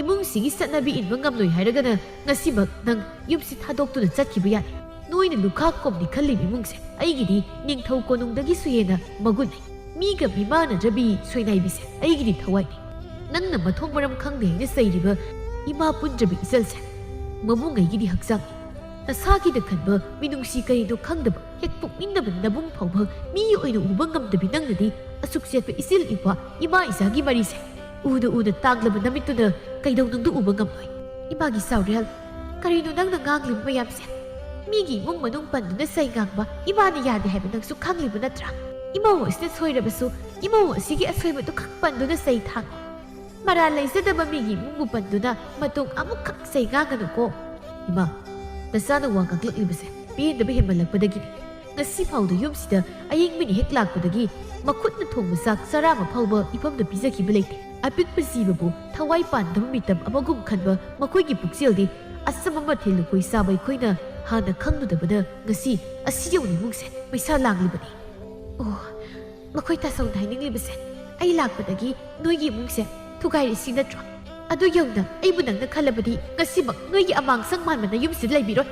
ꯏꯃꯨꯡꯁꯤꯒꯤ ꯆꯠꯅꯕꯤ ꯏꯟꯕ ꯉꯝꯂꯣꯏ ꯍꯥꯏꯔꯒꯅ ꯉꯁꯤꯃꯛ ꯅꯪ ꯌꯨꯝꯁꯤ ꯊꯥꯗꯣꯛꯇꯨꯅ ꯆꯠꯈꯤꯕ ꯌꯥꯅꯤ ꯅꯣꯏꯅ ꯂꯨꯈꯥꯛ ꯀꯣꯝꯅꯤ ꯈꯜꯂꯤꯕ ꯏꯃꯨꯡꯁꯦ ꯑꯩꯒꯤꯗꯤ ꯅꯤꯡꯊꯧ ꯀꯣꯅꯨꯡꯗꯒꯤꯁꯨ ꯍꯦꯟꯅ ꯃꯒꯨꯟ ꯂꯩ ꯃꯤꯒ ꯃꯤꯃꯥꯟꯅꯗ꯭ꯔꯕꯤ ꯁꯣꯏꯅꯥꯏꯕꯤꯁꯦ ꯑꯩꯒꯤꯗꯤ ꯊꯋꯥꯏꯅꯤ ꯅꯪꯅ ꯃꯊꯣꯡ ꯃꯔꯝ ꯈꯪꯗꯦ ꯍꯥꯏꯅ ꯆꯩꯔꯤꯕ ꯏꯃꯥ ꯄꯨꯟꯗ꯭ꯔꯕꯤ ꯏꯆꯜꯁꯦ ꯃꯕꯨꯡꯉꯩꯒꯤꯗꯤ ꯍꯛꯆꯥꯡꯅꯤ ꯅꯁꯥꯒꯤꯗ ꯈꯟꯕ ꯃꯤꯅꯨꯡꯁꯤ ꯀꯔꯤꯅꯣ ꯈꯪꯗꯕ ꯍꯦꯛ ꯄꯣꯛꯃꯤꯟꯅꯕ ꯅꯕꯨꯡ ꯐꯥꯎꯕ ꯃꯤ ꯑꯣꯏꯅ ꯎꯕ ꯉꯝꯗꯕꯤ ꯅꯪꯅꯗꯤ ꯑꯁꯨꯛ ꯆꯦꯠꯄ ꯏꯆꯤꯜ ꯏꯄꯥ ꯏꯃꯥ ꯏꯆꯥꯒꯤ ꯃꯔꯤꯁꯦ ꯎꯅ ꯇꯥꯡꯂꯕ ꯅꯨꯃꯤꯠꯇꯨꯗ ꯀꯩꯗꯧꯅꯨꯡꯗ ꯎꯕ ꯉꯝꯂꯣꯏ ꯏꯃꯥꯒꯤ ꯆꯥꯎꯔꯦꯜ ꯀꯔꯤꯅꯣ ꯅꯪꯅ ꯉꯥꯡꯂꯤꯕ ꯃꯌꯥꯝꯁꯦ ꯃꯤꯒꯤ ꯏꯃꯨꯡ ꯃꯅꯨꯡ ꯄꯟꯗꯨꯅ ꯆꯩ ꯉꯥꯡꯕ ꯏꯃꯥꯅ ꯌꯥꯗꯦ ꯍꯥꯏꯕ ꯅꯪꯁꯨ ꯈꯪꯂꯤꯕ ꯅꯠꯇ꯭ꯔꯥ ꯏꯃꯧ ꯑꯁꯤꯅ ꯁꯣꯏꯔꯕꯁꯨ ꯏꯃꯧ ꯑꯁꯤꯒꯤ ꯑꯁꯣꯏꯕꯗꯨ ꯈꯛ ꯄꯟꯗꯨꯅ ꯆꯩ ꯊꯥꯡꯉꯨ ꯃꯔꯥꯜ ꯂꯩꯖꯗꯕ ꯃꯤꯒꯤ ꯏꯃꯨꯡꯕꯨ ꯄꯟꯗꯨꯅ ꯃꯇꯨꯡ ꯑꯃꯨꯛꯈꯛ ꯆꯩ ꯉꯥꯡꯒꯅꯨꯀꯣ ꯏꯃꯥ ꯅꯆꯥꯅ ꯋꯥ ꯉꯥꯡꯂꯛꯂꯤꯕꯁꯦ ꯄꯦꯟꯗꯕ ꯍꯦꯟꯃꯜꯂꯛꯄꯗꯒꯤꯅꯤ ꯉꯁꯤ ꯐꯥꯎꯗ ꯌꯨꯝꯁꯤꯗ ꯑꯌꯦꯡꯕꯤꯅ ꯍꯦꯛ ꯂꯥꯛꯄꯗꯒꯤ ꯃꯈꯨꯠꯅ ꯊꯣꯡꯕ ꯆꯥꯛ ꯆꯔꯥ ꯑꯃ ꯐꯥꯎꯕ ꯏꯐꯝꯗ ꯄꯤꯖꯈꯤꯕ ꯂꯩꯇꯦ ꯑꯄꯤꯛꯄ ꯖꯤꯕꯕꯨ ꯊꯋꯥꯏ ꯄꯥꯟꯗꯕ ꯃꯤꯇꯝ ꯑꯃꯒꯨꯝ ꯈꯟꯕ ꯃꯈꯣꯏꯒꯤ ꯄꯨꯛꯆꯦꯜꯗꯤ ꯑꯆꯝꯕ ꯃꯊꯦꯜ ꯂꯨꯀꯣꯏ ꯆꯥꯕ ꯑꯩꯈꯣꯏꯅ ꯍꯥꯟꯅ ꯈꯪꯂꯨꯗꯕꯅ ꯉꯁꯤ ꯑꯁꯤ ꯌꯧꯅ ꯏꯃꯨꯡꯁꯦ ꯄꯩꯁꯥ ꯂꯥꯡꯂꯤꯕꯅꯤ ꯑꯣ ꯃꯈꯣꯏ ꯇꯥꯆꯧꯅ ꯍꯥꯏꯅꯤꯡꯂꯤꯕꯁꯦ ꯑꯩ ꯂꯥꯛꯄꯗꯒꯤ ꯅꯣꯏꯒꯤ ꯏꯃꯨꯡꯁꯦ ꯊꯨꯒꯥꯏꯔꯤꯁꯤ ꯅꯠꯇ꯭ꯔꯣ ꯑꯗꯨ ꯌꯧꯅ ꯑꯩꯕꯨ ꯅꯪꯅ ꯈꯜꯂꯕꯗꯤ ꯉꯁꯤꯃꯛ ꯅꯣꯏꯒꯤ ꯑꯃꯥꯡꯁꯪ ꯃꯥꯟꯕꯅ ꯌꯨꯝꯁꯤꯗ ꯂꯩꯕꯤꯔꯣꯏ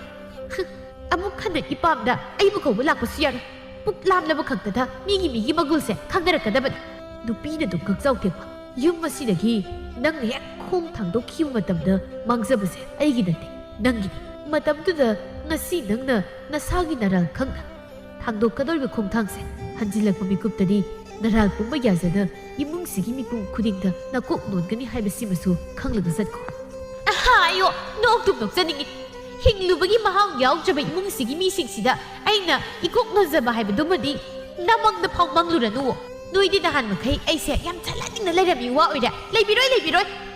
ꯑꯃꯨꯛ ꯍꯟꯅ ꯏꯄꯥꯝꯗ ꯑꯩꯕꯨ ꯀꯧꯕ ꯂꯥꯛꯄꯁꯨ ꯌꯥꯔꯣꯏ ꯄꯨꯛ ꯂꯥꯝꯂꯕ ꯈꯛꯇꯗ ꯃꯤꯒꯤ ꯃꯒꯨꯜꯁꯦ ꯈꯪꯅꯔꯛꯀꯗꯕꯅꯤ ꯅꯨꯄꯤꯅ ꯑꯗꯨꯝ ꯉꯛꯆꯥꯎ ꯊꯦꯛꯄ ꯌꯨꯝ ꯑꯁꯤꯗꯒꯤ ꯅꯪꯅ ꯍꯦꯛ ꯈꯣꯡ ꯊꯥꯡꯗꯣꯛꯈꯤꯕ ꯃꯇꯝꯗ ꯃꯥꯡꯖꯕꯁꯦ ꯑꯩꯒꯤ ꯅꯠꯇꯦ ꯅꯪꯒꯤꯅꯤ ꯃꯇꯝꯗꯨꯗ ꯉꯁꯤ ꯅꯪꯅ ꯅꯁꯥꯒꯤ ꯅꯔꯥꯜ ꯈꯪꯅ ꯊꯥꯡꯗꯣꯛꯀꯗꯧꯔꯤꯕ ꯈꯣꯡꯊꯥꯡꯁꯦ ꯍꯟꯖꯤꯜꯂꯛꯄ ꯃꯤꯀꯨꯞꯇꯗꯤ ꯅꯔꯥꯜ ꯄꯨꯝꯕ ꯌꯥꯖꯅ ꯏꯃꯨꯡꯁꯤꯒꯤ ꯃꯤꯄꯨꯝ ꯈꯨꯗꯤꯡꯗ ꯅꯀꯣꯛ ꯅꯣꯟꯒꯅꯤ ꯍꯥꯏꯕꯁꯤꯃꯁꯨ ꯈꯪꯂꯒ ꯆꯠꯈꯣ ꯑꯍꯥꯌꯣ ꯅꯣꯛꯇꯨꯝ ꯅꯣꯛꯆꯅꯤꯡꯉꯤ ꯍꯤꯡꯂꯨꯕꯒꯤ ꯃꯍꯥꯎ ꯌꯥꯎꯗ꯭ꯔꯕ ꯏꯃꯨꯡꯁꯤꯒꯤ ꯃꯤꯁꯤꯡꯁꯤꯗ ꯑꯩꯅ ꯏꯀꯣꯛ ꯅꯣꯟꯖꯕ ꯍꯥꯏꯕꯗꯨꯃꯗꯤ ꯅꯃꯪꯗ ꯐꯥꯎ ꯃꯪꯂꯨꯔꯅꯨꯋꯣ ꯅꯣꯏꯗꯤ ꯅꯍꯥꯟ ꯃꯈꯩ ꯑꯩꯁꯦ ꯌꯥꯝ ꯆꯠꯍꯟꯅꯤꯡꯅ ꯂꯩꯔꯝꯃꯤ ꯋꯥ ꯑꯣꯏꯔꯦ ꯂꯩꯕꯤꯔꯣꯏ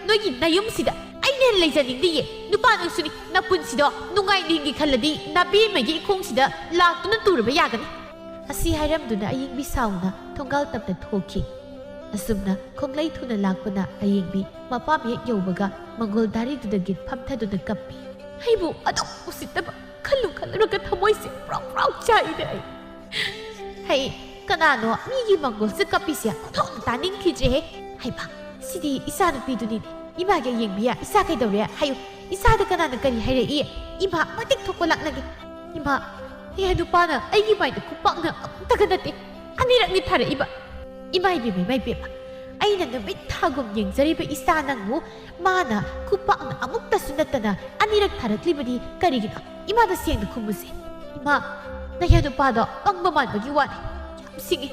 ꯅꯣꯏꯒꯤ ꯅꯌꯨꯝꯁꯤꯗ ꯑꯩꯅ ꯍꯦꯟꯅ ꯂꯩꯖꯅꯤꯡꯗꯤꯌꯦ ꯅꯨꯄꯥ ꯅꯪꯁꯨꯅꯤ ꯅꯄꯨꯟꯁꯤꯗꯣ ꯅꯨꯡꯉꯥꯏꯅ ꯍꯤꯡꯒꯦ ꯈꯜꯂꯗꯤ ꯅꯕꯦꯝꯃꯒꯤ ꯏꯈꯣꯡꯁꯤꯗ ꯂꯥꯛꯇꯨꯅ ꯇꯨꯔꯕ ꯌꯥꯒꯅꯤ ꯑꯁꯤ ꯍꯥꯏꯔꯝꯗꯨꯅ ꯑꯌꯦꯡꯕꯤ ꯁꯥꯎꯅ ꯊꯣꯡꯒꯥꯜ ꯇꯞꯅ ꯊꯣꯛꯈꯤ ꯑꯁꯨꯝꯅ ꯈꯣꯡꯂꯩ ꯊꯨꯅ ꯂꯥꯛꯄꯅ ꯑꯌꯦꯡꯕꯤ ꯃꯄꯥꯝ ꯍꯦꯛ ꯌꯧꯕꯒ ꯃꯪꯒꯣꯜ ꯗꯥꯔꯤꯗꯨꯗꯒꯤ ꯐꯝꯊꯗꯨꯅ ꯀꯞꯄꯤ ꯑꯩꯕꯨ ꯑꯗꯨꯛ ꯎꯁꯤꯠꯇꯕ ꯈꯜꯂꯨꯔꯒ ꯊꯃꯣꯏꯁꯦ ꯄ꯭ꯔꯥꯎ ꯆꯥꯛꯏꯅꯦ ꯍꯩ ꯀꯅꯥꯅꯣ ꯃꯤꯒꯤ ꯃꯪꯒꯣꯜꯁꯦ ꯀꯞꯄꯤꯁꯦ ꯑꯣꯟꯊꯣꯛꯅ ꯇꯥꯅꯤꯡꯈꯤꯗ꯭ꯔꯦꯍꯦ ꯍꯩꯃꯥ ꯁꯤꯗꯤ ꯏꯆꯥꯅꯨꯄꯤꯗꯨꯅꯤꯅꯦ Imaga yengbiya isa kaidawre hayu isada kanana kari hairei ima matik thokko laknage ima he nupana aigi maida kupakna amtaganate anirakni tharaiba imai bi aina namit thagum yengzariba isa nangmu mana kupakna amukta sunatana anirak tharaklibadi karigina imada sengna khumuse ima nahe nupado angba manbagi wani yam singi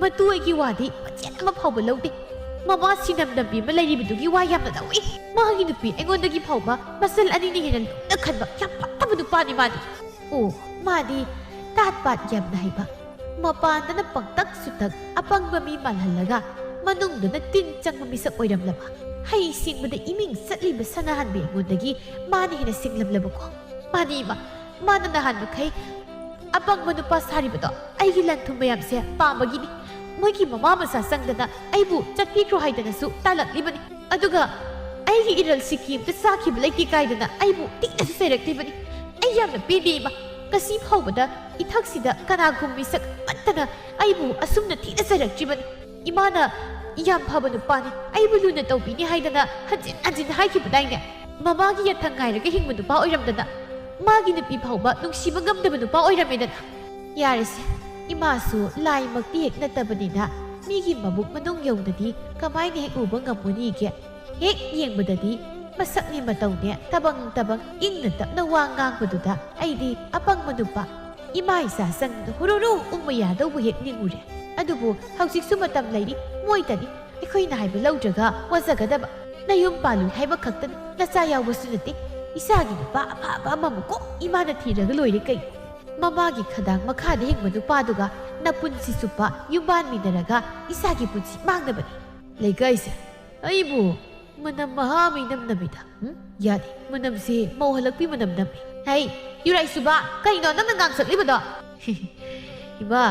matu aigi wadi macen ama phawba lawde mama sinam nambi ma lairibidugi wa yamna dawi magi nupi engondagi phawba masal ani ni hena lukna khanba yam fattaba nupani madi oh madi tatpat yamna haiba mapandana pangtak sutak apangba mi malhalaga manungdana tin changma misak oiramlaba hai singbada iming satliba sanahanbi engondagi mani hena singlamlaba ko mani ma mana nahan makai apangba nupa saribado aigi lanthum mayamse pamagini moigi mama masa sangdana aibu chatpikro haidanasu talaklibani aduga aigi iral sikim ta sakhiba laiki kaidana aibu tiknasu seraklibani ai yamna pidima kasi phawbada ithaksida kanagum misak mattana aibu asumna thina serakribani imana yam phaba nupani aibu luna tawbini haidana hajin haikibadaine mamagi yathangairaga hingba nupa oiramdana magi nupi phawba nungsiba ngamdaba nupa oiramedana yarese imasu lai makti hek natabadina migi mabuk manung yawnadi kamaina hek uba ngamuni ge hek yengbadadi masakni matawne tabang ingna tapna wa ngangbaduda aidi apang manupa ima isa sang hururu umaya dawbu hek ningure adubu hausiksu matam lairi moitani aikoina haiba lawdraga wazagadaba nayum palu haiba khaktan nacha yawbasu nate isagi nupa aphaba amamuko imana thiraga loire kai mamagi khadang makhada hingba nupaduga napunsi supa yumban midaraga isagi punsi mangnabani leikaise aibu manam mahamai namnamida yadi manamse mauhalakpi manam nami hai yurai suba kaino namna ngangsaklibado ima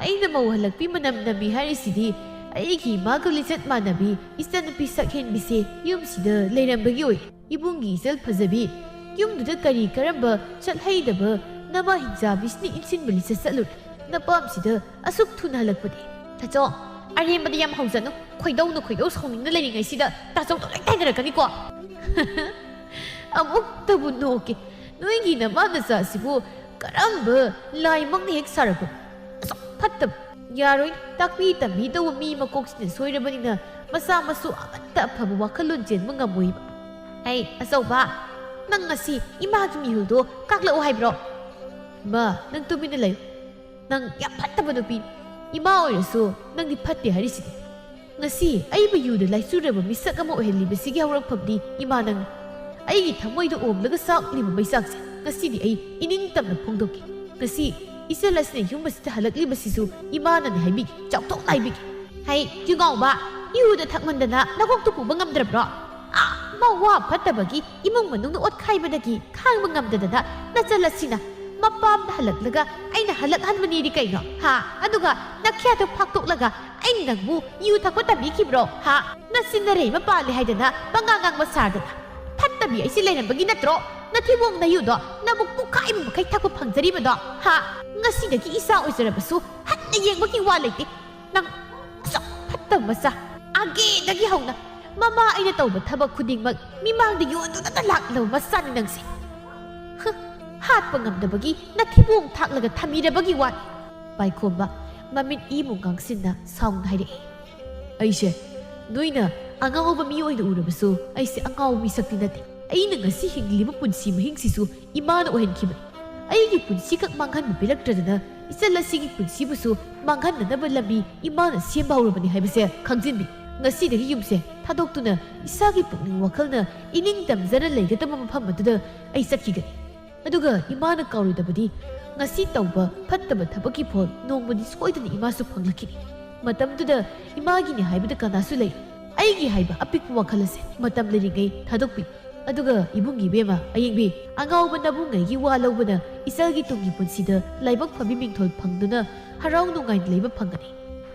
aina mauhalakpi manam nami harisidi aigi magalichat manabi istanapi sakhenbise yumsida leirambagi oi ibungi isal phajabi yumduda kari karamba chalhaidaba nama hijabisni insinbali sasalur napamsida asuk thuna halakpadi tacho arhembada yam haujanu khoidau sauningna leiringaisida tacho to lai tainarakani ko amuk tabu noke noigi namana sasibu karamba laimangni hek sarabu asok phattab yaroi takpi tambi taw mi makoksina soirabanina masa masu amatta phabu wakhalun jenma ngamoiba ai asoba nang ngasi imagi mihuldo kaklau haibro ma nang tumina layo nang yam phattaba nupi ima oirasu nangdi phatte harisidi ngasi aiba yuda laisuraba misak ama ohelibasigi hawrakphamdi ima nang aigi thamoido omlaga sakliba maisakse ngasidi ai ining tamna phongdoki ngasi iselasne yumbasita halaklibasisu imana ne haibigi chautok laibigi hai jingawba yuda thakmandana nakoktu puba ngamdrabro mawa phattabagi imung manung ot khaibadagi khangba ngamdadana nachalasina mapam halaklaga aina halak hanbani ri kaino ha aduga nakhya to phaktoklaga ain nangbu yu thakwa tabi kibro ha nasinare mapale haidana bangangang masardana phattabi aisi leirambagi natro nathibong na yudo nabuk pukai makai thakwa phangjariba ha ngasidagi isa oisarabasu hanna yengbagi wa leite nang sok phattam masa age dagi hauna mama aina tawba thabak khudingmak mimangda yonduna laklaw masani nangse hatpa ngamdabagi nathibong thaklaga thamirabagi wat baikhomba mamit imu ngangsinna saung haire aise noina angawba mi oina urabasu aise angaw mi sakti nate aina ngasi hingliba punsi mahingsisu imana ohenkiba aigi punsi kak manghan bilaktradana isallasigi punsi busu manghan nanaba lambi imana semba urabani haibase khangjinbi ngasidagi yumse thadokuna isagi pukning wakhalna ining tamjana leigatama mafam aduda ai sakkigani aduga imana kauridabadi ngasi tawba phattaba thabaki phol nongmadi soidani imasu phanglakini matamduda imagi ni haibada kanasu lei aigi haiba apik wakhalase matam lerigai thadokpi aduga ibungi bema ayingbi angawba nabungai gi walawbana isagi tungi punsida laibak phabi mingthol phangduna harau nungai leiba phangani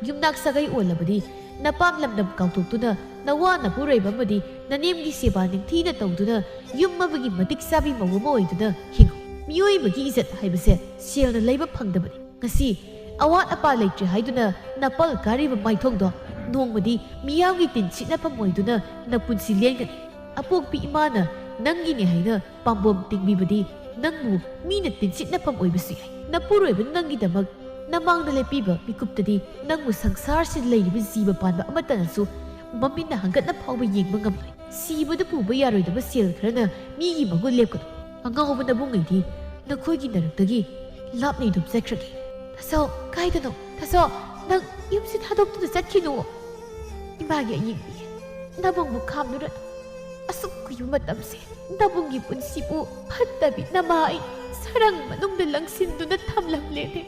yumnak sagai olabadi napam lamdam kautokuna nawa napureiba madi nanemgi seba ningthina tawduna yummabagi matik sabi mawuma oiduna hingo miyoibagi izat haibase selna leiba phangdabani ngasi awat apa leitre haiduna napal kariba maithongdo nongmadi miyawgi tin chitna phamoiduna napunsi lengani ꯑꯄꯣꯛꯄꯤ ꯏꯃꯥꯅ ꯅꯪꯒꯤꯅꯦ ꯍꯥꯏꯅ ꯄꯥꯝꯕꯣꯝ ꯇꯤꯡꯕꯤꯕꯗꯤ ꯅꯪꯕꯨ ꯃꯤꯅ ꯇꯤꯟꯁꯤꯠꯅꯐꯝ ꯑꯣꯏꯕꯁꯨ ꯌꯥꯏ꯫ ꯅꯄꯨꯔꯣꯏꯕ ꯅꯪꯒꯤꯗꯃꯛ ꯅꯃꯥꯡꯗ ꯂꯦꯞꯄꯤꯕ ꯃꯤꯀꯨꯞꯇꯗꯤ ꯅꯪꯕꯨ ꯁꯪꯁꯥꯔꯁꯤꯗ ꯂꯩꯔꯤꯕ ꯖꯤꯕ ꯄꯥꯟꯕ ꯑꯃꯠꯇꯅꯁꯨ ꯃꯃꯤꯠꯅ ꯍꯪꯒꯠꯅ ꯐꯥꯎꯕ ꯌꯦꯡꯕ ꯉꯝꯂꯣꯏ꯫ ꯁꯤꯕꯗ ꯄꯨꯕ ꯌꯥꯔꯣꯏꯗꯕ ꯁꯦꯜ ꯈꯔꯅ ꯃꯤꯒꯤ ꯃꯒꯨꯟ ꯂꯦꯞꯀꯅꯨ꯫ ꯑꯉꯥꯎꯕ ꯅꯕꯨꯡꯉꯩꯗꯤ ꯅꯈꯣꯏꯒꯤ ꯅꯔꯛꯇꯒꯤ ꯂꯥꯞꯅ ꯏꯗꯨꯝ ꯆꯠꯈ꯭ꯔꯒꯦ꯫ ꯇꯥꯁꯥꯎ ꯀꯥꯏꯗꯅꯣ? ꯇꯥꯁꯥꯎ ꯅꯪ ꯌꯨꯝꯁꯤ ꯊꯥꯗꯣꯛꯇꯨꯅ ꯆꯠꯈꯤꯅꯨ꯫ ꯏꯃꯥꯒꯤ ꯑꯌꯤꯡꯕꯤ ꯅꯕꯨꯡꯕꯨ ꯈꯥꯝꯗꯨꯅ ꯑꯁꯨꯛ ꯀꯨꯏꯕ ꯃꯇꯝꯁꯦ ꯅꯕꯨꯡꯒꯤ ꯄꯨꯟꯁꯤꯕꯨ ꯐꯠꯇꯕꯤ ꯅꯃꯥ ꯑꯩ ꯁꯔꯪ ꯃꯅꯨꯡꯗ ꯂꯪꯁꯤꯟꯗꯨꯅ ꯊꯝꯂꯝꯂꯦꯅꯦ꯫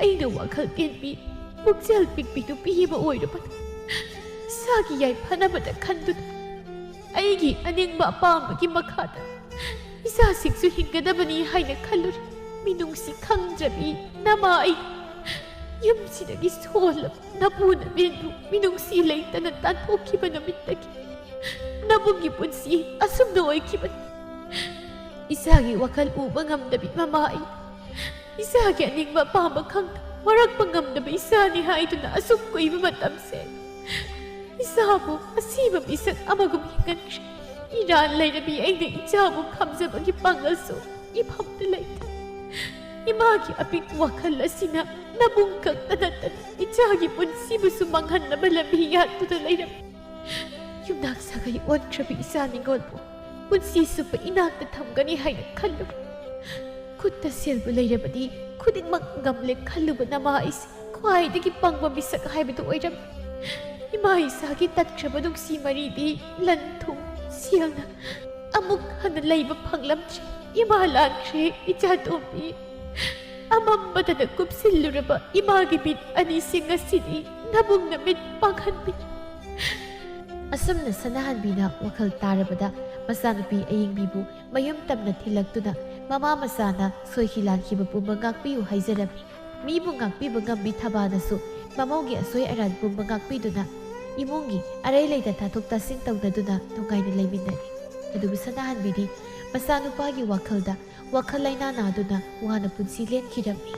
ꯑꯩꯅ ꯋꯥꯈꯜ ꯇꯦꯟꯕꯤ ꯄꯨꯛꯆꯦꯜ ꯄꯤꯛꯄꯤ ꯅꯨꯄꯤ ꯑꯃ ꯑꯣꯏꯔꯕꯅ ꯏꯁꯥꯒꯤ ꯌꯥꯏꯐꯅꯕꯗ ꯈꯟꯗꯨꯅ ꯑꯩꯒꯤ ꯑꯅꯤꯡꯕ ꯑꯄꯥꯝꯕꯒꯤ ꯃꯈꯥꯗ ꯏꯆꯥꯁꯤꯡꯁꯨ ꯍꯤꯡꯒꯗꯕꯅꯤ ꯍꯥꯏꯅ ꯈꯜꯂꯨꯔꯦ꯫ ꯃꯤꯅꯨꯡꯁꯤ ꯈꯪꯗ꯭ꯔꯕꯤ ꯅꯃꯥ ꯑꯩ ꯌꯨꯝꯁꯤꯗꯒꯤ ꯁꯣꯜꯂꯕ ꯅꯄꯨꯅ ꯃꯦꯟꯕꯨ ꯃꯤꯅꯨꯡꯁꯤ ꯂꯩꯇꯅ ꯇꯥꯟꯊꯣꯛꯈꯤꯕ ꯅꯨꯃꯤꯠꯇꯒꯤ ꯅꯕꯨꯡꯒꯤ ꯄꯨꯟꯁꯤ ꯑꯁꯨꯝꯅ ꯑꯣꯏꯈꯤꯕꯅꯤ꯫ ꯏꯆꯥꯒꯤ ꯋꯥꯈꯜ ꯎꯕ ꯉꯝꯗꯕꯤ ꯃꯃꯥ ꯑꯩ ꯏꯆꯥꯒꯤ ꯑꯅꯤꯡꯕ ꯑꯄꯥꯝꯕ ꯈꯪꯗ ꯋꯥꯔꯛꯄ ꯉꯝꯗꯕ ꯏꯆꯥꯅꯤ ꯍꯥꯏꯗꯨꯅ ꯑꯁꯨꯛ ꯀꯨꯏꯕ ꯃꯇꯝꯁꯦ ꯏꯆꯥꯕꯨ ꯑꯁꯤꯕ ꯃꯤꯁꯛ ꯑꯃꯒꯨꯝ ꯍꯤꯡꯍꯟꯈ꯭ꯔꯦ꯫ ꯏꯔꯥꯟ ꯂꯩꯔꯕꯤ ꯑꯩꯅ ꯏꯆꯥꯕꯨ ꯈꯝꯖꯕꯒꯤ ꯄꯥꯡꯒꯜꯁꯨ ꯏꯐꯝꯇ ꯂꯩꯇꯦ꯫ ꯏꯃꯥꯒꯤ ꯑꯄꯤꯛꯄ ꯋꯥꯈꯜ ꯑꯁꯤꯅ ꯅꯕꯨꯡ ꯈꯛꯇ ꯅꯠꯇꯅ ꯏꯆꯥꯒꯤ ꯄꯨꯟꯁꯤꯕꯨꯁꯨ ꯃꯥꯡꯍꯟꯅꯕ ꯂꯝꯕꯤ ꯌꯥꯠꯇꯨꯅ ꯂꯩꯔꯝꯃꯤ꯫ ꯌꯨꯝꯅꯥꯛ ꯁꯥꯒꯩ ꯑꯣꯟꯈ꯭ꯔꯕꯤ ꯏꯆꯥ ꯅꯤꯡꯉꯣꯜꯕꯨ ꯄꯨꯟꯁꯤ ꯆꯨꯞꯄ ꯏꯅꯥꯛꯇ ꯊꯝꯒꯅꯤ ꯍꯥꯏꯅ ꯈꯜꯂꯨꯔꯦ꯫ ꯈꯨꯠꯇ ꯁꯦꯜꯕꯨ ꯂꯩꯔꯕꯗꯤ ꯈꯨꯗꯤꯡꯃꯛ ꯉꯝꯂꯦ ꯈꯜꯂꯨꯕ ꯅꯃꯥ ꯑꯩꯁꯦ ꯈ꯭ꯋꯥꯏꯗꯒꯤ ꯄꯪꯕ ꯃꯤꯁꯛ ꯍꯥꯏꯕꯗꯨ ꯑꯣꯏꯔꯝꯃꯤ꯫ ꯏꯃꯥ ꯏꯆꯥꯒꯤ ꯇꯠꯈ꯭ꯔꯕ ꯅꯨꯡꯁꯤ ꯃꯔꯤꯗꯤ ꯂꯟ ꯊꯨꯝ ꯁꯦꯜꯅ ꯑꯃꯨꯛ ꯍꯟꯅ ꯂꯩꯕ ꯐꯪꯂꯝꯗ꯭ꯔꯦ꯫ ꯏꯃꯥ ꯂꯥꯟꯈ꯭ꯔꯦ ꯏꯆꯥ ꯇꯣꯝꯕꯤ꯫ ꯑꯃꯝꯕꯗꯅ ꯀꯨꯞꯁꯤꯜꯂꯨꯔꯕ ꯏꯃꯥꯒꯤ ꯃꯤꯠ ꯑꯅꯤꯁꯤꯡ ꯑꯁꯤꯗꯤ ꯅꯕꯨꯡꯅ ꯃꯤꯠ ꯄꯥꯡꯍꯟꯕꯤꯔꯦ꯫ ꯑꯁꯨꯝꯅ ꯁꯅꯥꯍꯟꯕꯤꯅ ꯋꯥꯈꯜ ꯇꯥꯔꯕꯗ ꯃꯆꯥꯅꯨꯄꯤ ꯑꯌꯤꯡꯕꯤꯕꯨ ꯃꯌꯨꯝ ꯇꯝꯅ ꯊꯤꯜꯂꯛꯇꯨꯅ ꯃꯃꯥ ꯃꯆꯥꯅ ꯁꯣꯏꯈꯤ ꯂꯥꯟꯈꯤꯕ ꯄꯨꯝꯕ ꯉꯥꯛꯄꯤꯌꯨ ꯍꯥꯏꯖꯔꯝꯃꯤ꯫ ꯃꯤꯕꯨ ꯉꯥꯛꯄꯤꯕ ꯉꯝꯕꯤ ꯊꯕꯥꯅꯁꯨ ꯃꯃꯧꯒꯤ ꯑꯁꯣꯏ ꯑꯔꯥꯟ ꯄꯨꯝꯕ ꯉꯥꯛꯄꯤꯗꯨꯅ ꯏꯃꯨꯡꯒꯤ ꯑꯔꯩ ꯂꯩꯇ ꯇꯥꯊꯣꯛ ꯇꯥꯁꯤꯟ ꯇꯧꯅꯗꯨꯅ ꯅꯨꯡꯉꯥꯏꯅ ꯂꯩꯃꯤꯟꯅꯔꯤ꯫ ꯑꯗꯨꯕꯨ ꯁꯅꯥꯍꯟꯕꯤꯗꯤ ꯃꯆꯥꯅꯨꯄꯥꯒꯤ ꯋꯥꯈꯜꯗ ꯋꯥꯈꯜ ꯂꯩꯅꯥ ꯅꯥꯗꯨꯅ ꯋꯥꯅ ꯄꯨꯟꯁꯤ ꯂꯦꯟꯈꯤꯔꯝꯃꯤ꯫